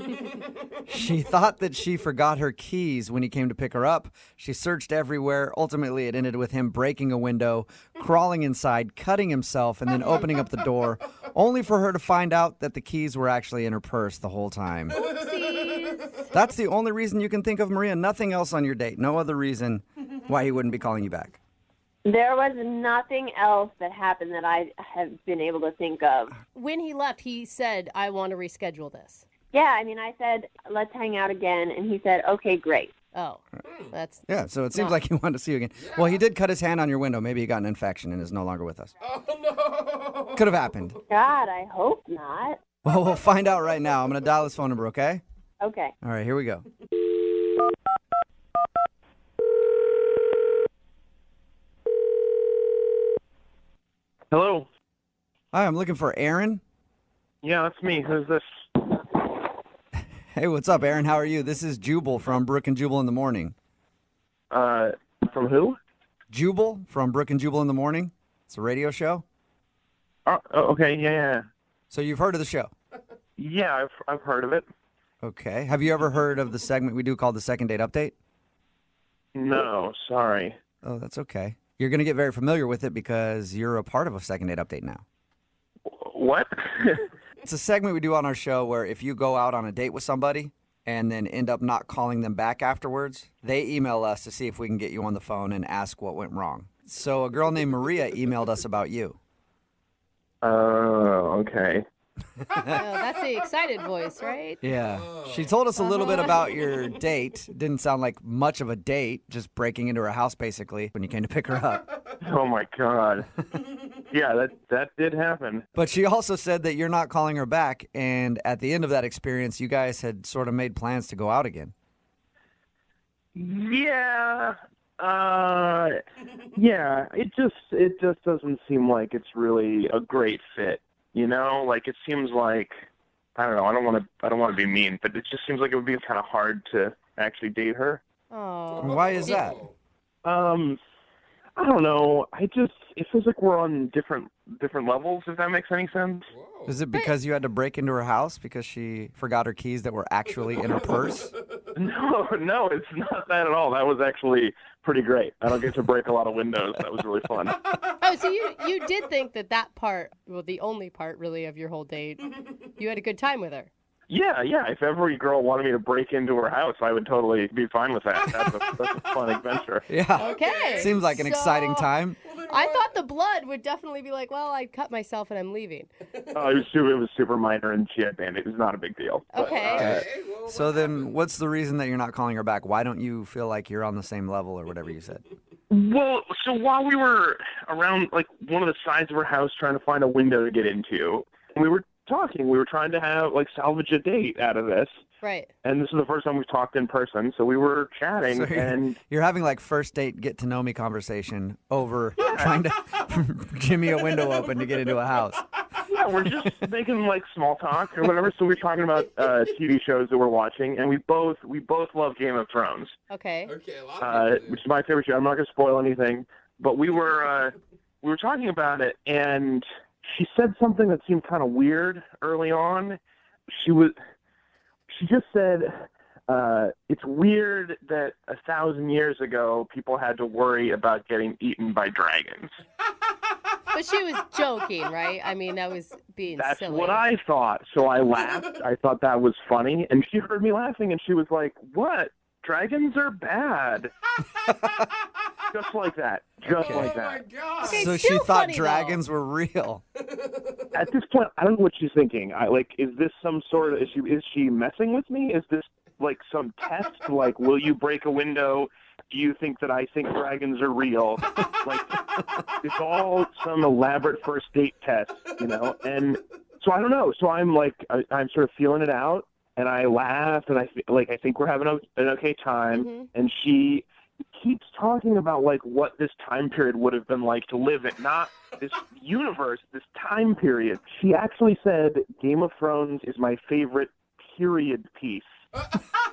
Speaker 2: She thought that she forgot her keys when he came to pick her up. She searched everywhere. Ultimately, it ended with him breaking a window, crawling inside, cutting himself, and then opening up the door, only for her to find out that the keys were actually in her purse the whole time.
Speaker 3: Oopsies.
Speaker 2: That's the only reason you can think of, Maria. Nothing else on your date. No other reason why he wouldn't be calling you back.
Speaker 6: There was nothing else that happened that I have been able to think of.
Speaker 3: When he left, he said, I want to reschedule this.
Speaker 6: Yeah, I mean, I said, let's hang out again, and he said, okay, great.
Speaker 3: Oh, that's...
Speaker 2: Yeah, so it seems like he wanted to see you again. Well, he did cut his hand on your window. Maybe he got an infection and is no longer with us.
Speaker 4: Oh, no.
Speaker 2: Could have happened.
Speaker 6: God, I hope not.
Speaker 2: Well, we'll find out right now. I'm going to dial his phone number, okay?
Speaker 6: Okay.
Speaker 2: All right, here we go.
Speaker 12: Hello.
Speaker 2: Hi, I'm looking for Aaron.
Speaker 12: Yeah, that's me. Who's this?
Speaker 2: Hey, what's up, Aaron? How are you? This is Jubal from Brooke and Jubal in the Morning.
Speaker 12: From who?
Speaker 2: Jubal from Brooke and Jubal in the Morning. It's a radio show.
Speaker 12: Oh, okay. Yeah.
Speaker 2: So you've heard of the show?
Speaker 12: Yeah, I've heard of it.
Speaker 2: Okay. Have you ever heard of the segment we do called the Second Date Update?
Speaker 12: No, sorry.
Speaker 2: Oh, that's okay. You're going to get very familiar with it because you're a part of a Second Date Update now.
Speaker 12: What?
Speaker 2: It's a segment we do on our show where if you go out on a date with somebody and then end up not calling them back afterwards, they email us to see if we can get you on the phone and ask what went wrong. So a girl named Maria emailed us about you.
Speaker 12: Oh, okay.
Speaker 3: Oh, that's the excited voice, right?
Speaker 2: Yeah. She told us a little bit about your date. Didn't sound like much of a date, just breaking into her house basically when you came to pick her up.
Speaker 12: Oh my God. Yeah, that did happen.
Speaker 2: But she also said that you're not calling her back, and at the end of that experience, you guys had sort of made plans to go out again.
Speaker 12: Yeah. Yeah. It just doesn't seem like it's really a great fit. You know, like it seems like I don't know. I don't want to be mean, but it just seems like it would be kind of hard to actually date her.
Speaker 3: Oh.
Speaker 2: Why is that?
Speaker 12: I don't know. It feels like we're on different levels, if that makes any sense.
Speaker 2: Is it because you had to break into her house because she forgot her keys that were actually in her purse?
Speaker 12: No, it's not that at all. That was actually pretty great. I don't get to break a lot of windows. That was really fun.
Speaker 3: Oh, so you did think that part, well, the only part really of your whole date, you had a good time with her.
Speaker 12: Yeah. If every girl wanted me to break into her house, I would totally be fine with that. That's a fun adventure.
Speaker 2: Yeah.
Speaker 3: Okay.
Speaker 2: Seems like an exciting time.
Speaker 3: I thought the blood would definitely be like, well, I cut myself and I'm leaving.
Speaker 12: Oh, it was super minor, and she had bandage. It was not a big deal.
Speaker 3: Okay.
Speaker 2: So then what's the reason that you're not calling her back? Why don't you feel like you're on the same level or whatever you said?
Speaker 12: Well, so while we were around, like, one of the sides of her house trying to find a window to get into, we were talking. We were trying to salvage a date out of this.
Speaker 3: Right.
Speaker 12: And this is the first time we've talked in person, so we were chatting,
Speaker 2: So
Speaker 12: and
Speaker 2: you're having like first date get to know me conversation over trying to jimmy a window open to get into a house.
Speaker 12: yeah, we're just making like small talk or whatever. So we're talking about TV shows that we're watching, and we both love Game of Thrones.
Speaker 3: Okay.
Speaker 4: Okay, a lot of people do.
Speaker 12: Which is my favorite show. I'm not going to spoil anything, but we were talking about it, and she said something that seemed kind of weird early on. She just said, it's weird that 1,000 years ago people had to worry about getting eaten by dragons.
Speaker 3: But she was joking, right? I mean, that was being
Speaker 12: That's
Speaker 3: silly.
Speaker 12: what I thought. So I laughed. I thought that was funny. And she heard me laughing, and she was like, what? Dragons are bad. Just like that. Just like that.
Speaker 4: God.
Speaker 3: Okay,
Speaker 2: So she
Speaker 3: still
Speaker 2: thought
Speaker 3: funny,
Speaker 2: dragons were real.
Speaker 12: At this point, I don't know what she's thinking. Is this some sort of is she messing with me? Is this like some test? Like, will you break a window? Do you think that I think dragons are real? Like, it's all some elaborate first date test, you know? And so I don't know. So I'm like, I'm sort of feeling it out, and I laugh, and I think we're having an okay time.
Speaker 3: Mm-hmm.
Speaker 12: And she keeps talking about like what this time period would have been like to live in, not this universe, this time period. She actually said Game of Thrones is my favorite period piece.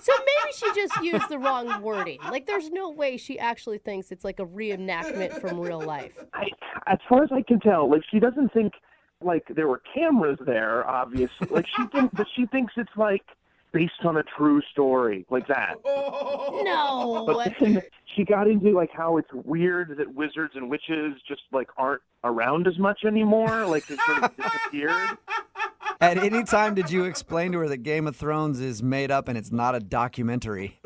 Speaker 3: So maybe she just used the wrong wording. Like, there's no way she actually thinks it's like a reenactment from real life.
Speaker 12: As far as I can tell, like, she doesn't think like there were cameras there, obviously. Like, she thinks it's like based on a true story, like that.
Speaker 3: No.
Speaker 12: But then she got into like how it's weird that wizards and witches just like aren't around as much anymore. Like, they sort of disappeared.
Speaker 2: At any time did you explain to her that Game of Thrones is made up and it's not a documentary?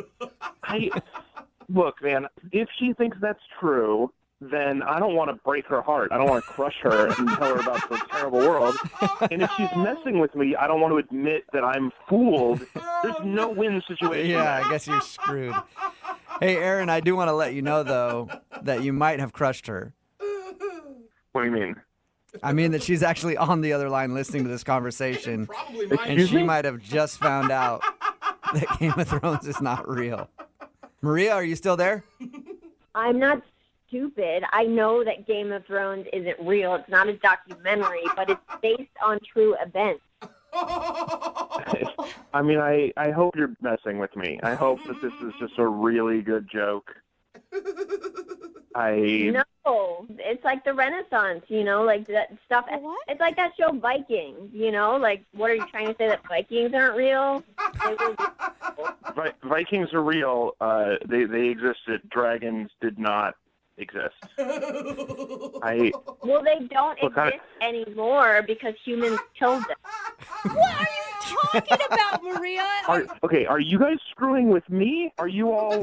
Speaker 12: Look, man, if she thinks that's true, then I don't want to break her heart. I don't want to crush her and tell her about the terrible world. And if she's messing with me, I don't want to admit that I'm fooled. There's no win situation.
Speaker 2: Yeah, I guess you're screwed. Hey, Aaron, I do want to let you know, though, that you might have crushed her.
Speaker 12: What do you mean?
Speaker 2: I mean that she's actually on the other line listening to this conversation.
Speaker 4: Probably mine.
Speaker 2: And she might have just found out that Game of Thrones is not real. Maria, are you still there?
Speaker 6: I'm not stupid. I know that Game of Thrones isn't real. It's not a documentary, but it's based on true events.
Speaker 12: I mean, I hope you're messing with me. I hope that this is just a really good joke.
Speaker 6: No, it's like the Renaissance, you know, like that stuff.
Speaker 3: What?
Speaker 6: It's like that show Vikings, you know, like what are you trying to say, that Vikings aren't real?
Speaker 12: Vikings are real. They existed. Dragons did not exist.
Speaker 6: Well, they don't exist anymore because humans killed them.
Speaker 3: What are you talking about, Maria?
Speaker 12: Are you guys screwing with me? Are you all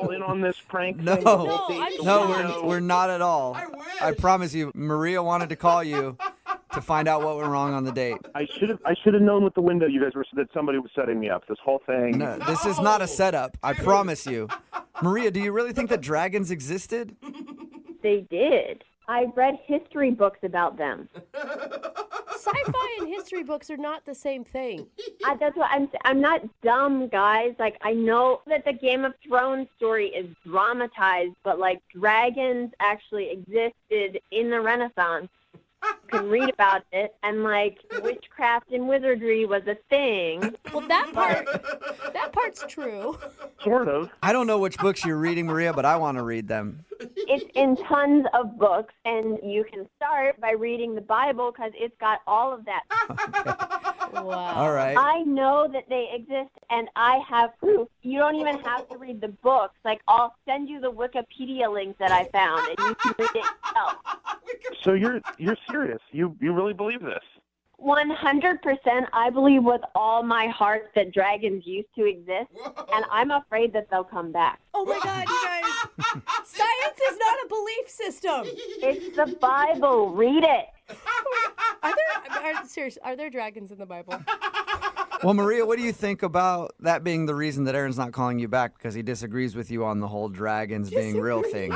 Speaker 12: in on this prank?
Speaker 2: No,
Speaker 12: thing?
Speaker 2: we're not at all. I promise you, Maria wanted to call you to find out what went wrong on the date.
Speaker 12: I should have known with the window you guys were that somebody was setting me up. This whole thing.
Speaker 2: No, this is not a setup. I promise you. Maria, do you really think that dragons existed?
Speaker 6: They did. I read history books about them.
Speaker 3: Sci-fi and history books are not the same thing.
Speaker 6: That's what I'm not dumb, guys. Like, I know that the Game of Thrones story is dramatized, but like dragons actually existed in the Renaissance. You can read about it, and like witchcraft and wizardry was a thing.
Speaker 3: Well, that part's true.
Speaker 12: Sort of.
Speaker 2: I don't know which books you're reading, Maria, but I want to read them.
Speaker 6: It's in tons of books, and you can start by reading the Bible because it's got all of that.
Speaker 3: Wow.
Speaker 2: All right.
Speaker 6: I know that they exist, and I have proof. You don't even have to read the books. Like, I'll send you the Wikipedia link that I found, and you can read it yourself.
Speaker 12: So you're serious? You really believe this?
Speaker 6: 100%. I believe with all my heart that dragons used to exist, and I'm afraid that they'll come back.
Speaker 3: Oh my God, you guys! Science is not a belief system.
Speaker 6: It's the Bible. Read it.
Speaker 3: Are there dragons in the Bible?
Speaker 2: Well, Maria, what do you think about that being the reason that Aaron's not calling you back, because he disagrees with you on the whole dragons being real things?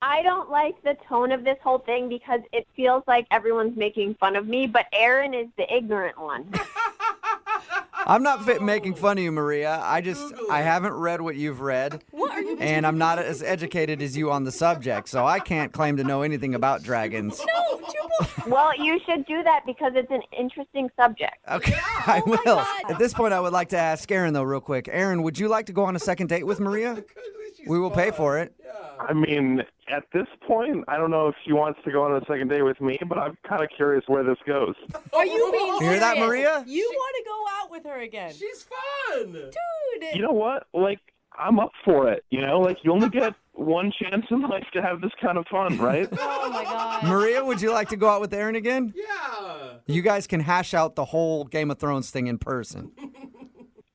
Speaker 6: I don't like the tone of this whole thing because it feels like everyone's making fun of me, but Aaron is the ignorant one.
Speaker 2: I'm not making fun of you, Maria. I haven't read what you've read.
Speaker 3: What are you
Speaker 2: And I'm not as educated as you on the subject, so I can't claim to know anything about dragons.
Speaker 3: No, Jubal.
Speaker 6: Well, you should do that because it's an interesting subject.
Speaker 2: Okay, I will. At this point, I would like to ask Aaron, though, real quick. Aaron, would you like to go on a second date with Maria? We will pay for it.
Speaker 12: I mean, at this point, I don't know if she wants to go on a second date with me, but I'm kind of curious where this goes.
Speaker 3: Are you being serious?
Speaker 2: You hear that, Maria?
Speaker 3: You want to go out with her again?
Speaker 4: She's fun.
Speaker 3: Dude.
Speaker 12: You know what? Like, I'm up for it. You know, like you only get one chance in life to have this kind of fun, right?
Speaker 3: Oh my God.
Speaker 2: Maria, would you like to go out with Aaron again?
Speaker 4: Yeah.
Speaker 2: You guys can hash out the whole Game of Thrones thing in person.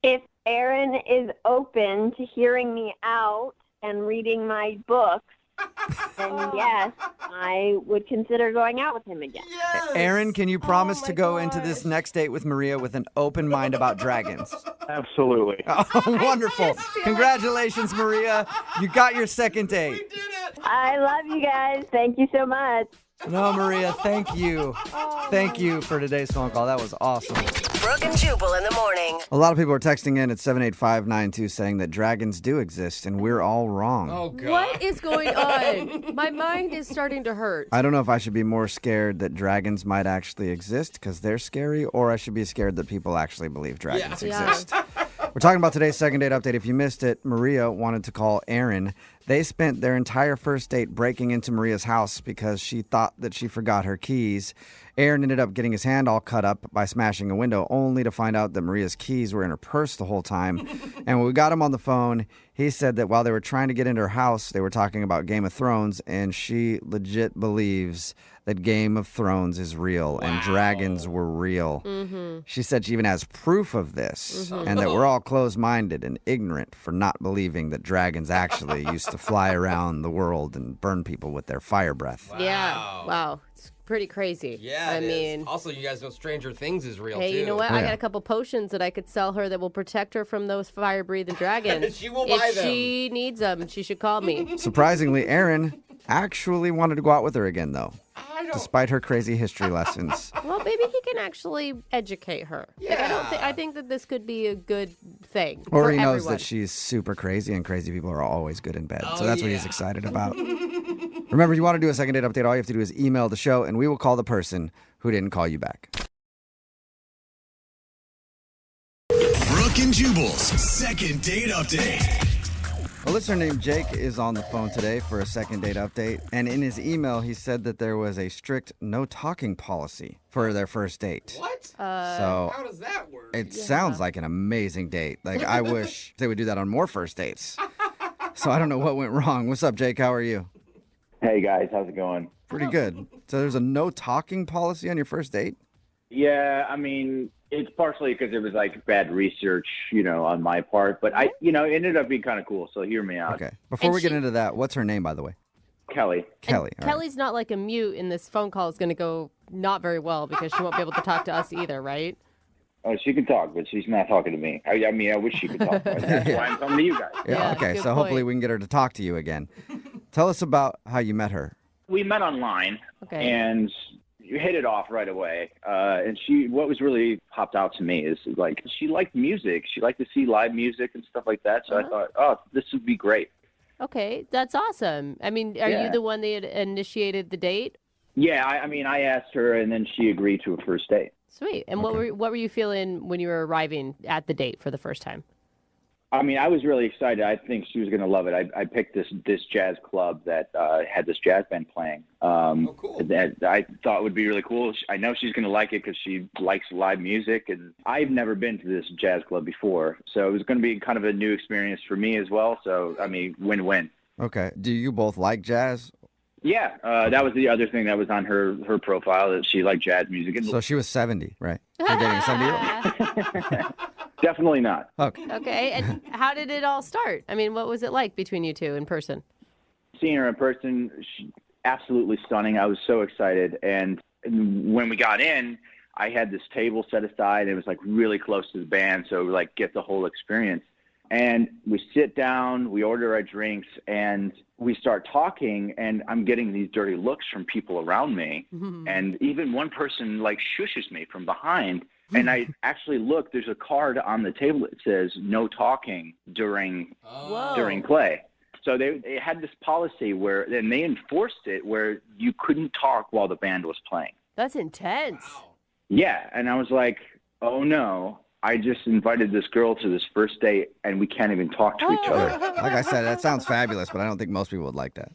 Speaker 6: If Aaron is open to hearing me out and reading my books, then yes, I would consider going out with him again.
Speaker 4: Yes.
Speaker 2: Aaron, can you promise
Speaker 3: my
Speaker 2: to go into
Speaker 3: gosh.
Speaker 2: this next date with Maria with an open mind about dragons?
Speaker 12: Absolutely.
Speaker 2: Oh, wonderful. Congratulations, Maria. You got your second date.
Speaker 4: We did it.
Speaker 6: I love you guys. Thank you so much.
Speaker 2: No, Maria, thank you. Thank you for today's phone call. That was awesome.
Speaker 7: Brooke and Jubal in the morning.
Speaker 2: A lot of people are texting in at 78592 saying that dragons do exist and we're all wrong.
Speaker 4: Oh, God.
Speaker 3: What is going on? My mind is starting to hurt.
Speaker 2: I don't know if I should be more scared that dragons might actually exist because they're scary, or I should be scared that people actually believe dragons
Speaker 3: Yeah.
Speaker 2: exist. We're talking about today's second date update. If you missed it, Maria wanted to call Aaron. They spent their entire first date breaking into Maria's house because she thought that she forgot her keys. Aaron ended up getting his hand all cut up by smashing a window, only to find out that Maria's keys were in her purse the whole time. And when we got him on the phone, he said that while they were trying to get into her house, they were talking about Game of Thrones, and she legit believes that Game of Thrones is real and dragons were real.
Speaker 3: Mm-hmm.
Speaker 2: She said she even has proof of this, and that we're all closed-minded and ignorant for not believing that dragons actually used to fly around the world and burn people with their fire breath.
Speaker 3: Yeah. Wow. It's pretty crazy.
Speaker 4: Yeah,
Speaker 3: I
Speaker 4: it is.
Speaker 3: mean,
Speaker 4: Also, you guys know Stranger Things is real,
Speaker 3: hey,
Speaker 4: too.
Speaker 3: you know what?
Speaker 2: Oh,
Speaker 3: I
Speaker 2: yeah.
Speaker 3: got a couple potions that I could sell her that will protect her from those fire-breathing dragons.
Speaker 4: She will buy
Speaker 3: if
Speaker 4: them.
Speaker 3: she needs them, she should call me.
Speaker 2: Surprisingly, Aaron actually wanted to go out with her again, though, despite her crazy history lessons.
Speaker 3: Well, maybe he can actually educate her. Like, I think that this could be a good thing
Speaker 2: Or
Speaker 3: for
Speaker 2: he knows
Speaker 3: everyone.
Speaker 2: that she's super crazy, and crazy people are always good in bed. So
Speaker 4: Oh,
Speaker 2: that's what he's excited about. Remember, if you want to do a second date update, all you have to do is email the show, and we will call the person who didn't call you back.
Speaker 1: Brooke and Jubal's second date update.
Speaker 2: A listener named Jake is on the phone today for a second date update, and in his email, he said that there was a strict no talking policy for their first date.
Speaker 4: What?
Speaker 2: So
Speaker 4: How does that work?
Speaker 2: it sounds like an amazing date. Like, I wish they would do that on more first dates. So I don't know what went wrong. What's up, Jake? How are you?
Speaker 13: Hey guys, how's it going?
Speaker 2: Pretty good. So there's a no talking policy on your first date?
Speaker 13: Yeah, I mean, it's partially because it was like bad research, on my part, but it ended up being kind of cool. So hear me out.
Speaker 2: Okay. Before we get into that, what's her name, by the way?
Speaker 13: Kelly.
Speaker 2: Kelly. All right.
Speaker 3: Kelly's not like a mute, and this phone call is going to go not very well because she won't be able to talk to us either, right?
Speaker 13: Oh, she can talk, but she's not talking to me. I mean, I wish she could talk. That's why I'm coming to you guys.
Speaker 2: Yeah, okay. So hopefully we can get her to talk to you again. Tell us about how you met her.
Speaker 13: We met online,
Speaker 3: Okay.
Speaker 13: and you hit it off right away. And what was really popped out to me is like she liked music. She liked to see live music and stuff like that. So I thought, oh, this would be great.
Speaker 3: Okay, that's awesome. I mean, are
Speaker 13: Yeah.
Speaker 3: you the one that initiated the date?
Speaker 13: Yeah, I mean, I asked her, and then she agreed to a first date.
Speaker 3: Sweet. And what were you feeling when you were arriving at the date for the first time?
Speaker 13: I mean, I was really excited. I think she was going to love it. I picked this jazz club that had this jazz band playing.
Speaker 4: cool.
Speaker 13: That I thought would be really cool. I know she's going to like it because she likes live music, and I've never been to this jazz club before, so it was going to be kind of a new experience for me as well. So, I mean, win-win.
Speaker 2: Okay. Do you both like jazz?
Speaker 13: Yeah, that was the other thing that was on her profile, that she liked jazz music. And
Speaker 2: So she was 70, right? You're dating a 70-year-old?
Speaker 13: definitely not.
Speaker 2: Okay.
Speaker 3: Okay, and how did it all start? I mean, what was it like between you two in person?
Speaker 13: Seeing her in person, absolutely stunning. I was so excited. And when we got in, I had this table set aside. It was like really close to the band, so like get the whole experience. And we sit down, we order our drinks, and we start talking, and I'm getting these dirty looks from people around me. And even one person like shushes me from behind. And I actually looked, there's a card on the table that says no talking during play. So they had this policy where, and they enforced it where you couldn't talk while the band was playing.
Speaker 3: That's intense.
Speaker 13: Yeah, and I was like, oh no, I just invited this girl to this first date and we can't even talk to each other.
Speaker 2: Like I said, that sounds fabulous, but I don't think most people would like that.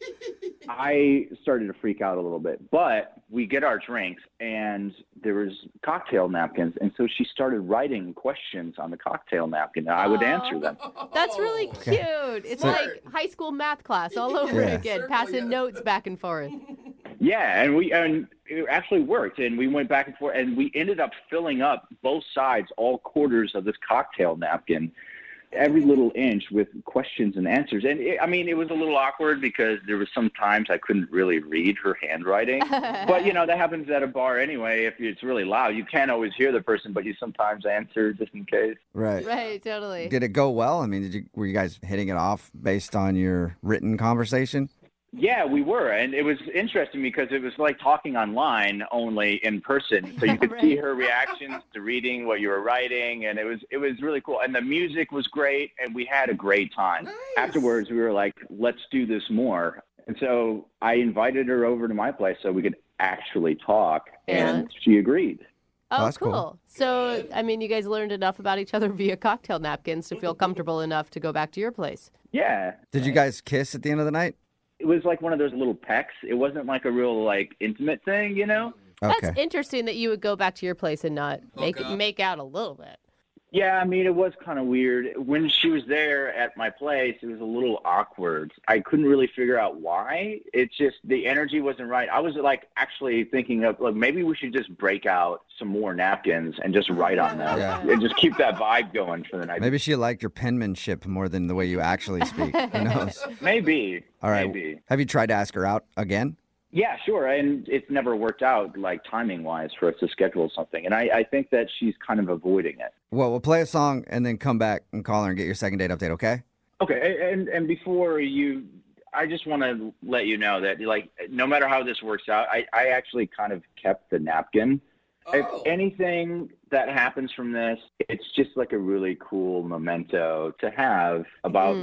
Speaker 13: I started to freak out a little bit, but we get our drinks and there was cocktail napkins. And so she started writing questions on the cocktail napkin and I would answer them.
Speaker 3: That's really cute. It's like high school math class all over again, passing notes back and forth.
Speaker 13: Yeah, and it actually worked, and we went back and forth, and we ended up filling up both sides, all quarters of this cocktail napkin, every little inch with questions and answers. And it was a little awkward because there was some times I couldn't really read her handwriting. But, that happens at a bar anyway. If it's really loud, you can't always hear the person, but you sometimes answer just in case.
Speaker 2: Right.
Speaker 3: Right, totally.
Speaker 2: Did it go well? I mean, were you guys hitting it off based on your written conversation?
Speaker 13: Yeah, we were. And it was interesting because it was like talking online, only in person. So you could see her reactions to reading what you were writing. And it was really cool. And the music was great. And we had a great time. Nice. Afterwards, we were like, let's do this more. And so I invited her over to my place so we could actually talk. And she agreed.
Speaker 3: Oh, that's cool. So, you guys learned enough about each other via cocktail napkins to feel comfortable enough to go back to your place.
Speaker 13: Yeah.
Speaker 2: Did you guys kiss at the end of the night?
Speaker 13: It was like one of those little pecks. It wasn't like a real intimate thing,
Speaker 2: Okay.
Speaker 3: That's interesting that you would go back to your place and not make out a little bit.
Speaker 13: Yeah, it was kind of weird. When she was there at my place, it was a little awkward. I couldn't really figure out why. It's just the energy wasn't right. I was actually thinking of maybe we should just break out some more napkins and just write on them and just keep that vibe going for the night.
Speaker 2: Maybe she liked your penmanship more than the way you actually speak. Who knows?
Speaker 13: Maybe.
Speaker 2: All right.
Speaker 13: Maybe.
Speaker 2: Have you tried to ask her out again?
Speaker 13: Yeah, sure. And it's never worked out, timing-wise, for us to schedule something. And I think that she's kind of avoiding it.
Speaker 2: Well, we'll play a song and then come back and call her and get your second date update, okay?
Speaker 13: Okay. And before I just want to let you know that, no matter how this works out, I actually kind of kept the napkin. If anything that happens from this, it's just a really cool memento to have about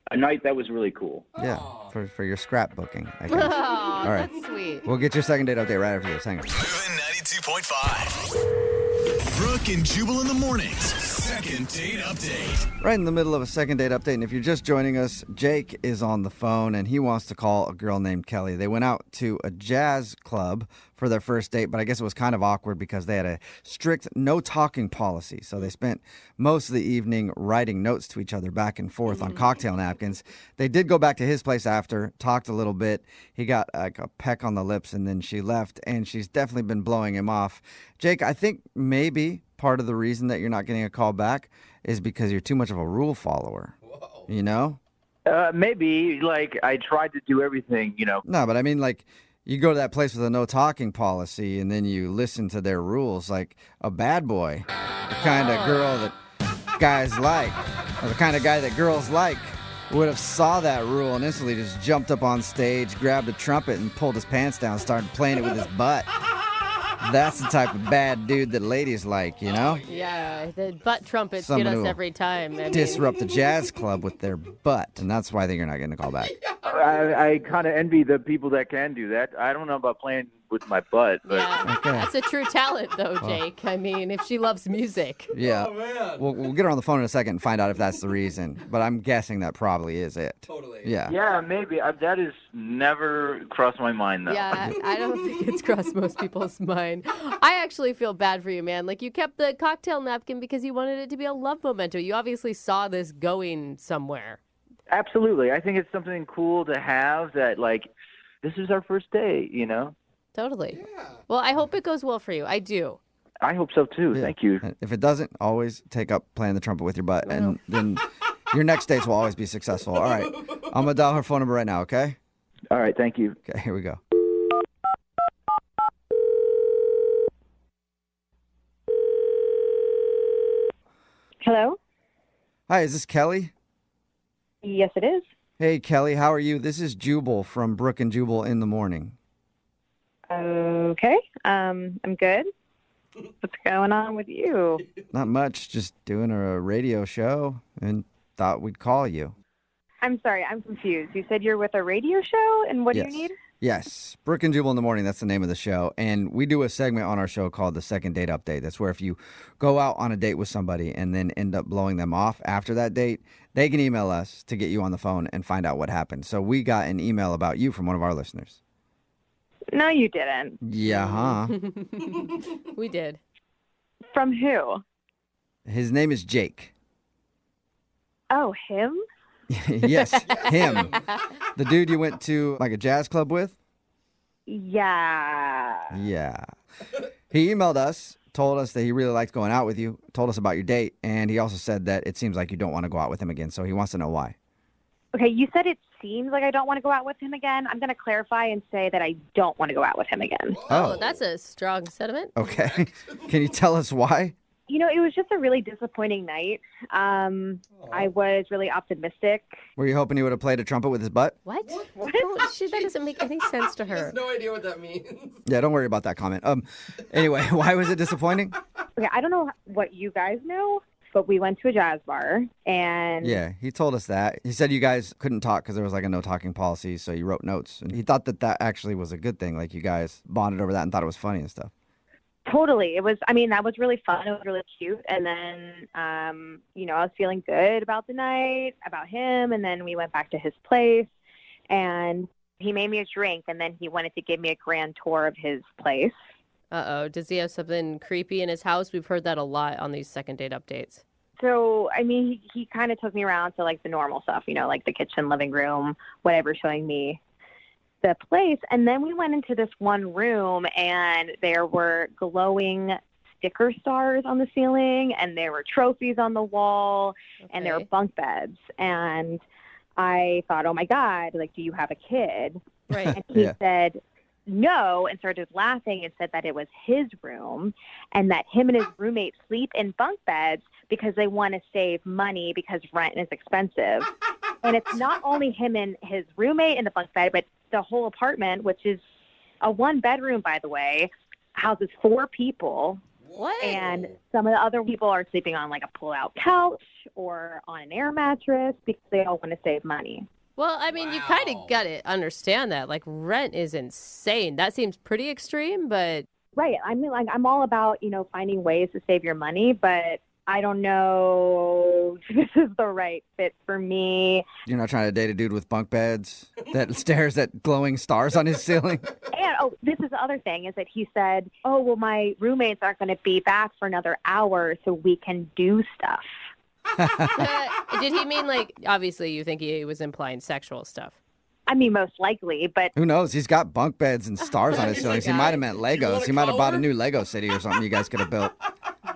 Speaker 13: a night that was really cool.
Speaker 2: Yeah, for your scrapbooking, I guess.
Speaker 3: All
Speaker 2: right.
Speaker 3: That's sweet.
Speaker 2: We'll get your second date update right after this. Hang on.
Speaker 1: Moving 92.5. Brooke and Jubal in the mornings. Second date update.
Speaker 2: Right in the middle of a second date update, and if you're just joining us, Jake is on the phone, and he wants to call a girl named Kelly. They went out to a jazz club for their first date, but I guess it was kind of awkward because they had a strict no-talking policy. So they spent most of the evening writing notes to each other back and forth on cocktail napkins. They did go back to his place after, talked a little bit. He got a peck on the lips, and then she left, and she's definitely been blowing him off. Jake, I think maybe part of the reason that you're not getting a call back is because you're too much of a rule follower. Whoa. You know?
Speaker 12: Maybe. I tried to do everything,
Speaker 2: No, but you go to that place with a no talking policy and then you listen to their rules like a bad boy, the kind of girl that guys like, or the kind of guy that girls like, would have saw that rule and instantly just jumped up on stage, grabbed a trumpet and pulled his pants down and started playing it with his butt. That's the type of bad dude that ladies like, you know?
Speaker 3: Yeah, the butt trumpets
Speaker 2: Someone
Speaker 3: get us
Speaker 2: who
Speaker 3: every time.
Speaker 2: disrupt the jazz club with their butt, and that's why I think you're not getting a call back.
Speaker 12: I kind of envy the people that can do that. I don't know about playing with my butt, but
Speaker 3: Yeah, that's a true talent, though, Jake. If she loves music.
Speaker 2: Yeah.
Speaker 4: Oh, man.
Speaker 2: We'll get her on the phone in a second and find out if that's the reason, but I'm guessing that probably is it.
Speaker 4: Totally.
Speaker 2: Yeah.
Speaker 12: yeah, maybe. That has never crossed my mind, though.
Speaker 3: Yeah, I don't think it's crossed most people's mind. I actually feel bad for you, man. You kept the cocktail napkin because you wanted it to be a love memento. You obviously saw this going somewhere.
Speaker 12: Absolutely. I think it's something cool to have that, this is our first date,
Speaker 3: Totally. Yeah. Well, I hope it goes well for you. I do.
Speaker 12: I hope so, too.
Speaker 2: Yeah.
Speaker 12: Thank you.
Speaker 2: If it doesn't, always take up playing the trumpet with your butt, and then your next dates will always be successful. All right. I'm going to dial her phone number right now, okay?
Speaker 12: All right. Thank you.
Speaker 2: Okay, here we go.
Speaker 6: Hello?
Speaker 2: Hi, is this Kelly?
Speaker 6: Yes, it is.
Speaker 2: Hey, Kelly, how are you? This is Jubal from Brooke and Jubal in the morning.
Speaker 6: Okay. I'm good.
Speaker 14: What's going on with you?
Speaker 2: Not much, just doing a radio show and thought we'd call you.
Speaker 14: I'm sorry, I'm confused. You said you're with a radio show, and what do you need?
Speaker 2: Yes. Brooke and Jubal in the morning, that's the name of the show. And we do a segment on our show called the Second Date Update. That's where if you go out on a date with somebody and then end up blowing them off after that date, they can email us to get you on the phone and find out what happened. So we got an email about you from one of our listeners.
Speaker 14: No, you didn't.
Speaker 2: Yeah, huh?
Speaker 3: We did.
Speaker 14: From who?
Speaker 2: His name is Jake.
Speaker 14: Oh, him?
Speaker 2: Yes, him. The dude you went to like a jazz club with?
Speaker 14: Yeah.
Speaker 2: Yeah. He emailed us, told us that he really liked going out with you, told us about your date, and he also said that it seems like you don't want to go out with him again, so he wants to know why.
Speaker 14: Okay, you said it seems like I don't want to go out with him again. I'm going to clarify and say that I don't want to go out with him again.
Speaker 3: Oh, that's a strong sentiment.
Speaker 2: Okay. Can you tell us why?
Speaker 14: You know, it was just a really disappointing night. I was really optimistic.
Speaker 2: Were you hoping he would have played a trumpet with his butt?
Speaker 3: What? That doesn't make any sense to
Speaker 4: He
Speaker 3: her.
Speaker 4: has no idea what that means.
Speaker 2: Yeah, don't worry about that comment. Anyway, why was it disappointing?
Speaker 14: Okay, I don't know what you guys know, but we went to a jazz bar and
Speaker 2: Yeah, he told us that. He said you guys couldn't talk because there was like a no talking policy, so you wrote notes. And he thought that actually was a good thing. Like you guys bonded over that and thought it was funny and stuff.
Speaker 14: totally. It was, I mean, that was really fun. It was really cute. And then, you know, I was feeling good about the night, about him. And then we went back to his place and he made me a drink. And then he wanted to give me a grand tour of his place.
Speaker 3: Uh-oh. Does he have something creepy in his house? We've heard that a lot on these second date updates.
Speaker 14: So, I mean, he kind of took me around to, like, the normal stuff, you know, like the kitchen, living room, whatever, showing me the place. And then we went into this one room, and there were glowing sticker stars on the ceiling, and there were trophies on the wall, and there were bunk beds. And I thought, oh, my God, like, do you have a kid?
Speaker 3: Right.
Speaker 14: And he said no, and started laughing and said that it was his room and that him and his roommate sleep in bunk beds because they want to save money because rent is expensive. And it's not only him and his roommate in the bunk bed, but the whole apartment, which is a one bedroom, by the way, houses 4 people.
Speaker 3: What?
Speaker 14: And some of the other people are sleeping on like a pull-out couch or on an air mattress because they all want to save money.
Speaker 3: Well, I mean, you kind of got to understand that. Like, rent is insane. That seems pretty extreme, but...
Speaker 14: Right. I mean, like, I'm all about, you know, finding ways to save your money, but I don't know if this is the right fit for me.
Speaker 2: You're not trying to date a dude with bunk beds that stares at glowing stars on his ceiling?
Speaker 14: And, oh, this is the other thing, is that he said, oh, well, my roommates aren't going to be back for another hour, so we can do stuff.
Speaker 3: Did he mean, like, obviously you think he was implying sexual stuff?
Speaker 14: I mean, most likely, but...
Speaker 2: Who knows? He's got bunk beds and stars on his ceilings. He might have meant Legos. He might have bought a new Lego city or something you guys could have built.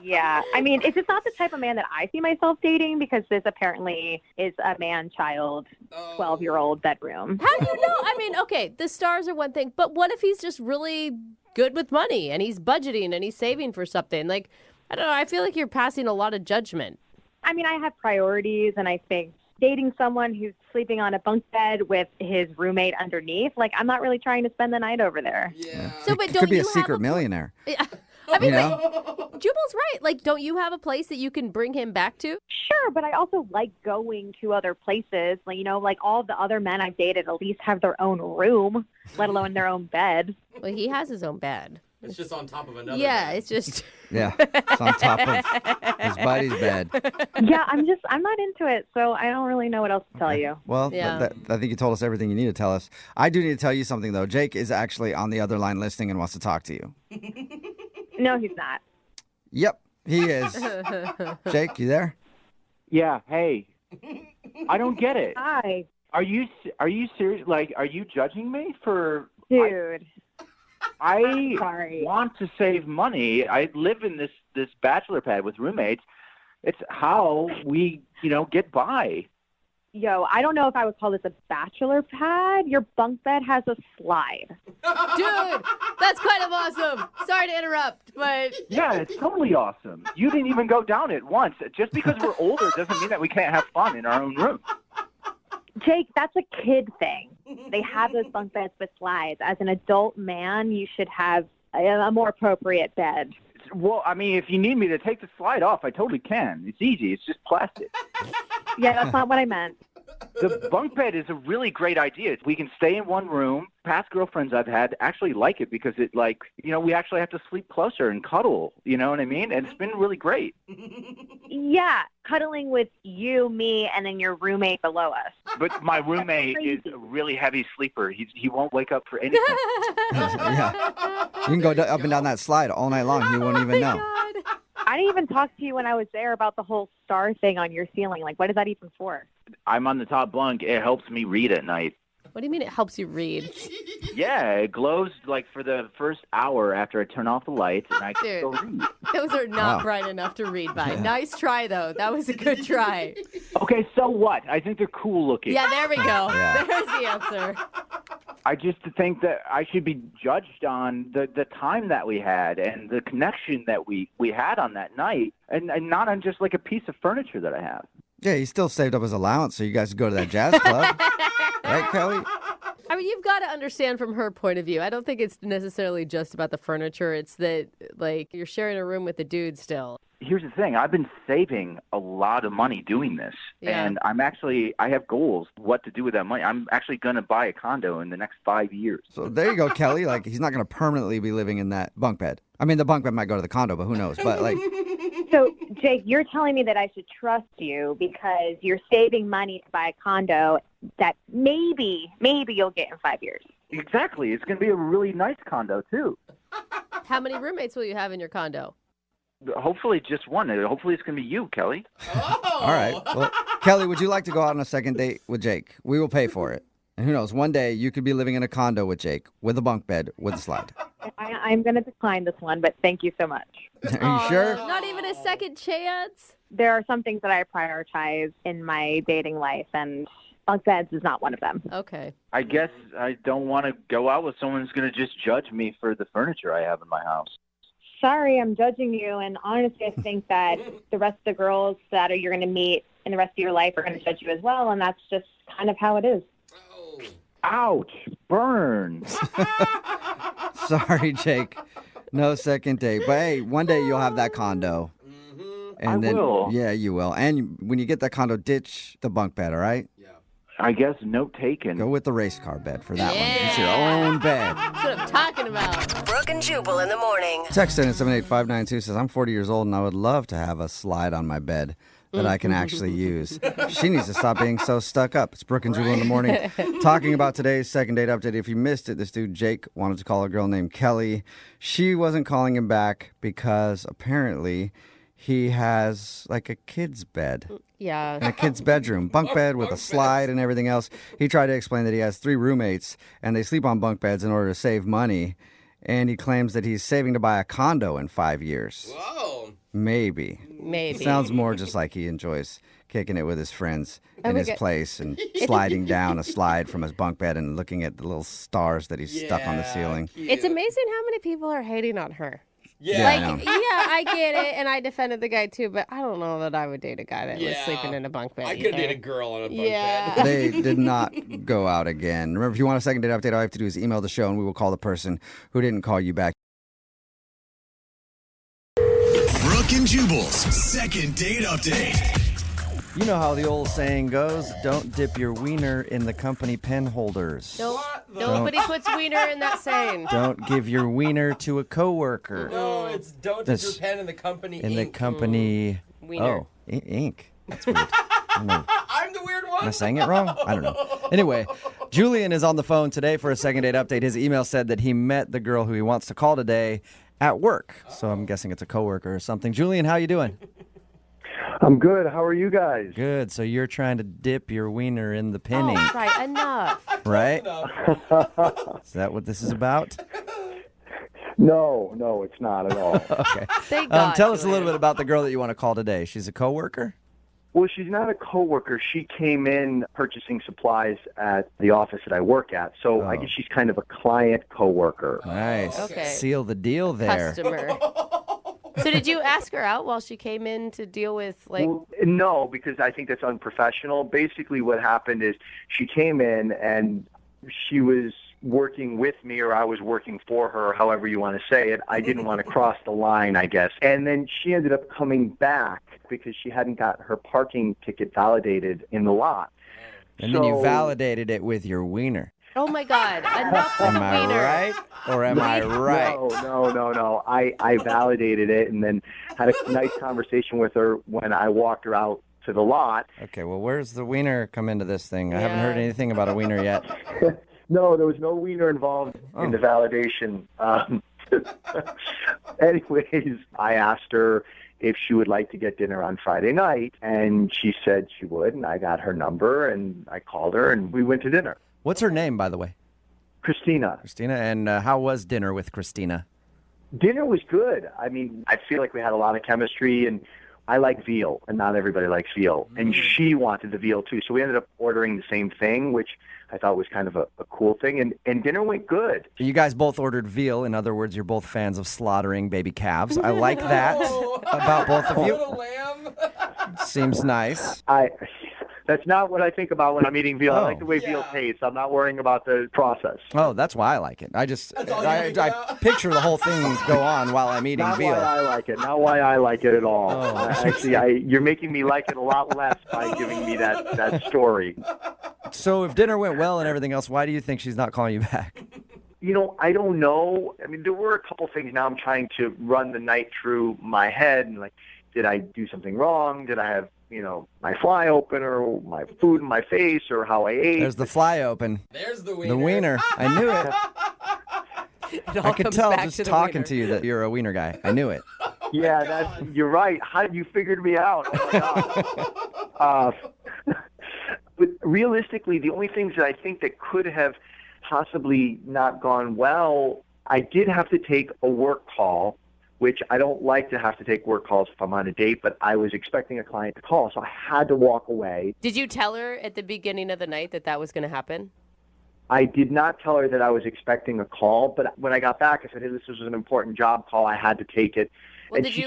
Speaker 14: Yeah. I mean, it's just not the type of man that I see myself dating because this apparently is a man-child, 12-year-old bedroom.
Speaker 3: How do you know? I mean, okay, the stars are one thing, but what if he's just really good with money and he's budgeting and he's saving for something? Like, I don't know. I feel like you're passing a lot of judgment.
Speaker 14: I mean, I have priorities, and I think dating someone who's sleeping on a bunk bed with his roommate underneath, like, I'm not really trying to spend the night over there.
Speaker 2: Yeah.
Speaker 3: So, but don't
Speaker 2: could be
Speaker 3: you
Speaker 2: a secret
Speaker 3: have
Speaker 2: millionaire.
Speaker 3: I mean,
Speaker 2: You know?
Speaker 3: Jubal's right. Like, don't you have a place that you can bring him back to?
Speaker 14: Sure, but I also like going to other places. Like, you know, like all the other men I've dated at least have their own room, let alone their own bed.
Speaker 3: Well, he has his own bed.
Speaker 4: It's just on top of another
Speaker 3: Yeah,
Speaker 4: bed.
Speaker 3: it's just...
Speaker 2: Yeah, it's on top of his buddy's bed.
Speaker 14: Yeah, I'm not into it, so I don't really know what else to tell you.
Speaker 2: Well,
Speaker 3: Yeah.
Speaker 2: I think you told us everything you need to tell us. I do need to tell you something, though. Jake is actually on the other line listening and wants to talk to you.
Speaker 14: No, he's not.
Speaker 2: Yep, he is. Jake, you there?
Speaker 15: Yeah. Hey, I don't get it.
Speaker 14: Hi,
Speaker 15: Are you serious? Like, are you judging me for?
Speaker 14: dude.
Speaker 15: I
Speaker 14: Sorry.
Speaker 15: want to save money. I live in this bachelor pad with roommates. It's how we, get by.
Speaker 14: Yo, I don't know if I would call this a bachelor pad. Your bunk bed has a slide.
Speaker 3: Dude, that's kind of awesome. Sorry to interrupt, but...
Speaker 15: Yeah, it's totally awesome. You didn't even go down it once. Just because we're older doesn't mean that we can't have fun in our own room.
Speaker 14: Jake, that's a kid thing. They have those bunk beds with slides. As an adult man, you should have a more appropriate bed.
Speaker 15: It's Well, I mean, if you need me to take the slide off, I totally can. It's easy. It's just plastic.
Speaker 14: Yeah, that's not what I meant.
Speaker 15: The bunk bed is a really great idea. We can stay in one room. Past girlfriends I've had actually like it because it, like, you know, we actually have to sleep closer and cuddle. You know what I mean? And it's been really great.
Speaker 14: Yeah, cuddling with you, me, and then your roommate below us.
Speaker 15: But my roommate is a really heavy sleeper. He won't wake up for anything.
Speaker 2: Yeah. You can go up and down that slide all night long. He won't even know.
Speaker 14: I didn't even talk to you when I was there about the whole star thing on your ceiling. Like, what is that even for?
Speaker 15: I'm on the top bunk. It helps me read at night.
Speaker 3: What do you mean it helps you read?
Speaker 15: Yeah, it glows like for the first hour after I turn off the lights, and I can go read.
Speaker 3: Those are not bright enough to read by. Nice try, though. That was a good try.
Speaker 15: Okay, so what? I think they're cool looking.
Speaker 3: Yeah, there we go.
Speaker 2: Yeah.
Speaker 3: There's the answer.
Speaker 15: I just think that I should be judged on the time that we had and the connection that we had on that night, and not on just like a piece of furniture that I have.
Speaker 2: Yeah, he still saved up his allowance so you guys could go to that jazz club. Right, Kelly?
Speaker 3: I mean, you've got to understand from her point of view. I don't think it's necessarily just about the furniture. It's that, like, you're sharing a room with a dude still.
Speaker 15: Here's the thing. I've been saving a lot of money doing this, and I have goals what to do with that money. I'm actually going to buy a condo in the next 5 years.
Speaker 2: So there you go, Kelly. Like, he's not going to permanently be living in that bunk bed. I mean, the bunk bed might go to the condo, but who knows? But, like...
Speaker 14: So, Jake, you're telling me that I should trust you because you're saving money to buy a condo that maybe you'll get in 5 years.
Speaker 15: Exactly. It's going to be a really nice condo, too.
Speaker 3: How many roommates will you have in your condo?
Speaker 15: Hopefully just one. Hopefully it's going to be you, Kelly.
Speaker 2: All right. Well, Kelly, would you like to go out on a second date with Jake? We will pay for it. And who knows, one day you could be living in a condo with Jake, with a bunk bed, with a slide.
Speaker 14: I'm going to decline this one, but thank you so much.
Speaker 2: Are you sure?
Speaker 3: Not even a second chance?
Speaker 14: There are some things that I prioritize in my dating life, and bunk beds is not one of them.
Speaker 3: Okay.
Speaker 15: I guess I don't want to go out with someone who's going to just judge me for the furniture I have in my house.
Speaker 14: Sorry, I'm judging you, and honestly, I think that the rest of the girls that you're going to meet in the rest of your life are going to judge you as well, and that's just kind of how it is.
Speaker 15: Ouch, burn.
Speaker 2: Sorry, Jake. No second date. But hey, one day you'll have that condo. And
Speaker 15: I will.
Speaker 2: Yeah, you will. And when you get that condo, ditch the bunk bed, all right?
Speaker 15: I guess note taken.
Speaker 2: Go with the race car bed for that one. It's your own bed.
Speaker 3: That's what I'm talking about.
Speaker 7: Brooke and Jubal in the morning.
Speaker 2: Text in at 78592 says, I'm 40 years old and I would love to have a slide on my bed that I can actually use. She needs to stop being so stuck up. It's Brooke and Jubal in the morning. Talking about today's second date update. If you missed it, this dude Jake wanted to call a girl named Kelly. She wasn't calling him back because apparently he has like a kid's bed.
Speaker 3: Yeah.
Speaker 2: In a kid's bedroom. Bunk bed with a slide and everything else. He tried to explain that he has 3 roommates and they sleep on bunk beds in order to save money. And he claims that he's saving to buy a condo in 5 years.
Speaker 4: Whoa.
Speaker 2: Maybe.
Speaker 3: Maybe.
Speaker 2: Sounds more just like he enjoys kicking it with his friends in his place and
Speaker 3: It's-
Speaker 2: sliding down a slide from his bunk bed and looking at the little stars that he's stuck on the ceiling.
Speaker 3: It's amazing how many people are hating on her.
Speaker 2: Yeah,
Speaker 3: Like,
Speaker 2: I know.
Speaker 3: yeah, I get it, and I defended the guy too, but I don't know that I would date a guy that was sleeping in a bunk bed.
Speaker 4: I could
Speaker 3: either.
Speaker 4: date a girl on a bunk
Speaker 3: Yeah.
Speaker 2: They did not go out again. Remember, if you want a second date update, all you have to do is email the show and we will call the person who didn't call you back.
Speaker 1: Brooke and Jubal's second date update.
Speaker 2: You know how the old saying goes, don't dip your wiener in the company pen holders.
Speaker 3: Nobody puts wiener in that saying.
Speaker 2: Don't give your wiener to a coworker.
Speaker 4: No, it's don't dip your pen in the company
Speaker 2: In the
Speaker 4: ink.
Speaker 2: company...
Speaker 3: Wiener.
Speaker 2: Oh, ink. That's weird. I don't know.
Speaker 4: I'm the weird one.
Speaker 2: Am I saying it wrong? I don't know. Anyway, Julian is on the phone today for a second date update. His email said that he met the girl who he wants to call today at work. So I'm guessing it's a coworker or something. Julian, how you doing?
Speaker 16: I'm good. How are you guys?
Speaker 2: Good. So you're trying to dip your wiener in the pen ink,
Speaker 3: Oh, right, enough.
Speaker 2: right? Is that what this is about?
Speaker 16: No, it's not at all.
Speaker 2: Okay.
Speaker 3: Thank God,
Speaker 2: Tell us a little
Speaker 3: Julian.
Speaker 2: bit about the girl that you want to call today. She's a coworker?
Speaker 16: Well, she's not a coworker. She came in purchasing supplies at the office that I work at. So I guess she's kind of a client coworker.
Speaker 2: Nice.
Speaker 3: Okay.
Speaker 2: Seal the deal there.
Speaker 3: Customer. So did you ask her out while she came in to deal with, like...
Speaker 16: Well, no, because I think that's unprofessional. Basically what happened is she came in and she was working with me or I was working for her, however you want to say it. I didn't want to cross the line, I guess. And then she ended up coming back because she hadn't got her parking ticket validated in the lot.
Speaker 2: And then you validated it with your wiener.
Speaker 3: Oh my God! Enough with
Speaker 2: Am I
Speaker 3: wiener.
Speaker 2: right or am I right?
Speaker 16: No. I validated it and then had a nice conversation with her when I walked her out to the lot.
Speaker 2: Okay, well, where's the wiener come into this thing? I haven't heard anything about a wiener yet.
Speaker 16: No, there was no wiener involved in the validation. Anyways, I asked her if she would like to get dinner on Friday night, and she said she would, and I got her number, and I called her, and we went to dinner.
Speaker 2: What's her name, by the way?
Speaker 16: Christina.
Speaker 2: Christina, and how was dinner with Christina?
Speaker 16: Dinner was good. I mean, I feel like we had a lot of chemistry, and I like veal, and not everybody likes veal. And she wanted the veal, too. So we ended up ordering the same thing, which I thought was kind of a cool thing. And dinner went good.
Speaker 2: You guys both ordered veal. In other words, you're both fans of slaughtering baby calves. I like that about both of you. Seems nice.
Speaker 16: That's not what I think about when I'm eating veal. I like the way veal tastes. I'm not worrying about the process.
Speaker 2: Oh, that's why I like it. I picture the whole thing go on while I'm eating veal.
Speaker 16: Not why I like it. Not why I like it at all. Actually, you're making me like it a lot less by giving me that story.
Speaker 2: So if dinner went well and everything else, why do you think she's not calling you back?
Speaker 16: I don't know. I mean, there were a couple things. Now I'm trying to run the night through my head. And did I do something wrong? Did I have my fly open or my food in my face or how I ate?
Speaker 2: There's the fly open.
Speaker 4: There's the wiener.
Speaker 2: The wiener. I knew it. I could tell just talking to you that you're a wiener guy. I knew it.
Speaker 16: Yeah, you're right. You figured me out. Oh, my God. But realistically, the only things that I think that could have possibly not gone well, I did have to take a work call, which I don't like to have to take work calls if I'm on a date, but I was expecting a client to call, so I had to walk away.
Speaker 3: Did you tell her at the beginning of the night that was going to happen?
Speaker 16: I did not tell her that I was expecting a call, but when I got back, I said, hey, this was an important job call. I had to take it.
Speaker 3: Well, did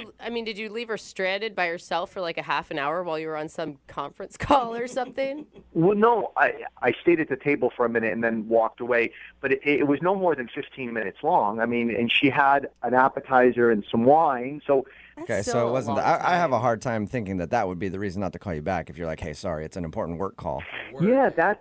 Speaker 3: you leave her stranded by herself for like a half an hour while you were on some conference call or something?
Speaker 16: Well, no, I stayed at the table for a minute and then walked away, but it was no more than 15 minutes long. I mean, and she had an appetizer and some wine, so...
Speaker 2: Okay, so it wasn't... I have a hard time thinking that would be the reason not to call you back if you're like, hey, sorry, it's an important work call.
Speaker 16: Yeah,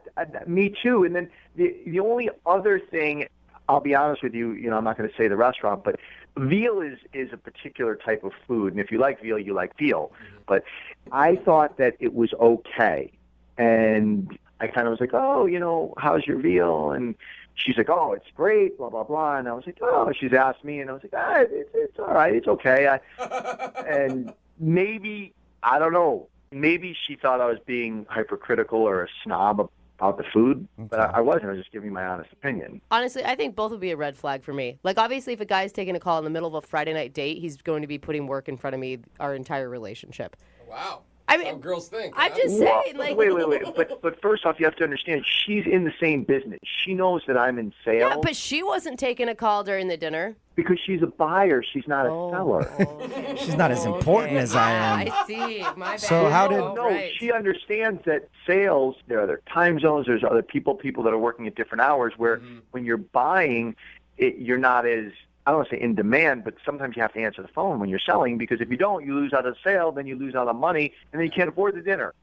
Speaker 16: me too. And then the only other thing, I'll be honest with you, I'm not going to say the restaurant, but veal is a particular type of food, and if you like veal, you like veal. But I thought that it was okay, and I kind of was like, oh, how's your veal? And she's like, oh, it's great, blah, blah, blah. And I was like, oh, she's asked me, and I was like, it's all right, it's okay. And maybe, I don't know, maybe she thought I was being hypercritical or a snob about the food, but I wasn't. I was just giving my honest opinion.
Speaker 3: Honestly, I think both would be a red flag for me. Like, obviously, if a guy's taking a call in the middle of a Friday night date, he's going to be putting work in front of me our entire relationship.
Speaker 4: Wow.
Speaker 3: I mean,
Speaker 4: how girls think.
Speaker 3: I'm just saying,
Speaker 16: Wait. But first off, you have to understand, she's in the same business. She knows that I'm in sales.
Speaker 3: Yeah, but she wasn't taking a call during the dinner.
Speaker 16: Because she's a buyer. She's not a seller.
Speaker 2: She's not as important as I am.
Speaker 3: I see. My bad.
Speaker 2: So how did...
Speaker 16: No, she understands that sales, there are other time zones, there's other people that are working at different hours, where when you're buying, you're not as... I don't want to say in demand, but sometimes you have to answer the phone when you're selling, because if you don't, you lose out on sale, then you lose out on money, and then you can't afford the dinner.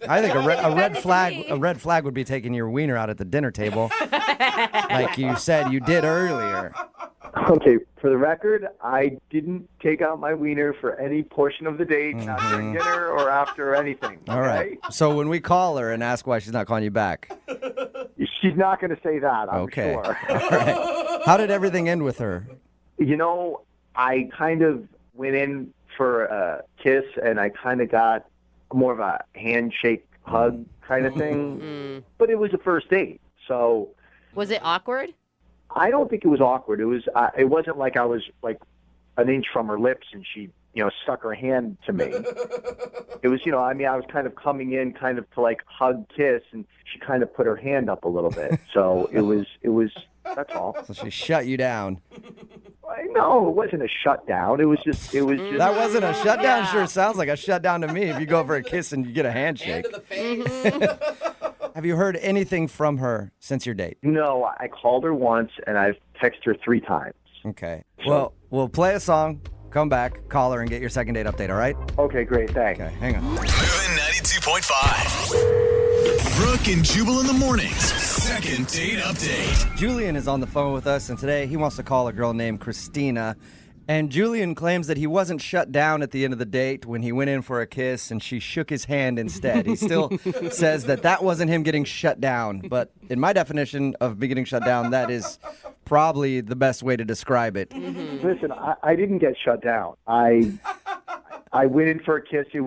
Speaker 2: I think a red flag would be taking your wiener out at the dinner table, like you said you did earlier.
Speaker 16: Okay, for the record, I didn't take out my wiener for any portion of the date, not during dinner or after or anything.
Speaker 2: All right. So when we call her and ask why she's not calling you back,
Speaker 16: she's not going to say that, I'm sure.
Speaker 2: All right. How did everything end with her?
Speaker 16: I kind of went in for a kiss, and I kind of got more of a handshake, hug kind of thing. But it was a first date, so...
Speaker 3: Was it awkward?
Speaker 16: I don't think it was awkward. It was. It wasn't like I was like an inch from her lips and she, stuck her hand to me. It was, I was kind of coming in kind of to like hug, kiss, and she kind of put her hand up a little bit. So it was, that's all.
Speaker 2: So she shut you down.
Speaker 16: No, it wasn't a shutdown. It was just.
Speaker 2: That wasn't a shutdown? Yeah. Sure sounds like a shutdown to me if you go for a kiss and you get a handshake.
Speaker 4: Hand to the face.
Speaker 2: Have you heard anything from her since your date?
Speaker 16: No, I called her once, and I've texted her 3 times.
Speaker 2: Okay. Well, we'll play a song, come back, call her, and get your second date update, all right?
Speaker 16: Okay, great. Thanks.
Speaker 2: Okay, hang on.
Speaker 1: Moving 92.5. Brooke and Jubal in the mornings. Second date update.
Speaker 2: Julian is on the phone with us, and today he wants to call a girl named Christina. And Julian claims that he wasn't shut down at the end of the date when he went in for a kiss and she shook his hand instead. He still says that wasn't him getting shut down. But in my definition of me getting shut down, that is probably the best way to describe it.
Speaker 16: Listen, I didn't get shut down. I went in for a kiss. You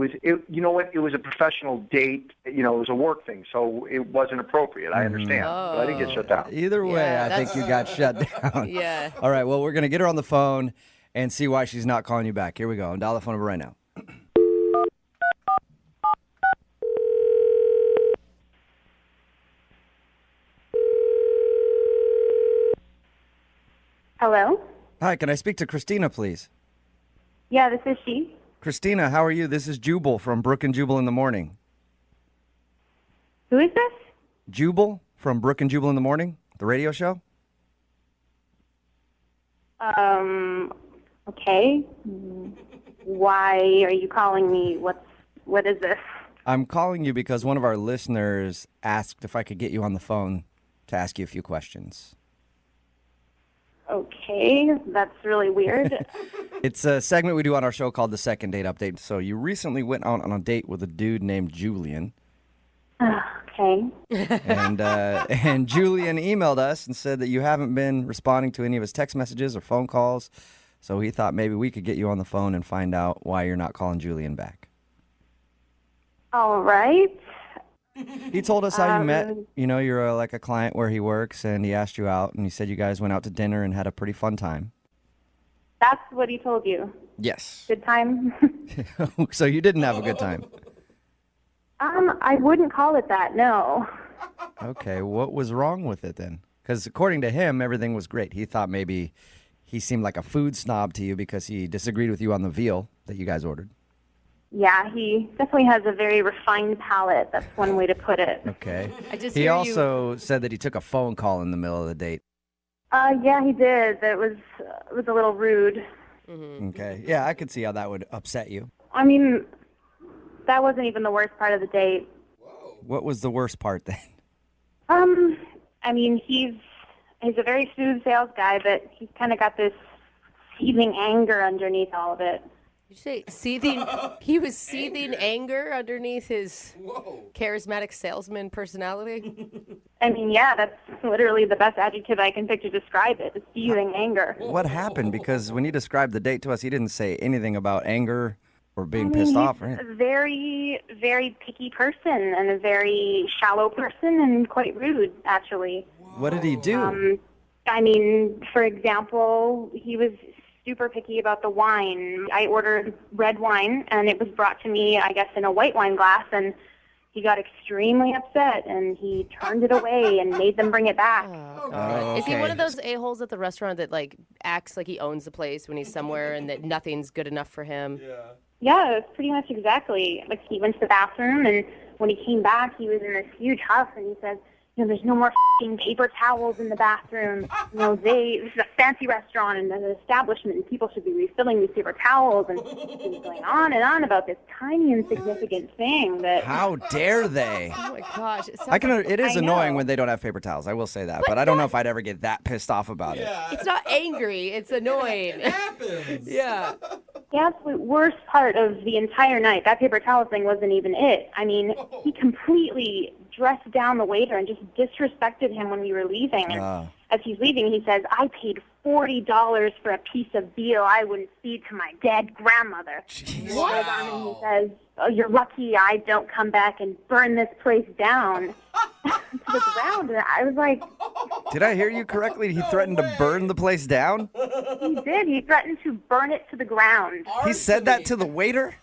Speaker 16: know what? It was a professional date. You know, it was a work thing, so it wasn't appropriate. I understand. But I didn't get shut down.
Speaker 2: Either way, I think you got shut down.
Speaker 3: Yeah.
Speaker 2: All right, well, we're going to get her on the phone and see why she's not calling you back. Here we go. Dial the phone number right now.
Speaker 6: Hello?
Speaker 2: Hi, can I speak to Christina, please?
Speaker 6: Yeah, this is she.
Speaker 2: Christina, how are you? This is Jubal from Brooke and Jubal in the morning.
Speaker 6: Who is this?
Speaker 2: Jubal from Brooke and Jubal in the morning, the radio show?
Speaker 6: Okay. Why are you calling me? What is this?
Speaker 2: I'm calling you because one of our listeners asked if I could get you on the phone to ask you a few questions.
Speaker 6: Okay, that's really weird.
Speaker 2: It's a segment we do on our show called the Second Date Update. So you recently went out on a date with a dude named Julian.
Speaker 6: Okay.
Speaker 2: And Julian emailed us and said that you haven't been responding to any of his text messages or phone calls. So he thought maybe we could get you on the phone and find out why you're not calling Julian back.
Speaker 6: All right.
Speaker 2: He told us how you met. You know, you're like a client where he works, and he asked you out, and he said you guys went out to dinner and had a pretty fun time.
Speaker 6: That's what he told you.
Speaker 2: Yes.
Speaker 6: Good time.
Speaker 2: So you didn't have a good time.
Speaker 6: I wouldn't call it that, no.
Speaker 2: Okay, what was wrong with it then? Because according to him, everything was great. He thought maybe he seemed like a food snob to you because he disagreed with you on the veal that you guys ordered.
Speaker 6: Yeah, he definitely has a very refined palate. That's one way to put it.
Speaker 2: Okay.
Speaker 3: I
Speaker 2: He also said that he took a phone call in the middle of the date.
Speaker 6: Yeah, he did. It was a little rude.
Speaker 2: Okay. Yeah, I could see how that would upset you.
Speaker 6: I mean, that wasn't even the worst part of the date.
Speaker 2: What was the worst part then?
Speaker 6: I mean, he's a very smooth sales guy, but he's kind of got this seething anger underneath all of it.
Speaker 3: Did you say seething? He was seething anger underneath his charismatic salesman personality?
Speaker 6: I mean, yeah, that's literally the best adjective I can pick to describe it, seething anger.
Speaker 2: What happened? Because when he described the date to us, he didn't say anything about anger or being
Speaker 6: I mean,
Speaker 2: pissed off.
Speaker 6: He's
Speaker 2: Right?
Speaker 6: a very, very picky person and a very shallow person and quite rude, actually.
Speaker 2: What did he do?
Speaker 6: I mean, for example, he was super picky about the wine. I ordered red wine, and it was brought to me, I guess, in a white wine glass, and he got extremely upset, and he turned it away and made them bring it back.
Speaker 3: Is he one of those a-holes at the restaurant that, like, acts like he owns the place when he's somewhere and that nothing's good enough for him?
Speaker 6: Yeah, pretty much exactly. Like, he went to the bathroom, and when he came back, he was in this huge huff, and he said, you know, there's no more f***ing paper towels in the bathroom. You know, this is a fancy restaurant and an establishment, and people should be refilling these paper towels. And he was going on and on about this tiny, insignificant thing that...
Speaker 2: How dare they?
Speaker 3: Oh, my gosh.
Speaker 2: It is
Speaker 6: I
Speaker 2: annoying
Speaker 6: know.
Speaker 2: when they don't have paper towels. I will say that. But I don't know if I'd ever get that pissed off about it.
Speaker 3: It's not angry. It's annoying.
Speaker 4: It happens.
Speaker 3: Yeah.
Speaker 6: The absolute worst part of the entire night, that paper towel thing wasn't even it. I mean, he completely dressed down the waiter and just disrespected him when we were leaving. And as he's leaving, he says, I paid $40 for a piece of veal I wouldn't feed to my dead grandmother. He goes on and he says, oh, you're lucky I don't come back and burn this place down to the ground. And I was like...
Speaker 2: Did I hear you correctly? He threatened to burn the place down?
Speaker 6: He did. He threatened to burn it to the ground.
Speaker 2: He said that to the waiter?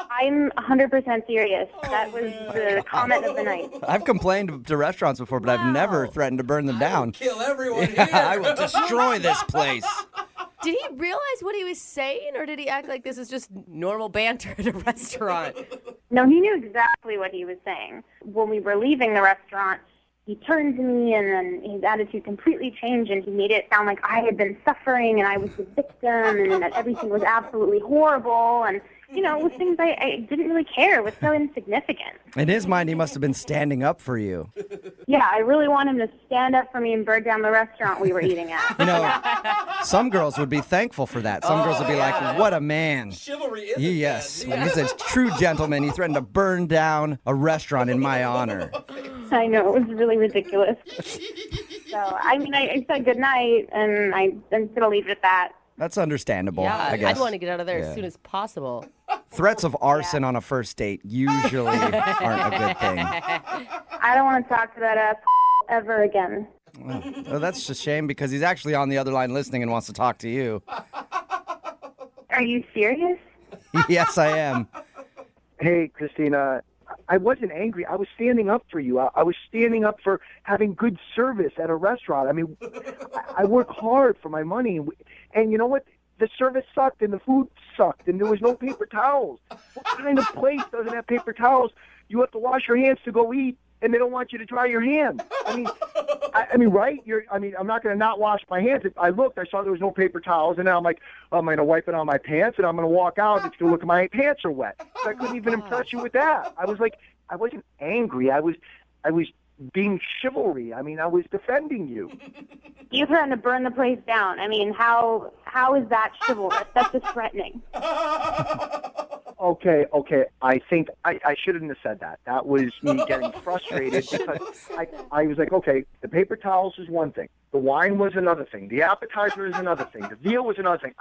Speaker 6: I'm 100% serious. That was the comment of the night.
Speaker 2: I've complained to restaurants before, but I've never threatened to burn them down.
Speaker 4: Kill everyone
Speaker 2: Yeah,
Speaker 4: here.
Speaker 2: I will destroy this place.
Speaker 3: Did he realize what he was saying, or did he act like this is just normal banter at a restaurant?
Speaker 6: No, he knew exactly what he was saying. When we were leaving the restaurant, he turned to me, and then his attitude completely changed, and he made it sound like I had been suffering and I was the victim and that everything was absolutely horrible. And, you know, it was things I didn't really care. It was so insignificant.
Speaker 2: In his mind, he must have been standing up for you.
Speaker 6: Yeah, I really want him to stand up for me and burn down the restaurant we were eating at.
Speaker 2: You know, some girls would be thankful for that. Some girls would be like, what a man.
Speaker 4: Chivalry is
Speaker 2: Yes, he's a true gentleman. He threatened to burn down a restaurant in my honor.
Speaker 6: I know, it was really ridiculous. So, I mean, I said goodnight, and I'm going to leave it at that.
Speaker 2: That's understandable,
Speaker 3: Yeah,
Speaker 2: I guess.
Speaker 3: I'd want to get out of there
Speaker 2: Yeah.
Speaker 3: as soon as possible.
Speaker 2: Threats of arson on a first date usually aren't a good thing.
Speaker 6: I don't want to talk to that ass ever again.
Speaker 2: Well, that's a shame because he's actually on the other line listening and wants to talk to you.
Speaker 6: Are you serious?
Speaker 2: Yes, I am.
Speaker 16: Hey, Christina, I wasn't angry. I was standing up for you. I was standing up for having good service at a restaurant. I mean, I work hard for my money. And you know what? The service sucked and the food sucked and there was no paper towels. What kind of place doesn't have paper towels? You have to wash your hands to go eat, and they don't want you to dry your hands. I mean, right? I'm not going to not wash my hands. I looked, I saw there was no paper towels, and now I'm like, I'm going to wipe it on my pants, and I'm going to walk out, and it's going to look like my pants are wet. So I couldn't even impress you with that. I was like, I wasn't angry. I was being chivalry. I mean, I was defending you.
Speaker 6: You threatened to burn the place down. I mean, how is that chivalrous? That's just threatening.
Speaker 16: Okay. I think I shouldn't have said that. That was me getting frustrated because I was like, okay, the paper towels is one thing. The wine was another thing. The appetizer is another thing. The veal was another thing.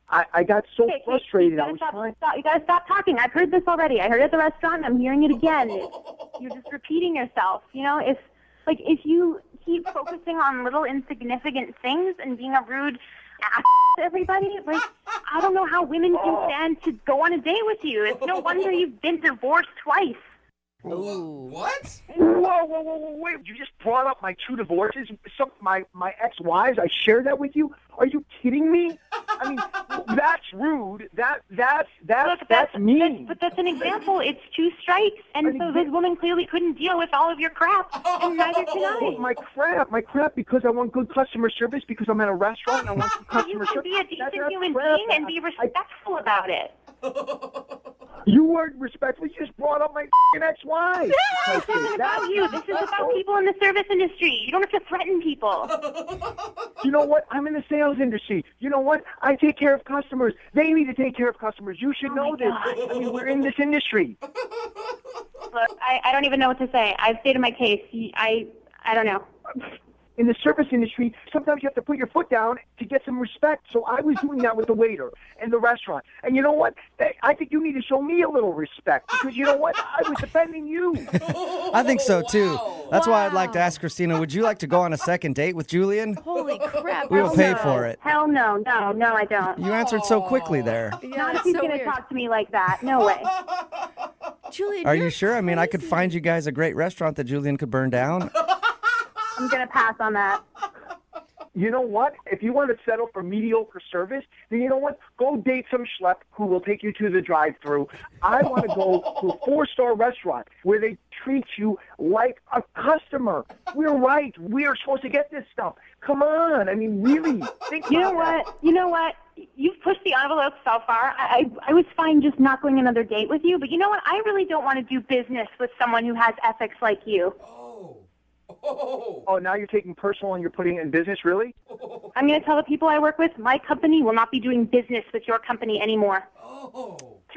Speaker 16: I got so frustrated. I was trying.
Speaker 6: You gotta stop talking. I've heard this already. I heard it at the restaurant. I'm hearing it again. You're just repeating yourself. You know, if you keep focusing on little insignificant things and being a rude ass to everybody, like, I don't know how women can stand to go on a date with you. It's no wonder you've been divorced twice.
Speaker 4: Ooh. What?
Speaker 16: Whoa, wait. You just brought up my two divorces, my ex-wives. I shared that with you. Are you kidding me? I mean, that's rude. That's mean.
Speaker 6: But that's an example. It's two strikes, and so this woman clearly couldn't deal with all of your crap, and neither can I.
Speaker 16: My crap, because I want good customer service, because I'm at a restaurant and I want good customer service.
Speaker 6: You can be a decent human being and be respectful about it.
Speaker 16: You weren't respectful. You just brought up my ex-wife.
Speaker 6: This isn't about you. This is about people in the service industry. You don't have to threaten people.
Speaker 16: You know what? I'm in the sales industry. You know what? I take care of customers. They need to take care of customers. You should know this. I mean, we're in this industry.
Speaker 6: Look, I don't even know what to say. I've stated my case. I don't know.
Speaker 16: In the service industry, sometimes you have to put your foot down to get some respect. So I was doing that with the waiter in the restaurant. And you know what? I think you need to show me a little respect because you know what? I was defending you.
Speaker 2: I think so, too. That's why I'd like to ask Christina, would you like to go on a second date with Julian?
Speaker 3: Holy crap.
Speaker 2: We will pay for it.
Speaker 6: Hell no. No, I don't.
Speaker 2: You answered so quickly there.
Speaker 6: Not if he's going to talk to me like that. No way.
Speaker 3: Julian,
Speaker 2: Are you sure? I mean, I could find you guys a great restaurant that Julian could burn down.
Speaker 6: I'm going to pass on that.
Speaker 16: You know what? If you want to settle for mediocre service, then you know what? Go date some schlep who will take you to the drive-thru. I want to go to a 4-star restaurant where they treat you like a customer. We're right. We are supposed to get this stuff. Come on. I mean, really. Think
Speaker 6: You know
Speaker 16: about
Speaker 6: what? You know what? You've pushed the envelope so far. I was fine just not going another date with you, but you know what? I really don't want to do business with someone who has ethics like you.
Speaker 16: Oh, now you're taking personal and you're putting it in business, really?
Speaker 6: I'm going to tell the people I work with, my company will not be doing business with your company anymore.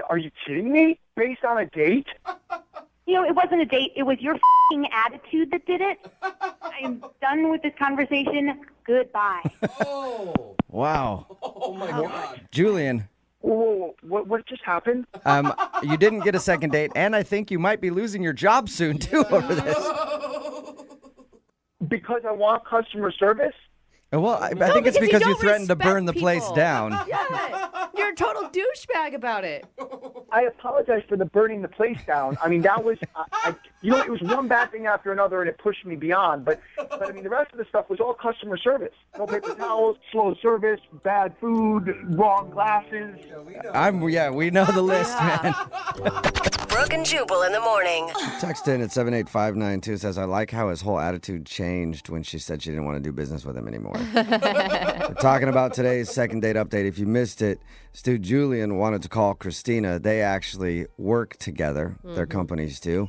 Speaker 16: Are you kidding me? Based on a date?
Speaker 6: You know, it wasn't a date. It was your f***ing attitude that did it. I'm done with this conversation. Goodbye.
Speaker 2: Wow.
Speaker 4: Oh, my God.
Speaker 2: Julian.
Speaker 16: Whoa, what just happened?
Speaker 2: You didn't get a second date, and I think you might be losing your job soon, too, over this.
Speaker 16: Because I want customer service?
Speaker 2: Well, I think it's because you threatened to burn the place down.
Speaker 3: Yeah, you're a total douchebag about it.
Speaker 16: I apologize for the burning the place down. I mean, that was You know, it was one bad thing after another, and it pushed me beyond. But I mean, the rest of the stuff was all customer service. No paper towels, slow service, bad food, wrong glasses.
Speaker 2: We know the list, man.
Speaker 7: Brooke and Jubal in the morning.
Speaker 2: Text in at 78592 says, I like how his whole attitude changed when she said she didn't want to do business with him anymore. We're talking about today's second date update. If you missed it, Stu Julian wanted to call Christina. They actually work together. Their companies do.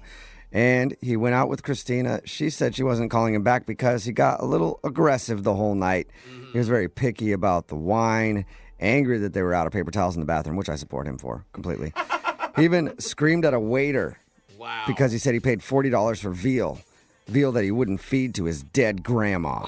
Speaker 2: And he went out with Christina. She said she wasn't calling him back because he got a little aggressive the whole night. He was very picky about the wine, angry that they were out of paper towels in the bathroom, which I support him for completely. He even screamed at a waiter because he said he paid $40 for veal that he wouldn't feed to his dead grandma.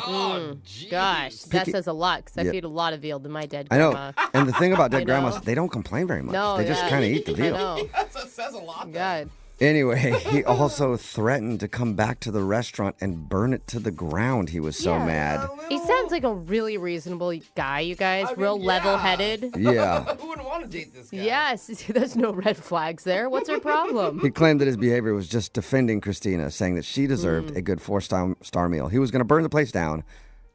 Speaker 3: Gosh, that says a lot because I feed a lot of veal to my dead
Speaker 2: I
Speaker 3: grandma.
Speaker 2: know. And the thing about dead grandmas, they don't complain very much.
Speaker 3: No,
Speaker 2: they just kind of eat the veal.
Speaker 3: I know.
Speaker 4: That says a lot.
Speaker 3: God.
Speaker 2: Anyway, he also threatened to come back to the restaurant and burn it to the ground. He was so mad.
Speaker 3: He sounds like a really reasonable guy, you guys. Real level-headed.
Speaker 2: Yeah.
Speaker 4: Who wouldn't want to date this guy?
Speaker 3: Yes. There's no red flags there. What's her problem?
Speaker 2: He claimed that his behavior was just defending Christina, saying that she deserved a good four-star meal. He was going to burn the place down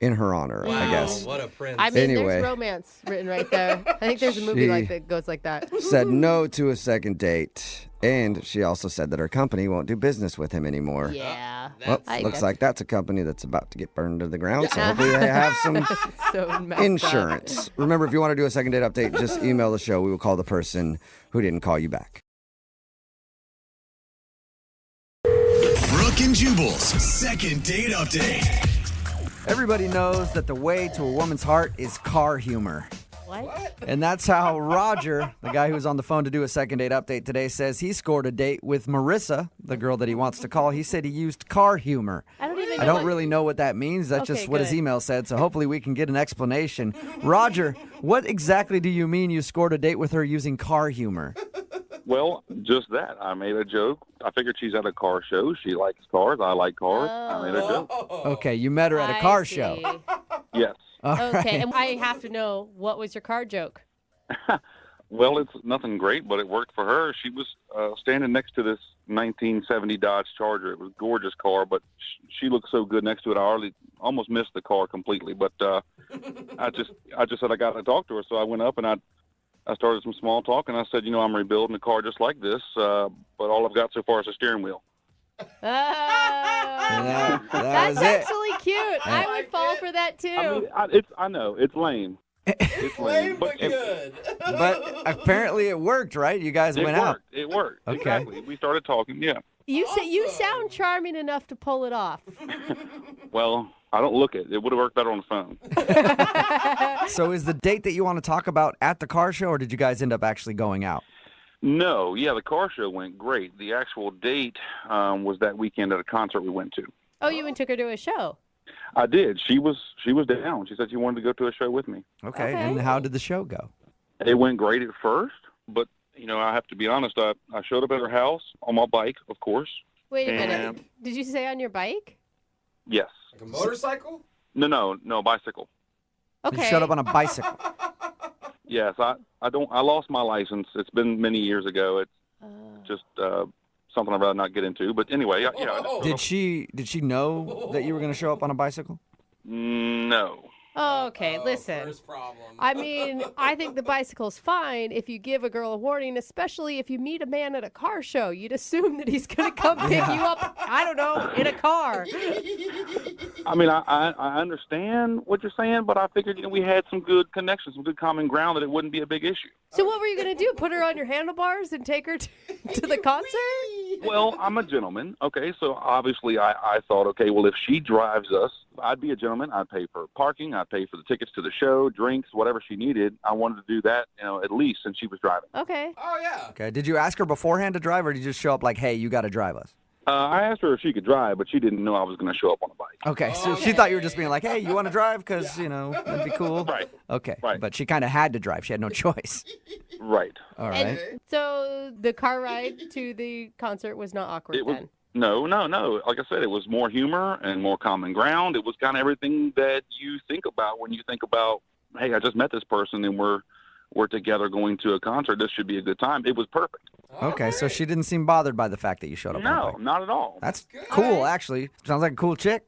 Speaker 2: in her honor, I guess.
Speaker 4: What a prince.
Speaker 3: I mean,
Speaker 2: Anyway.
Speaker 3: there's romance written right there. I think there's a movie that goes like that.
Speaker 2: Said no to a second date. And she also said that her company won't do business with him anymore.
Speaker 3: Yeah.
Speaker 2: Well, looks like that's a company that's about to get burned to the ground, so hopefully they have some insurance. Remember, if you want to do a second date update, just email the show. We will call the person who didn't call you back.
Speaker 1: Brooke and Jubal's second date update.
Speaker 17: Everybody knows that the way to a woman's heart is car humor.
Speaker 3: What?
Speaker 17: And that's how Roger, the guy who's on the phone to do a second date update today, says he scored a date with Marissa, the girl that he wants to call. He said he used car humor.
Speaker 3: I don't
Speaker 17: really know what that means. That's
Speaker 3: Okay,
Speaker 17: just what his
Speaker 3: good.
Speaker 17: email said, so hopefully we can get an explanation. Roger, what exactly do you mean you scored a date with her using car humor?
Speaker 11: Well, just that. I made a joke. I figured she's at a car show. She likes cars. I like cars. I made a joke.
Speaker 17: Okay, you met her at a car show.
Speaker 11: Yes.
Speaker 17: All
Speaker 3: Okay,
Speaker 17: right.
Speaker 3: and I have to know, what was your car joke?
Speaker 11: Well, it's nothing great, but it worked for her. She was standing next to this 1970 Dodge Charger. It was a gorgeous car, but she looked so good next to it. I almost missed the car completely. But I just said I got to talk to her, so I went up and I started some small talk, and I said, I'm rebuilding a car just like this, but all I've got so far is a steering wheel.
Speaker 17: That
Speaker 3: That's
Speaker 17: was it.
Speaker 3: actually cute. I would fall for that too.
Speaker 11: I know it's lame. It's
Speaker 4: lame, but good.
Speaker 17: But apparently it worked, right? You guys went out.
Speaker 11: It worked.
Speaker 17: Okay.
Speaker 11: Exactly. We started talking. Yeah.
Speaker 3: You sound charming enough to pull it off.
Speaker 11: Well, I don't look it. It would have worked better on the phone.
Speaker 17: So is the date that you want to talk about at the car show, or did you guys end up actually going out?
Speaker 11: No, yeah, the car show went great. The actual date was that weekend at a concert we went to.
Speaker 3: Oh, you even took her to a show.
Speaker 11: I did. She was down. She said she wanted to go to a show with me.
Speaker 17: Okay, and how did the show go?
Speaker 11: It went great at first, but I have to be honest. I showed up at her house on my bike, of course.
Speaker 3: Wait a minute.
Speaker 11: And-
Speaker 3: Did you say on your bike?
Speaker 11: Yes.
Speaker 4: Like a motorcycle?
Speaker 11: No, bicycle.
Speaker 3: Okay.
Speaker 17: You showed up on a bicycle.
Speaker 11: Yes, I lost my license. It's been many years ago. It's just something I'd rather not get into. But anyway,
Speaker 17: Did she know that you were going to show up on a bicycle?
Speaker 11: No.
Speaker 3: Okay, listen. I mean, I think the bicycle's fine if you give a girl a warning, especially if you meet a man at a car show. You'd assume that he's going to come pick you up, I don't know, in a car.
Speaker 11: I mean, I understand what you're saying, but I figured we had some good connections, some good common ground, that it wouldn't be a big issue.
Speaker 3: So what were you going to do? Put her on your handlebars and take her to the concert?
Speaker 11: Well, I'm a gentleman, okay, so obviously I thought, okay, well, if she drives us, I'd be a gentleman. I'd pay for parking. I'd pay for the tickets to the show, drinks, whatever she needed. I wanted to do that, at least since she was driving.
Speaker 3: Okay.
Speaker 4: Oh, yeah.
Speaker 17: Okay, did you ask her beforehand to drive, or did you just show up like, hey, you got to drive us?
Speaker 11: I asked her if she could drive, but she didn't know I was going to show up on a bike.
Speaker 17: Okay, so she thought you were just being like, hey, you want to drive? Because, that'd be cool.
Speaker 11: Right.
Speaker 17: Okay,
Speaker 11: Right.
Speaker 17: but she kind of had to drive. She had no choice.
Speaker 11: Right.
Speaker 17: All right.
Speaker 3: And so the car ride to the concert was not awkward
Speaker 11: It was,
Speaker 3: then?
Speaker 11: no. Like I said, it was more humor and more common ground. It was kind of everything that you think about when you think about, hey, I just met this person and we're together going to a concert. This should be a good time. It was perfect.
Speaker 17: Okay, so she didn't seem bothered by the fact that you showed up on a
Speaker 11: No,
Speaker 17: bike.
Speaker 11: not at all.
Speaker 17: That's cool, actually. Sounds like a cool chick.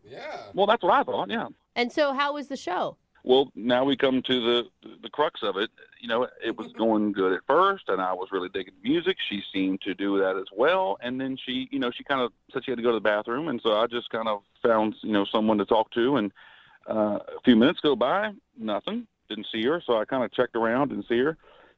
Speaker 11: Well, that's what I thought, yeah.
Speaker 3: And so, how was the show?
Speaker 11: Well, now we come to the crux of it. You know, it was going good at first, and I was really digging the music. She seemed to do that as well, and then she kind of said she had to go to the bathroom, and so I just kind of found, someone to talk to, and a few minutes go by, nothing, didn't see her, so I kind of checked around, didn't see her.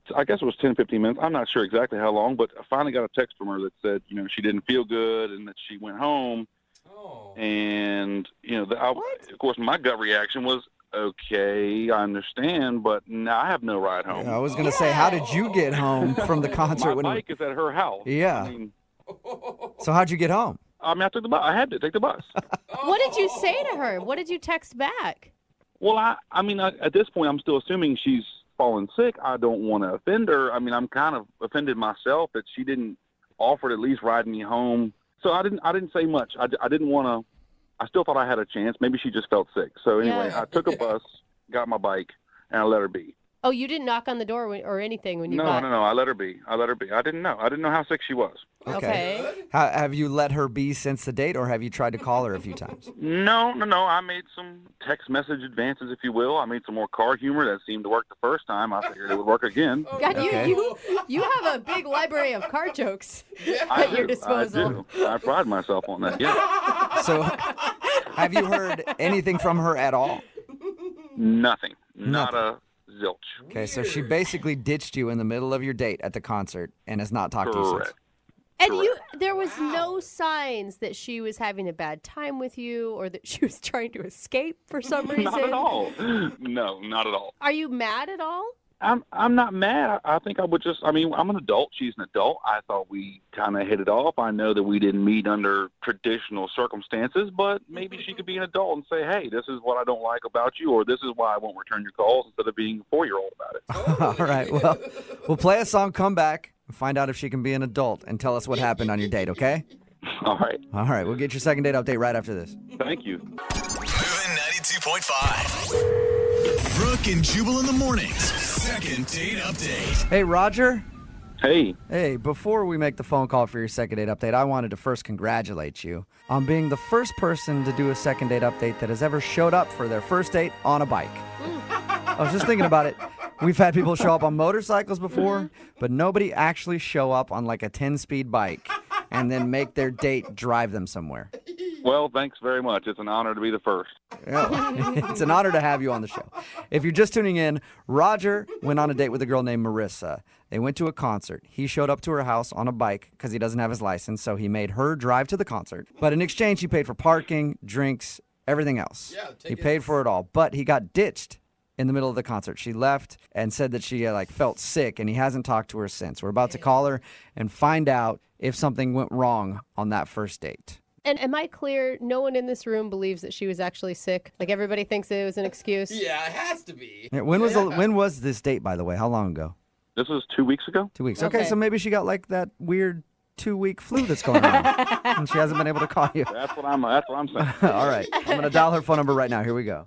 Speaker 11: So I guess it was 10, 15 minutes. I'm not sure exactly how long, but I finally got a text from her that said, she didn't feel good and that she went home. Oh. And, of course, my gut reaction was, okay, I understand, but now I have no ride home.
Speaker 17: Yeah, I was going to say, how did you get home from the concert?
Speaker 11: My bike is at her house.
Speaker 17: Yeah. So how'd you get home?
Speaker 11: I took the bus. I had to take the bus.
Speaker 3: What did you say to her? What did you text back?
Speaker 11: Well, at this point, I'm still assuming she's fallen sick. I don't want to offend her. I'm kind of offended myself that she didn't offer to at least ride me home. So I didn't say much. I didn't want to. I still thought I had a chance. Maybe she just felt sick. So anyway, I took a bus, got my bike, and I let her be.
Speaker 3: Oh, you didn't knock on the door or anything when you got...
Speaker 11: No. I let her be. I didn't know. I didn't know how sick she was.
Speaker 3: Okay.
Speaker 17: Have you let her be since the date, or have you tried to call her a few times?
Speaker 11: No. I made some text message advances, if you will. I made some more car humor that seemed to work the first time. I figured it would work again.
Speaker 3: God, you have a big library of car jokes at your disposal.
Speaker 11: I do. I pride myself on that, yeah.
Speaker 17: So have you heard anything from her at all?
Speaker 11: Nothing. Not a zilch.
Speaker 17: Okay, so she basically ditched you in the middle of your date at the concert and has not talked to you since.
Speaker 3: And there was no signs that she was having a bad time with you or that she was trying to escape for some reason?
Speaker 11: Not at all. No, not at all.
Speaker 3: Are you mad at all?
Speaker 11: I'm not mad. I think I would just, I'm an adult. She's an adult. I thought we kind of hit it off. I know that we didn't meet under traditional circumstances, but maybe she could be an adult and say, hey, this is what I don't like about you, or this is why I won't return your calls, instead of being a 4-year-old about it.
Speaker 17: All right, well, we'll play a song, come back, and find out if she can be an adult and tell us what happened on your date, okay?
Speaker 11: All right.
Speaker 17: All right, we'll get your second date update right after this.
Speaker 11: Thank you.
Speaker 1: Moving 92.5. Brooke and Jubal in the mornings. Second date update.
Speaker 17: Hey, Roger.
Speaker 11: Hey.
Speaker 17: Hey, before we make the phone call for your second date update, I wanted to first congratulate you on being the first person to do a second date update that has ever showed up for their first date on a bike. I was just thinking about it. We've had people show up on motorcycles before, but nobody actually show up on like a 10-speed bike and then make their date drive them somewhere.
Speaker 11: Well, thanks very much. It's an honor to be the first.
Speaker 17: It's an honor to have you on the show. If you're just tuning in, Roger went on a date with a girl named Marissa. They went to a concert. He showed up to her house on a bike because he doesn't have his license, so he made her drive to the concert. But in exchange, he paid for parking, drinks, everything else.
Speaker 4: Yeah,
Speaker 17: he paid for it all, but he got ditched in the middle of the concert. She left and said that she felt sick, and he hasn't talked to her since. We're about to call her and find out if something went wrong on that first date.
Speaker 3: And am I clear? No one in this room believes that she was actually sick? Like everybody thinks it was an excuse?
Speaker 4: Yeah, it has to be.
Speaker 17: When was this date, by the way? How long ago?
Speaker 11: This was 2 weeks ago.
Speaker 17: 2 weeks. Okay, so maybe she got like that weird 2-week flu that's going on, and she hasn't been able to call you.
Speaker 11: That's what I'm saying.
Speaker 17: All right, I'm going to dial her phone number right now. Here we go.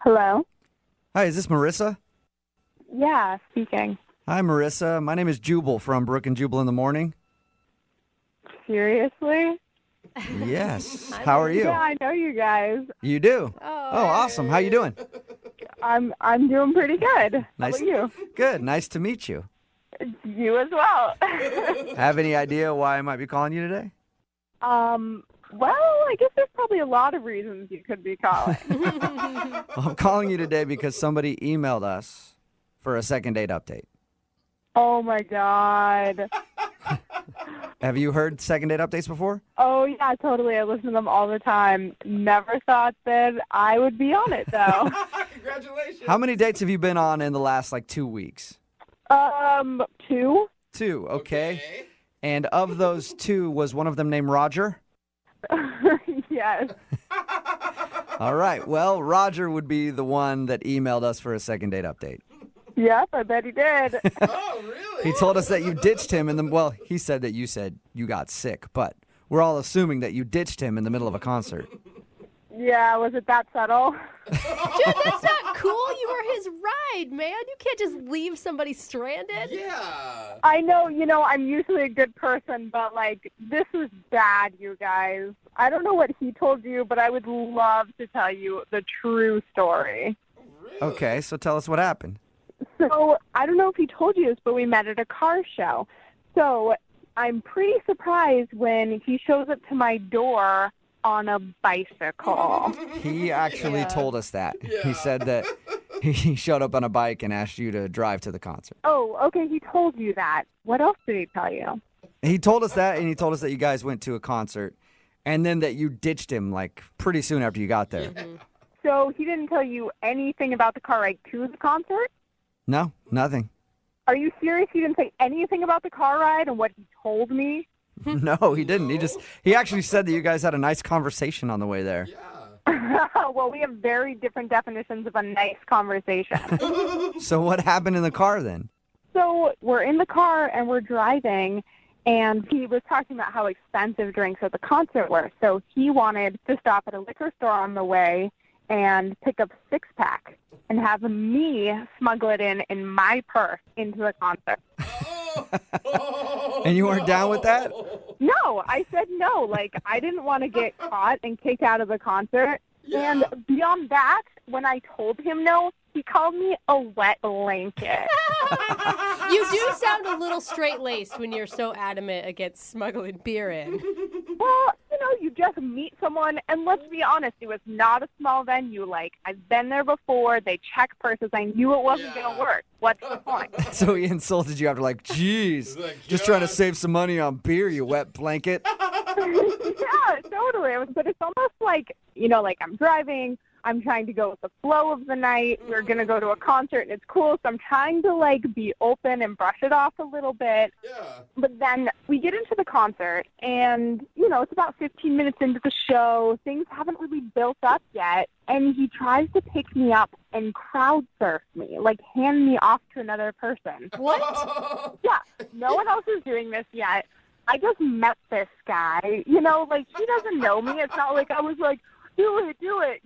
Speaker 6: Hello?
Speaker 17: Hi, is this Marissa?
Speaker 6: Yeah, speaking.
Speaker 17: Hi, Marissa. My name is Jubal from Brooke and Jubal in the morning.
Speaker 6: Seriously?
Speaker 17: Yes. How are you?
Speaker 6: Yeah, I know you guys.
Speaker 17: You do? Oh, awesome. How you doing?
Speaker 6: I'm doing pretty good.
Speaker 17: Nice.
Speaker 6: How about you?
Speaker 17: Good. Nice to meet you.
Speaker 6: You as well.
Speaker 17: Have any idea why I might be calling you today?
Speaker 6: Well, I guess there's probably a lot of reasons you could be calling.
Speaker 17: Well, I'm calling you today because somebody emailed us for a second date update.
Speaker 6: Oh, my God.
Speaker 17: Have you heard second date updates before?
Speaker 6: Oh, yeah, totally. I listen to them all the time. Never thought that I would be on it, though.
Speaker 4: Congratulations.
Speaker 17: How many dates have you been on in the last, 2 weeks?
Speaker 6: 2.
Speaker 17: 2, okay. And of those 2, was one of them named Roger?
Speaker 6: Yes.
Speaker 17: All right. Well, Roger would be the one that emailed us for a second date update.
Speaker 6: Yep, I bet he did.
Speaker 4: Oh, really?
Speaker 17: He told us that you ditched him he said that you said you got sick, but we're all assuming that you ditched him in the middle of a concert.
Speaker 14: Yeah, was it that subtle?
Speaker 3: Dude, that's not cool. You were his ride, man. You can't just leave somebody stranded.
Speaker 4: Yeah.
Speaker 14: I know, I'm usually a good person, but, like, this was bad, you guys. I don't know what he told you, but I would love to tell you the true story.
Speaker 17: Okay, so tell us what happened.
Speaker 14: So, I don't know if he told you this, but we met at a car show. So, I'm pretty surprised when he shows up to my door on a bicycle.
Speaker 17: He actually told us that. He said that he showed up on a bike and asked you to drive to the concert.
Speaker 14: Oh, okay, he told you that. What else did he tell you?
Speaker 17: He told us that, and he told us that you guys went to a concert, and then that you ditched him, like, pretty soon after you got there.
Speaker 14: So he didn't tell you anything about the car ride to the concert?
Speaker 17: No, nothing.
Speaker 14: Are you serious? He didn't say anything about the car ride and what he told me?
Speaker 17: No, he didn't. He actually said that you guys had a nice conversation on the way there.
Speaker 14: Well, we have very different definitions of a nice conversation.
Speaker 17: So what happened in the car then?
Speaker 14: So we're in the car and we're driving, and he was talking about how expensive drinks at the concert were. So he wanted to stop at a liquor store on the way and pick up a 6-pack and have me smuggle it in my purse into the concert.
Speaker 17: And you weren't down with that?
Speaker 14: No, I said no. Like, I didn't want to get caught and kicked out of the concert. Yeah. And beyond that, when I told him no, he called me a wet blanket.
Speaker 3: You do sound a little straight-laced when you're so adamant against smuggling beer in.
Speaker 14: Well, you just meet someone, and let's be honest, it was not a small venue. Like, I've been there before. They check purses. I knew it wasn't going to work. What's the point?
Speaker 17: So he insulted you after, like, geez, just trying to save some money on beer, you wet blanket.
Speaker 14: Yeah, totally. But it's almost like, like I'm driving. I'm trying to go with the flow of the night. We're going to go to a concert, and it's cool. So I'm trying to, like, be open and brush it off a little bit. Yeah. But then we get into the concert, and, it's about 15 minutes into the show. Things haven't really built up yet. And he tries to pick me up and crowd surf me, like hand me off to another person.
Speaker 3: What?
Speaker 14: Yeah. No one else is doing this yet. I just met this guy. He doesn't know me. It's not like I was like, do it,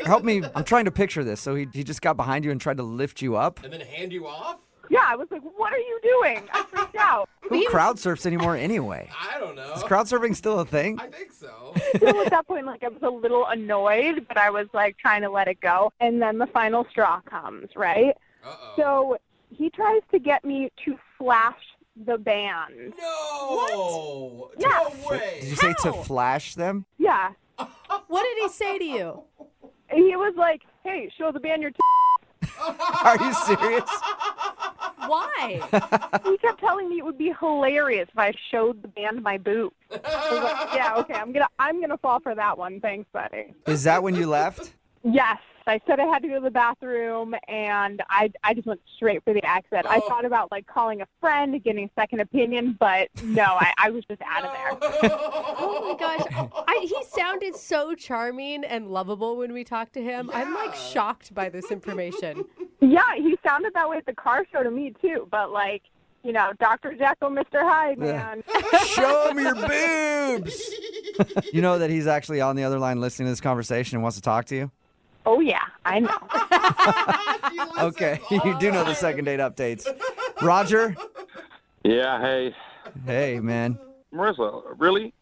Speaker 17: Help me. I'm trying to picture this. So he just got behind you and tried to lift you up?
Speaker 4: And then hand you off?
Speaker 14: Yeah, I was like, what are you doing? I freaked out.
Speaker 17: Who crowd surfs anymore anyway?
Speaker 4: I don't know.
Speaker 17: Is crowd surfing still a thing?
Speaker 4: I think so.
Speaker 14: Still at that point, like, I was a little annoyed, but I was, like, trying to let it go. And then the final straw comes, right?
Speaker 4: Uh-oh.
Speaker 14: So he tries to get me to flash the band.
Speaker 4: No!
Speaker 14: What? Yeah.
Speaker 4: No way!
Speaker 17: Did you say to flash them?
Speaker 14: Yeah.
Speaker 3: What did he say to you?
Speaker 14: He was like, hey, show the band your
Speaker 17: Are you serious?
Speaker 3: Why?
Speaker 14: He kept telling me it would be hilarious if I showed the band my boobs. I was like, yeah, okay, I'm gonna fall for that one. Thanks, buddy.
Speaker 17: Is that when you left?
Speaker 14: Yes. I said I had to go to the bathroom, and I just went straight for the exit. I thought about, like, calling a friend, getting a second opinion, but no, I was just out of there.
Speaker 3: Oh, my gosh. He sounded so charming and lovable when we talked to him. Yeah. I'm, like, shocked by this information.
Speaker 14: Yeah, he sounded that way at the car show to me, too, but, like, Dr. Jekyll, Mr. Hyde, man.
Speaker 17: Show him your boobs! You know that he's actually on the other line listening to this conversation and wants to talk to you?
Speaker 14: Oh, yeah, I know.
Speaker 17: Okay, you do know the second date updates. Roger?
Speaker 11: Yeah, hey.
Speaker 17: Hey, man.
Speaker 11: Marissa, really?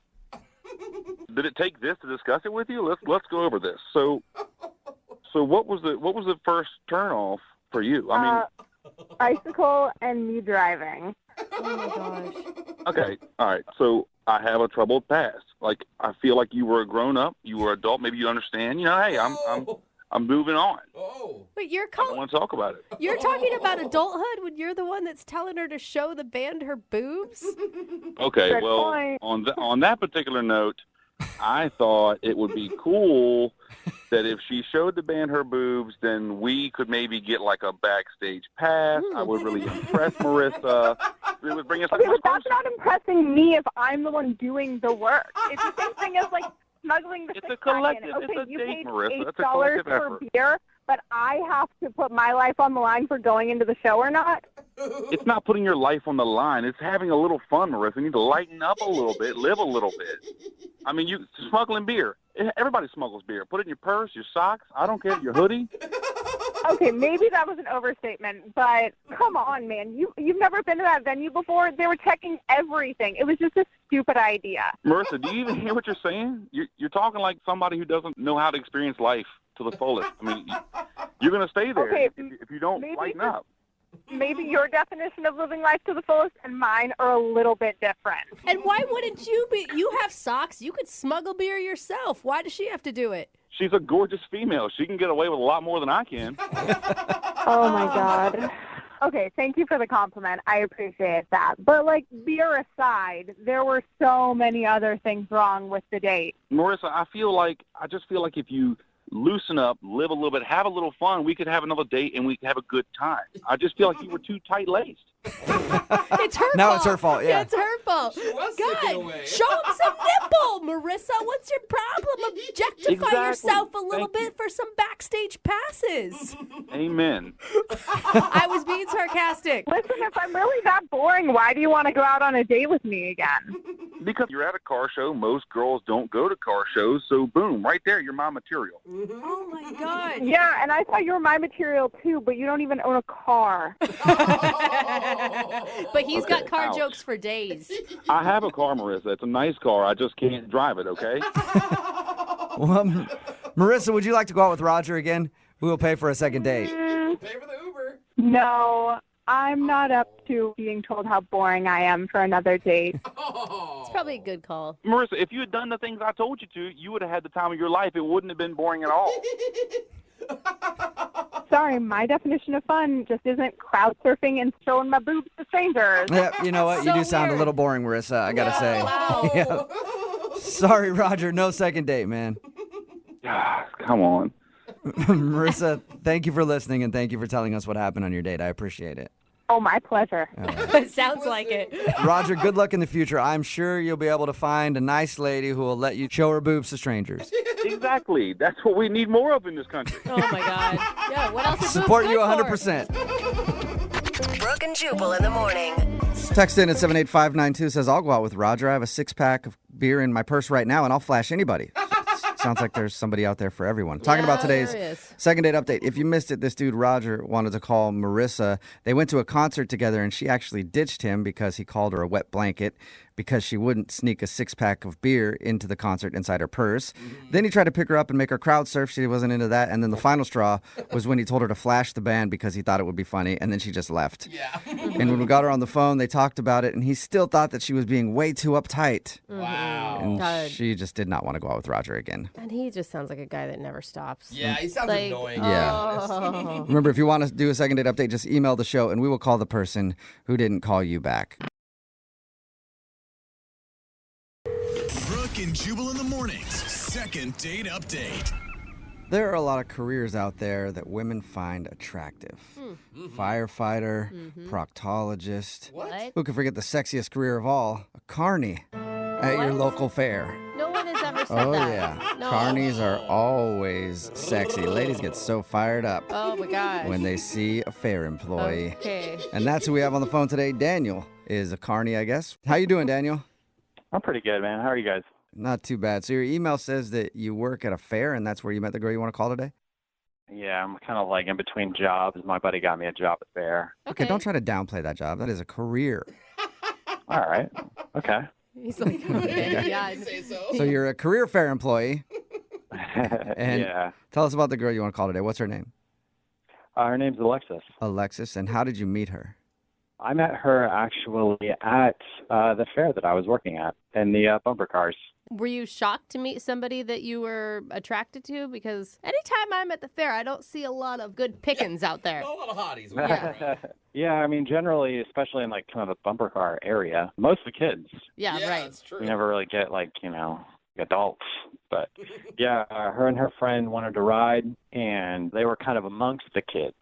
Speaker 11: Did it take this to discuss it with you? Let's go over this. So what was the first turn off for you? I mean,
Speaker 14: bicycle and me driving.
Speaker 3: Oh my gosh.
Speaker 11: Okay, all right. So I have a troubled past. Like, I feel like you were a grown up, you were adult. Maybe you understand. Hey, I'm moving on.
Speaker 4: Oh.
Speaker 3: Wait, I
Speaker 11: don't want to talk about it.
Speaker 3: You're talking about adulthood when you're the one that's telling her to show the band her boobs?
Speaker 11: Okay,
Speaker 14: Good
Speaker 11: well,
Speaker 14: point.
Speaker 11: on that particular note, I thought it would be cool that if she showed the band her boobs, then we could maybe get like a backstage pass. I would really impress Marissa. It would bring us.
Speaker 14: Okay, but that's not impressing me if I'm the one doing the work. It's the same thing as, like, smuggling the
Speaker 11: It's a
Speaker 14: six-pack in.
Speaker 11: collective.
Speaker 14: Okay,
Speaker 11: It's a
Speaker 14: you
Speaker 11: date,
Speaker 14: paid
Speaker 11: Marissa. It's a
Speaker 14: $8
Speaker 11: collective
Speaker 14: for
Speaker 11: effort.
Speaker 14: beer, but I have to put my life on the line for going into the show or not?
Speaker 11: It's not putting your life on the line. It's having a little fun, Marissa. You need to lighten up a little bit, live a little bit. I mean, you smuggling beer. Everybody smuggles beer. Put it in your purse, your socks. I don't care. Your hoodie.
Speaker 14: Okay, maybe that was an overstatement, but come on, man. You've never been to that venue before? They were checking everything. It was just a stupid idea.
Speaker 11: Marissa, do you even hear what you're saying? You're talking like somebody who doesn't know how to experience life to the fullest. I mean, you're going to stay there if you don't lighten up.
Speaker 14: Maybe your definition of living life to the fullest and mine are a little bit different.
Speaker 3: And why wouldn't you be? You have socks. You could smuggle beer yourself. Why does she have to do it?
Speaker 11: She's a gorgeous female. She can get away with a lot more than I can.
Speaker 14: Oh, my God. Okay, thank you for the compliment. I appreciate that. But, like, beer aside, there were so many other things wrong with the date.
Speaker 11: Marissa, I just feel like if you loosen up, live a little bit, have a little fun, we could have another date and we could have a good time. I just feel like you were too tight-laced.
Speaker 3: It's her fault.
Speaker 17: Now it's her fault, yeah.
Speaker 3: It's her fault.
Speaker 4: She was
Speaker 3: God,
Speaker 4: sticking away.
Speaker 3: show him some nipple, Marissa. What's your problem? Objectify
Speaker 11: Exactly.
Speaker 3: yourself a little
Speaker 11: Thank
Speaker 3: bit for some backstage passes.
Speaker 11: Amen.
Speaker 3: I was being sarcastic.
Speaker 14: Listen, if I'm really that boring, why do you want to go out on a date with me again?
Speaker 11: Because you're at a car show. Most girls don't go to car shows. So, boom, right there, you're my material.
Speaker 3: Oh, my God.
Speaker 14: Yeah, and I thought you were my material, too, but you don't even own a car.
Speaker 3: But he's got car
Speaker 11: ouch.
Speaker 3: jokes for days.
Speaker 11: I have a car, Marissa. It's a nice car. I just can't drive it, okay?
Speaker 17: Well, Marissa, would you like to go out with Roger again? We will pay for a second date.
Speaker 4: Pay for the Uber.
Speaker 14: No, I'm not up to being told how boring I am for another date.
Speaker 3: It's probably a good call.
Speaker 11: Marissa, if you had done the things I told you to, you would have had the time of your life. It wouldn't have been boring at all.
Speaker 14: Sorry, my definition of fun just isn't crowd surfing and showing my boobs to strangers.
Speaker 17: Yeah, you know what? You
Speaker 3: So
Speaker 17: do sound a
Speaker 3: weird.
Speaker 17: little boring, Marissa, I gotta say.
Speaker 3: Wow.
Speaker 17: Yeah. Sorry, Roger. No second date, man.
Speaker 11: Come on.
Speaker 17: Marissa, thank you for listening and thank you for telling us what happened on your date. I appreciate it.
Speaker 14: Oh, my pleasure.
Speaker 3: It sounds like it.
Speaker 17: Roger, good luck in the future. I'm sure you'll be able to find a nice lady who will let you show her boobs to strangers.
Speaker 11: Exactly. That's what we need more of in this country.
Speaker 3: Oh, my God. Yeah, what else is
Speaker 17: Support you
Speaker 3: good for?
Speaker 17: 100%.
Speaker 7: Brooke and Jubal in the morning.
Speaker 2: Text in at 78592 says, I'll go out with Roger. I have a 6-pack of beer in my purse right now, and I'll flash anybody. Sounds like there's somebody out there for everyone. Talking about today's
Speaker 3: there is.
Speaker 2: second date update. If you missed it, this dude, Roger, wanted to call Marissa. They went to a concert together, and she actually ditched him because he called her a wet blanket because she wouldn't sneak a 6-pack of beer into the concert inside her purse. Then he tried to pick her up and make her crowd surf. She wasn't into that. And then the final straw was when he told her to flash the band because he thought it would be funny, and then she just left.
Speaker 4: Yeah.
Speaker 2: And when we got her on the phone, they talked about it, and he still thought that she was being way too uptight.
Speaker 4: Wow.
Speaker 2: And
Speaker 3: God.
Speaker 2: she just did not want to go out with Roger again.
Speaker 3: And he just sounds like a guy that never stops.
Speaker 4: Yeah, he sounds
Speaker 3: Like,
Speaker 4: annoying.
Speaker 2: Yeah.
Speaker 3: Oh.
Speaker 2: Remember, if you want to do a second date update, just email the show, and we will call the person who didn't call you back.
Speaker 1: Brooke and Jubal in the mornings. Second date update.
Speaker 2: There are a lot of careers out there that women find attractive. Firefighter, proctologist.
Speaker 3: What?
Speaker 2: Who can forget the sexiest career of all? A carny at your
Speaker 3: What?
Speaker 2: local fair.
Speaker 3: No one has ever said
Speaker 2: Oh,
Speaker 3: that.
Speaker 2: yeah.
Speaker 3: No.
Speaker 2: Carnies are always sexy. Ladies get so fired up
Speaker 3: Oh, my God.
Speaker 2: when they see a fair employee.
Speaker 3: Okay.
Speaker 2: And that's who we have on the phone today. Daniel is a carny, I guess. How you doing, Daniel?
Speaker 18: I'm pretty good, man. How are you guys?
Speaker 2: Not too bad. So your email says that you work at a fair, and that's where you met the girl you want to call today?
Speaker 18: Yeah, I'm kind of like in between jobs. My buddy got me a job at fair.
Speaker 2: Okay, don't try to downplay that job. That is a career.
Speaker 18: All right. Okay.
Speaker 3: He's like, okay, yeah.
Speaker 2: So you're a career fair employee. And
Speaker 18: yeah.
Speaker 2: tell us about the girl you want to call today. What's her name?
Speaker 18: Her name's Alexis.
Speaker 2: Alexis. And how did you meet her?
Speaker 18: I met her actually at the fair that I was working at in the bumper cars.
Speaker 3: Were you shocked to meet somebody that you were attracted to? Because anytime I'm at the fair, I don't see a lot of good pickings out there.
Speaker 4: A lot of hotties.
Speaker 3: Yeah.
Speaker 18: Yeah, I mean, generally, especially in like kind of the bumper car area, most of the kids.
Speaker 3: Yeah, right.
Speaker 4: That's true.
Speaker 18: You never really get like, adults. But yeah, her and her friend wanted to ride, and they were kind of amongst the kids.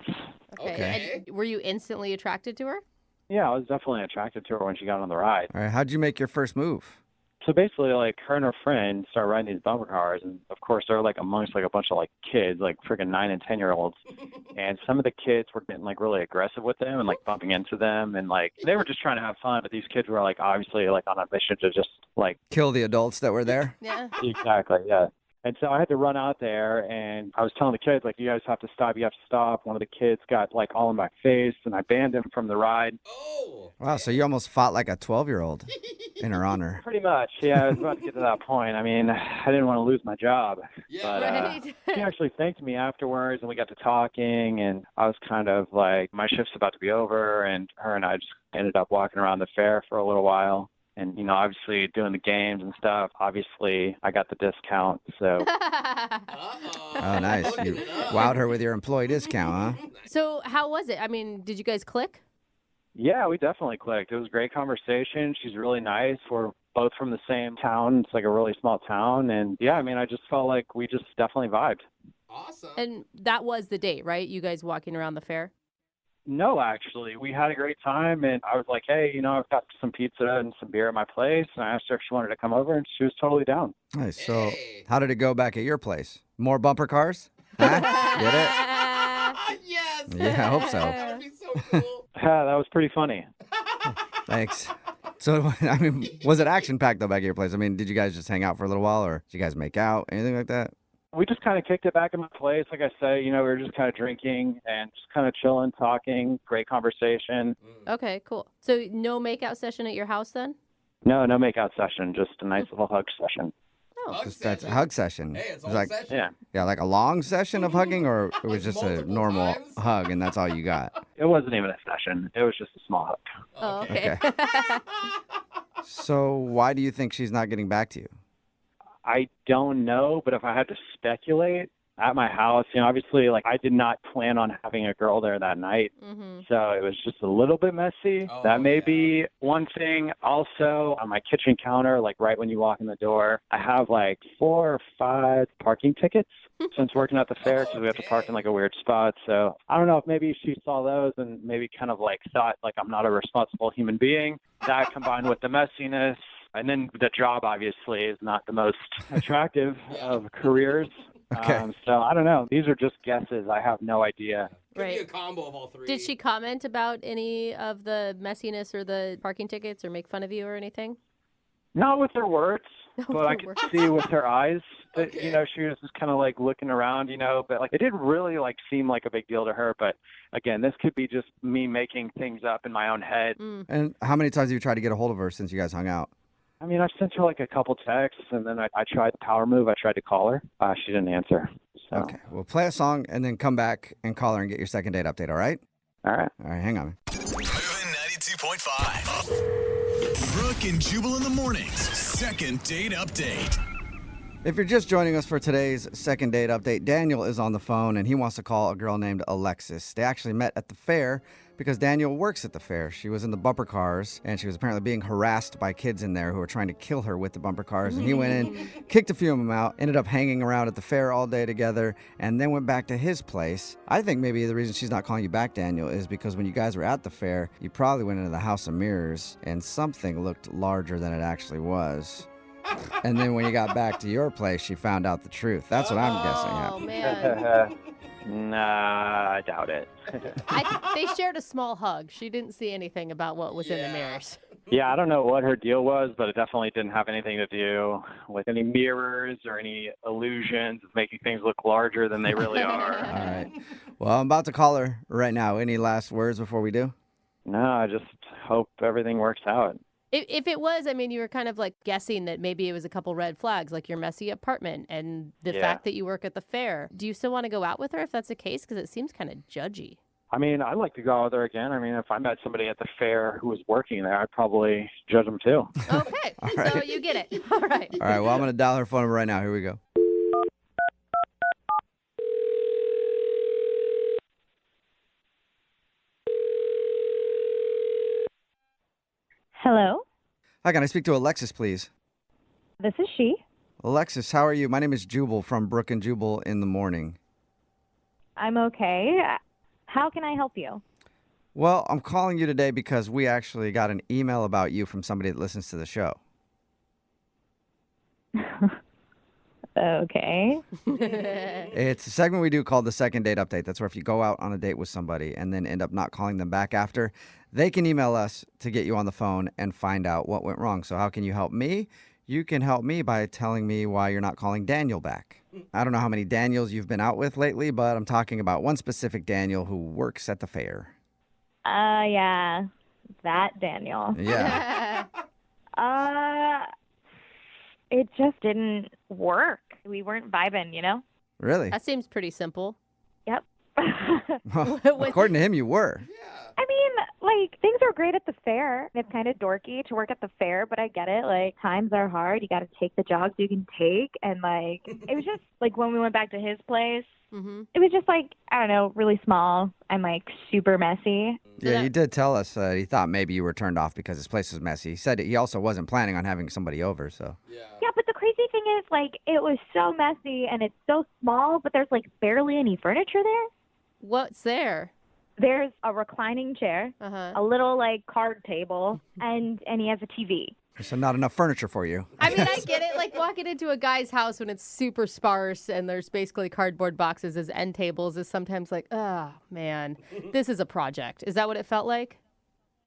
Speaker 3: Okay. And were you instantly attracted to her?
Speaker 18: Yeah, I was definitely attracted to her when she got on the ride.
Speaker 2: All right, how'd you make your first move?
Speaker 18: So basically, like, her and her friend started riding these bumper cars, and of course, they're like amongst like a bunch of like kids, like freaking 9 and 10-year-olds. And some of the kids were getting like really aggressive with them and like bumping into them, and like they were just trying to have fun. But these kids were like obviously like on a mission to just like
Speaker 2: Kill the adults that were there?
Speaker 3: Yeah.
Speaker 18: exactly, yeah. And so I had to run out there, and I was telling the kids, like, you guys have to stop. You have to stop. One of the kids got, like, all in my face, and I banned him from the ride.
Speaker 2: Wow, so you almost fought like a 12-year-old in her honor.
Speaker 18: Pretty much, yeah. I was about to get to that point. I mean, I didn't want to lose my job. But
Speaker 3: Right.
Speaker 18: she actually thanked me afterwards, and we got to talking, and I was kind of like, my shift's about to be over, and her and I just ended up walking around the fair for a little while. And, you know, obviously doing the games and stuff, obviously I got the discount, so.
Speaker 2: Oh, nice. You wowed her with your employee discount, huh?
Speaker 3: So how was it? I mean, did you guys click?
Speaker 18: Yeah, we definitely clicked. It was a great conversation. She's really nice. We're both from the same town. It's like a really small town. And yeah, I mean, I just felt like we just definitely vibed.
Speaker 3: And that was the date, right? You guys walking around the fair?
Speaker 18: No, actually, we had a great time. And I was like, hey, you know, I've got some pizza and some beer at my place. And I asked her if she wanted to come over, and she was totally down.
Speaker 2: Nice. So how did it go back at your place? More bumper cars? Huh? Get it?
Speaker 4: Yes.
Speaker 2: Yeah, I hope so.
Speaker 4: That would be so cool.
Speaker 18: Yeah, that was pretty funny.
Speaker 2: Thanks. So, I mean, was it action-packed, though, back at your place? I mean, did you guys just hang out for a little while, or did you guys make out, anything like that?
Speaker 18: We just kind of kicked it back in my place. Like I say, you know, we were just kind of drinking and just kind of chilling, talking, great conversation.
Speaker 3: Okay, cool. So no makeout session at your house then?
Speaker 18: No makeout session, just a nice little hug session.
Speaker 2: That's a hug session.
Speaker 4: Hey, it's
Speaker 2: It
Speaker 4: all
Speaker 2: was like,
Speaker 4: session.
Speaker 2: yeah, like a long session of hugging, or it was just a normal hug, and that's all you got?
Speaker 18: It wasn't even a session. It was just a small hug.
Speaker 3: Oh, okay.
Speaker 2: So why do you think she's not getting back to you?
Speaker 18: I don't know, but if I had to speculate, at my house, you know, obviously, like, I did not plan on having a girl there that night. So it was just a little bit messy. That may be one thing. Also, on my kitchen counter, like right when you walk in the door, I have like 4 or 5 parking tickets since working at the fair, because we have to park in like a weird spot. So I don't know if maybe she saw those and maybe kind of like thought like I'm not a responsible human being. That combined with the messiness. And then the job, obviously, is not the most attractive of careers.
Speaker 2: Okay.
Speaker 18: So I don't know. These are just guesses. I have no idea.
Speaker 4: Could be a combo of all three.
Speaker 3: Did she comment about any of the messiness or the parking tickets or make fun of you or anything?
Speaker 18: Not with her words, but I
Speaker 3: her
Speaker 18: could
Speaker 3: words.
Speaker 18: see with her eyes that, you know, she was just kind of like looking around, you know, but like it didn't really like seem like a big deal to her. But again, this could be just me making things up in my own head.
Speaker 2: And how many times have you tried to get a hold of her since you guys hung out?
Speaker 18: I mean, I sent her like a couple texts, and then I tried the power move. I tried to call her. She didn't answer. So.
Speaker 2: Okay, well, play a song and then come back and call her and get your second date update, all right?
Speaker 18: All right.
Speaker 2: All right, hang on.
Speaker 1: Moving 92.5. Brooke and Jubal in the mornings. Second date update.
Speaker 2: If you're just joining us for today's second date update, Daniel is on the phone and he wants to call a girl named Alexis. They actually met at the fair because Daniel works at the fair. She was in the bumper cars and she was apparently being harassed by kids in there who were trying to kill her with the bumper cars. And he went in, kicked a few of them out, ended up hanging around at the fair all day together, and then went back to his place. I think maybe the reason she's not calling you back, Daniel, is because when you guys were at the fair, you probably went into the House of Mirrors and something looked larger than it actually was. And then when you got back to your place, she found out the truth. That's what I'm guessing happened.
Speaker 3: Man.
Speaker 18: Nah, I doubt it.
Speaker 3: They shared a small hug. She didn't see anything about what was in the mirrors.
Speaker 18: Yeah, I don't know what her deal was, but it definitely didn't have anything to do with any mirrors or any illusions of making things look larger than they really are.
Speaker 2: All right. Well, I'm about to call her right now. Any last words before we do?
Speaker 18: No, I just hope everything works out.
Speaker 3: If it was, I mean, you were kind of like guessing that maybe it was a couple red flags, like your messy apartment and the fact that you work at the fair. Do you still want to go out with her if that's the case? Because it seems kind of judgy.
Speaker 18: I mean, I'd like to go out there again. I mean, if I met somebody at the fair who was working there, I'd probably judge them too.
Speaker 3: Okay,
Speaker 2: right.
Speaker 3: so you get it. All right.
Speaker 2: All right, well, I'm going to dial her phone number right now. Here we go.
Speaker 6: Hello,
Speaker 2: Hi, can I speak to Alexis, please?
Speaker 6: this is she.
Speaker 2: Alexis, how are you? My name is Jubal from Brooke and Jubal in the morning.
Speaker 6: I'm okay. How can I help you?
Speaker 2: Well, I'm calling you today because we actually got an email about you from somebody that listens to the show.
Speaker 6: Okay.
Speaker 2: It's a segment we do called the second date update. That's where if you go out on a date with somebody and then end up not calling them back after, they can email us to get you on the phone and find out what went wrong. So how can you help me? You can help me by telling me why you're not calling Daniel back. I don't know how many Daniels you've been out with lately, but I'm talking about one specific Daniel who works at the fair.
Speaker 19: Yeah. That Daniel.
Speaker 2: Yeah.
Speaker 19: It just didn't work. We weren't vibing, you know?
Speaker 2: Really?
Speaker 3: That seems pretty simple.
Speaker 19: Yep.
Speaker 2: According to him, you were.
Speaker 19: I mean, like, things are great at the fair. It's kind of dorky to work at the fair, but I get it. Like, times are hard. You got to take the jogs you can take. And, like, it was just, like, when we went back to his place, it was just, like, I don't know, really small and, like, super messy.
Speaker 2: Yeah, he did tell us he thought maybe you were turned off because his place was messy. He said he also wasn't planning on having somebody over, so.
Speaker 19: Yeah, but the crazy thing is, like, it was so messy and it's so small, but there's, like, barely any furniture there.
Speaker 3: What's there?
Speaker 19: There's a reclining chair, a little, like, card table, and he has a TV.
Speaker 2: So not enough furniture for you.
Speaker 3: I mean, I get it. Like, walking into a guy's house when it's super sparse and there's basically cardboard boxes as end tables is sometimes like, oh, man, this is a project. Is that what it felt like?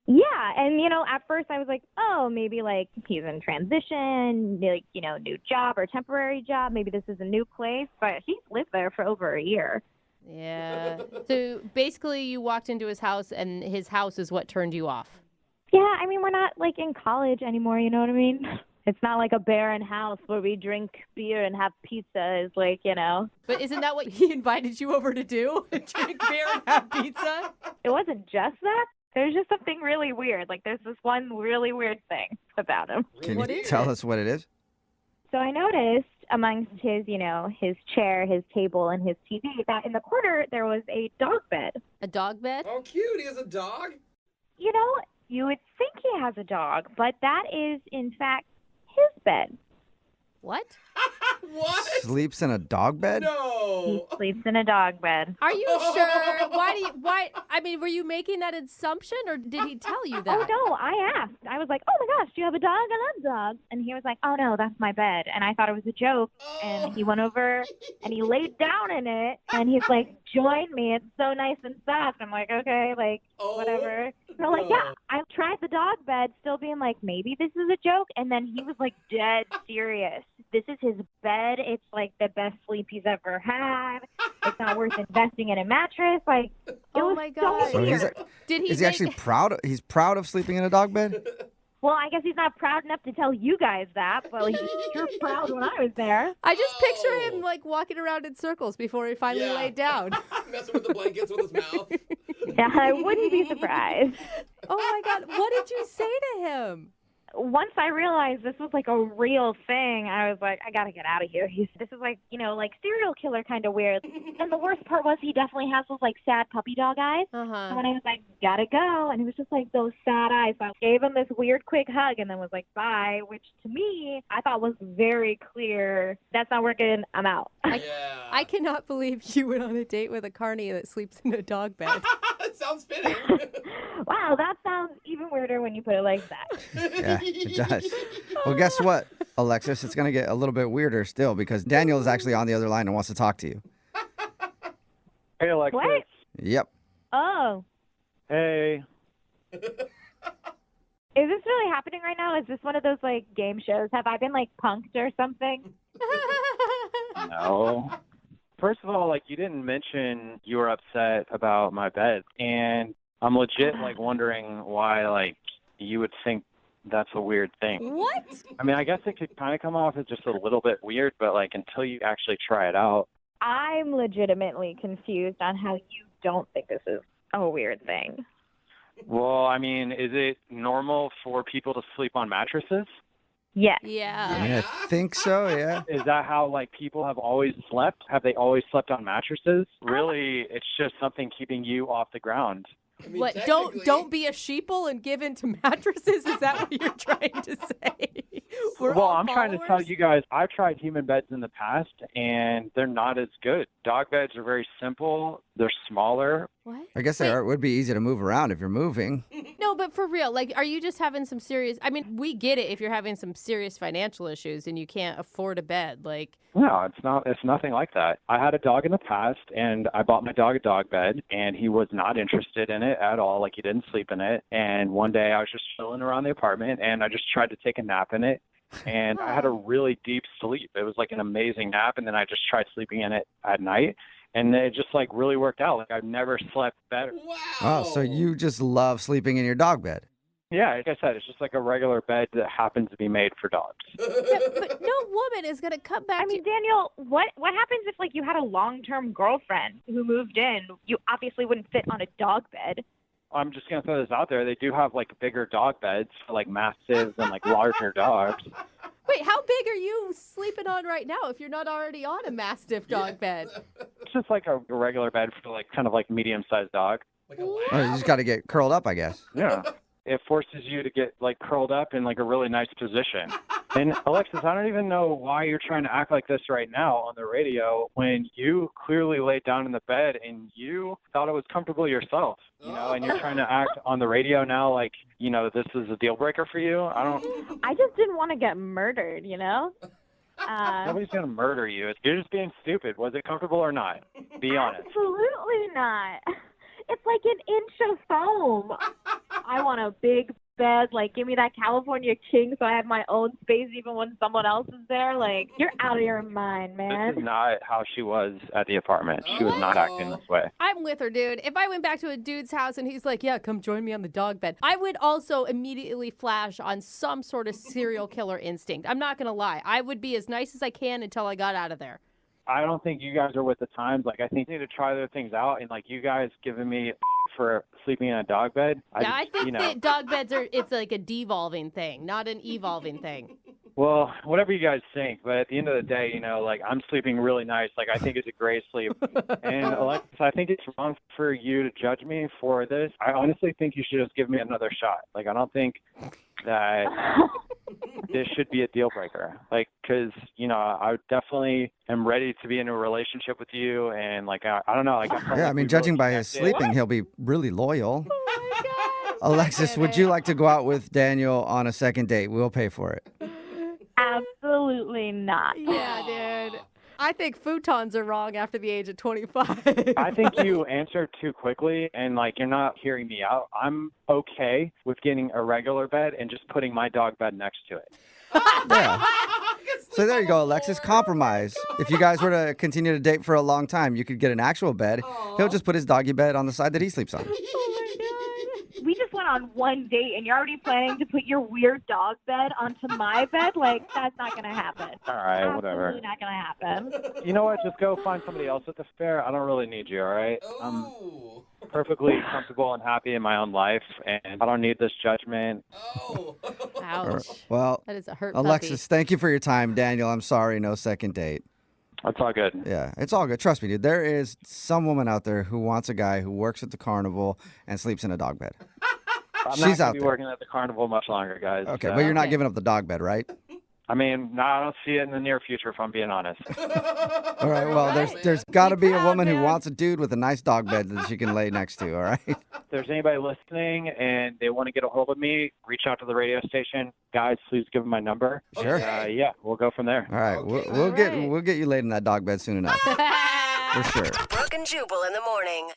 Speaker 19: Yeah, and, you know, at first I was like, oh, maybe, like, he's in transition, like, you know, new job or temporary job. Maybe this is a new place. But he's lived there for over a year.
Speaker 3: Yeah. So basically you walked into his house and his house is what turned you off.
Speaker 19: Yeah, I mean, we're not, like, in college anymore, you know what I mean? It's not like a barren house where we drink beer and have pizza. It's like, you know.
Speaker 3: But isn't that what he invited you over to do? Drink beer and have pizza?
Speaker 19: It wasn't just that. There's just something really weird. Like, there's this one really weird thing about him.
Speaker 2: Can you tell us what it is?
Speaker 19: So I noticed amongst his, you know, his chair, his table, and his TV that in the corner there was a dog bed.
Speaker 3: A dog bed?
Speaker 4: Oh, cute. He has a dog?
Speaker 19: You know, you would think he has a dog, but that is, in fact, his bed.
Speaker 3: What?
Speaker 4: What?
Speaker 2: Sleeps in a dog bed?
Speaker 4: No.
Speaker 19: He sleeps in a dog bed.
Speaker 3: Are you sure? Why? I mean, were you making that assumption or did he tell you that?
Speaker 19: Oh, no, I asked. I was like, oh, my gosh, do you have a dog? I love dogs. And he was like, oh, no, that's my bed. And I thought it was a joke. And he went over and he laid down in it. And he's like, join me. It's so nice and soft. I'm like, okay, like, whatever. So, like, yeah, I tried the dog bed, still being like, maybe this is a joke. And then he was, like, dead serious. This is his bed. It's, like, the best sleep he's ever had. It's not worth investing in a mattress. Like, it was so weird.
Speaker 2: Is he actually proud? He's proud of sleeping in a dog bed?
Speaker 19: Well, I guess he's not proud enough to tell you guys that, but he was sure proud when I was there.
Speaker 3: I just picture him, like, walking around in circles before he finally laid down.
Speaker 4: Messing with the blankets with his mouth.
Speaker 19: Yeah, I wouldn't be surprised.
Speaker 3: Oh, my God. What did you say to him?
Speaker 19: Once I realized this was like a real thing, I was like, I gotta get out of here. This is like, you know, like serial killer kind of weird. And the worst part was he definitely has those like sad puppy dog eyes. And when I was like, gotta go, and it was just like those sad eyes. So I gave him this weird quick hug and then was like, bye, which to me, I thought was very clear. That's not working. I'm out.
Speaker 3: I cannot believe you went on a date with a carny that sleeps in a dog bed.
Speaker 4: That sounds fitting.
Speaker 19: Wow, that sounds even weirder when you put it like that.
Speaker 2: Yeah, it does. Well, guess what, Alexis? It's going to get a little bit weirder still because Daniel is actually on the other line and wants to talk to you.
Speaker 18: Hey, Alexis.
Speaker 19: What?
Speaker 2: Yep.
Speaker 19: Oh.
Speaker 18: Hey.
Speaker 19: Is this really happening right now? Is this one of those like game shows? Have I been like punked or something?
Speaker 18: No. First of all, like, you didn't mention you were upset about my bed. And I'm legit, like, wondering why, like, you would think that's a weird thing.
Speaker 3: What?
Speaker 18: I mean, I guess it could kind of come off as just a little bit weird, but, like, until you actually try it out.
Speaker 19: I'm legitimately confused on how you don't think this is a weird thing.
Speaker 18: Well, I mean, is it normal for people to sleep on mattresses?
Speaker 19: Yes.
Speaker 3: Yeah.
Speaker 2: I think so, yeah.
Speaker 18: Is that how, like, people have always slept? Have they always slept on mattresses? Really, it's just something keeping you off the ground.
Speaker 4: I mean,
Speaker 3: What? Don't be a sheeple and give in to mattresses? Is that what you're trying to say?
Speaker 18: Well, I'm trying to tell you guys, I've tried human beds in the past, and they're not as good. Dog beds are very simple. They're smaller.
Speaker 3: What?
Speaker 2: I guess it would be easy to move around if you're moving.
Speaker 3: No, but for real, like, are you just having some serious... I mean, we get it if you're having some serious financial issues and you can't afford a bed. Like,
Speaker 18: No, it's not. It's nothing like that. I had a dog in the past, and I bought my dog a dog bed, and he was not interested in it at all. Like, he didn't sleep in it. And one day I was just chilling around the apartment, and I just tried to take a nap in it. and I had a really deep sleep. It was like an amazing nap, and then I just tried sleeping in it at night, and it just like really worked out. Like I've never slept better.
Speaker 2: Oh, so you just love sleeping in your dog bed.
Speaker 18: Yeah, like I said, it's just like a regular bed that happens to be made for dogs.
Speaker 3: But no woman is going to come back.
Speaker 19: I mean, Daniel, what happens if like you had a long-term girlfriend who moved in? You obviously wouldn't fit on a dog bed.
Speaker 18: I'm just going to throw this out there. They do have like bigger dog beds for like mastiffs and like larger dogs.
Speaker 3: Wait, how big are you sleeping on right now if you're not already on a Mastiff dog bed?
Speaker 18: It's just like a regular bed for like kind of like medium-sized dog.
Speaker 2: Oh, you just got to get curled up, I guess.
Speaker 18: Yeah. It forces you to get like curled up in like a really nice position. And Alexis, I don't even know why you're trying to act like this right now on the radio when you clearly laid down in the bed and you thought it was comfortable yourself, you know, and you're trying to act on the radio now like, you know, this is a deal breaker for you.
Speaker 19: I just didn't want to get murdered, you know?
Speaker 18: Nobody's going to murder you. You're just being stupid. Was it comfortable or not? Be honest.
Speaker 19: Absolutely not. It's like an inch of foam. I want a big bed. Like, give me that California king so I have my own space even when someone else is there. Like, you're out of your mind, man.
Speaker 18: This is not how she was at the apartment. She was not acting this way.
Speaker 3: I'm with her, dude. If I went back to a dude's house and he's like, yeah, come join me on the dog bed, I would also immediately flash on some sort of serial killer instinct. I'm not going to lie. I would be as nice as I can until I got out of there.
Speaker 18: I don't think you guys are with the times. Like, I think you need to try other things out. And, like, you guys giving me for sleeping in a dog bed.
Speaker 3: I think that dog beds it's like a devolving thing, not an evolving thing.
Speaker 18: Well, whatever you guys think. But at the end of the day, you know, like, I'm sleeping really nice. Like, I think it's a great sleep. And, Alexis, I think it's wrong for you to judge me for this. I honestly think you should just give me another shot. Like, I don't think that this should be a deal breaker. Like, because, you know, I definitely am ready to be in a relationship with you. And, like, I don't know. Like,
Speaker 2: Yeah, I mean, judging by his sleeping, he'll be really loyal. Alexis, would you like to go out with Daniel on a second date? We'll pay for it.
Speaker 19: Absolutely not.
Speaker 3: Yeah, dude. I think futons are wrong after the age of 25.
Speaker 18: I think you answered too quickly, and, like, you're not hearing me out. I'm okay with getting a regular bed and just putting my dog bed next to it.
Speaker 2: Yeah. So there you go, Alexis. Compromise. If you guys were to continue to date for a long time, you could get an actual bed. He'll just put his doggy bed on the side that he sleeps on.
Speaker 19: We just went on one date and you're already planning to put your weird dog bed onto my bed? Like, that's not going to happen.
Speaker 18: All right, whatever.
Speaker 19: Absolutely not going to happen.
Speaker 18: You know what? Just go find somebody else at the fair. I don't really need you, all right? I'm perfectly comfortable and happy in my own life, and I don't need this judgment.
Speaker 3: Ouch.
Speaker 2: Well,
Speaker 3: That is a hurt
Speaker 2: Alexis, thank you for your time. Daniel, I'm sorry, no second date.
Speaker 18: That's all good.
Speaker 2: Yeah, it's all good. Trust me, dude. There is some woman out there who wants a guy who works at the carnival and sleeps in a dog bed.
Speaker 18: I'm
Speaker 2: She's
Speaker 18: not
Speaker 2: out
Speaker 18: going to be
Speaker 2: there.
Speaker 18: working at the carnival much longer, guys.
Speaker 2: Okay, but you're not giving up the dog bed, right?
Speaker 18: I mean, no, I don't see it in the near future, if I'm being honest.
Speaker 2: All right, well, there's got to be a woman who wants a dude with a nice dog bed that she can lay next to, all right?
Speaker 18: If there's anybody listening and they want to get a hold of me, reach out to the radio station. Guys, please give them my number.
Speaker 2: Sure.
Speaker 18: Yeah, we'll go from there.
Speaker 2: All right, we'll get you laid in that dog bed soon enough. For sure.
Speaker 7: Brooke and Jubal in the morning.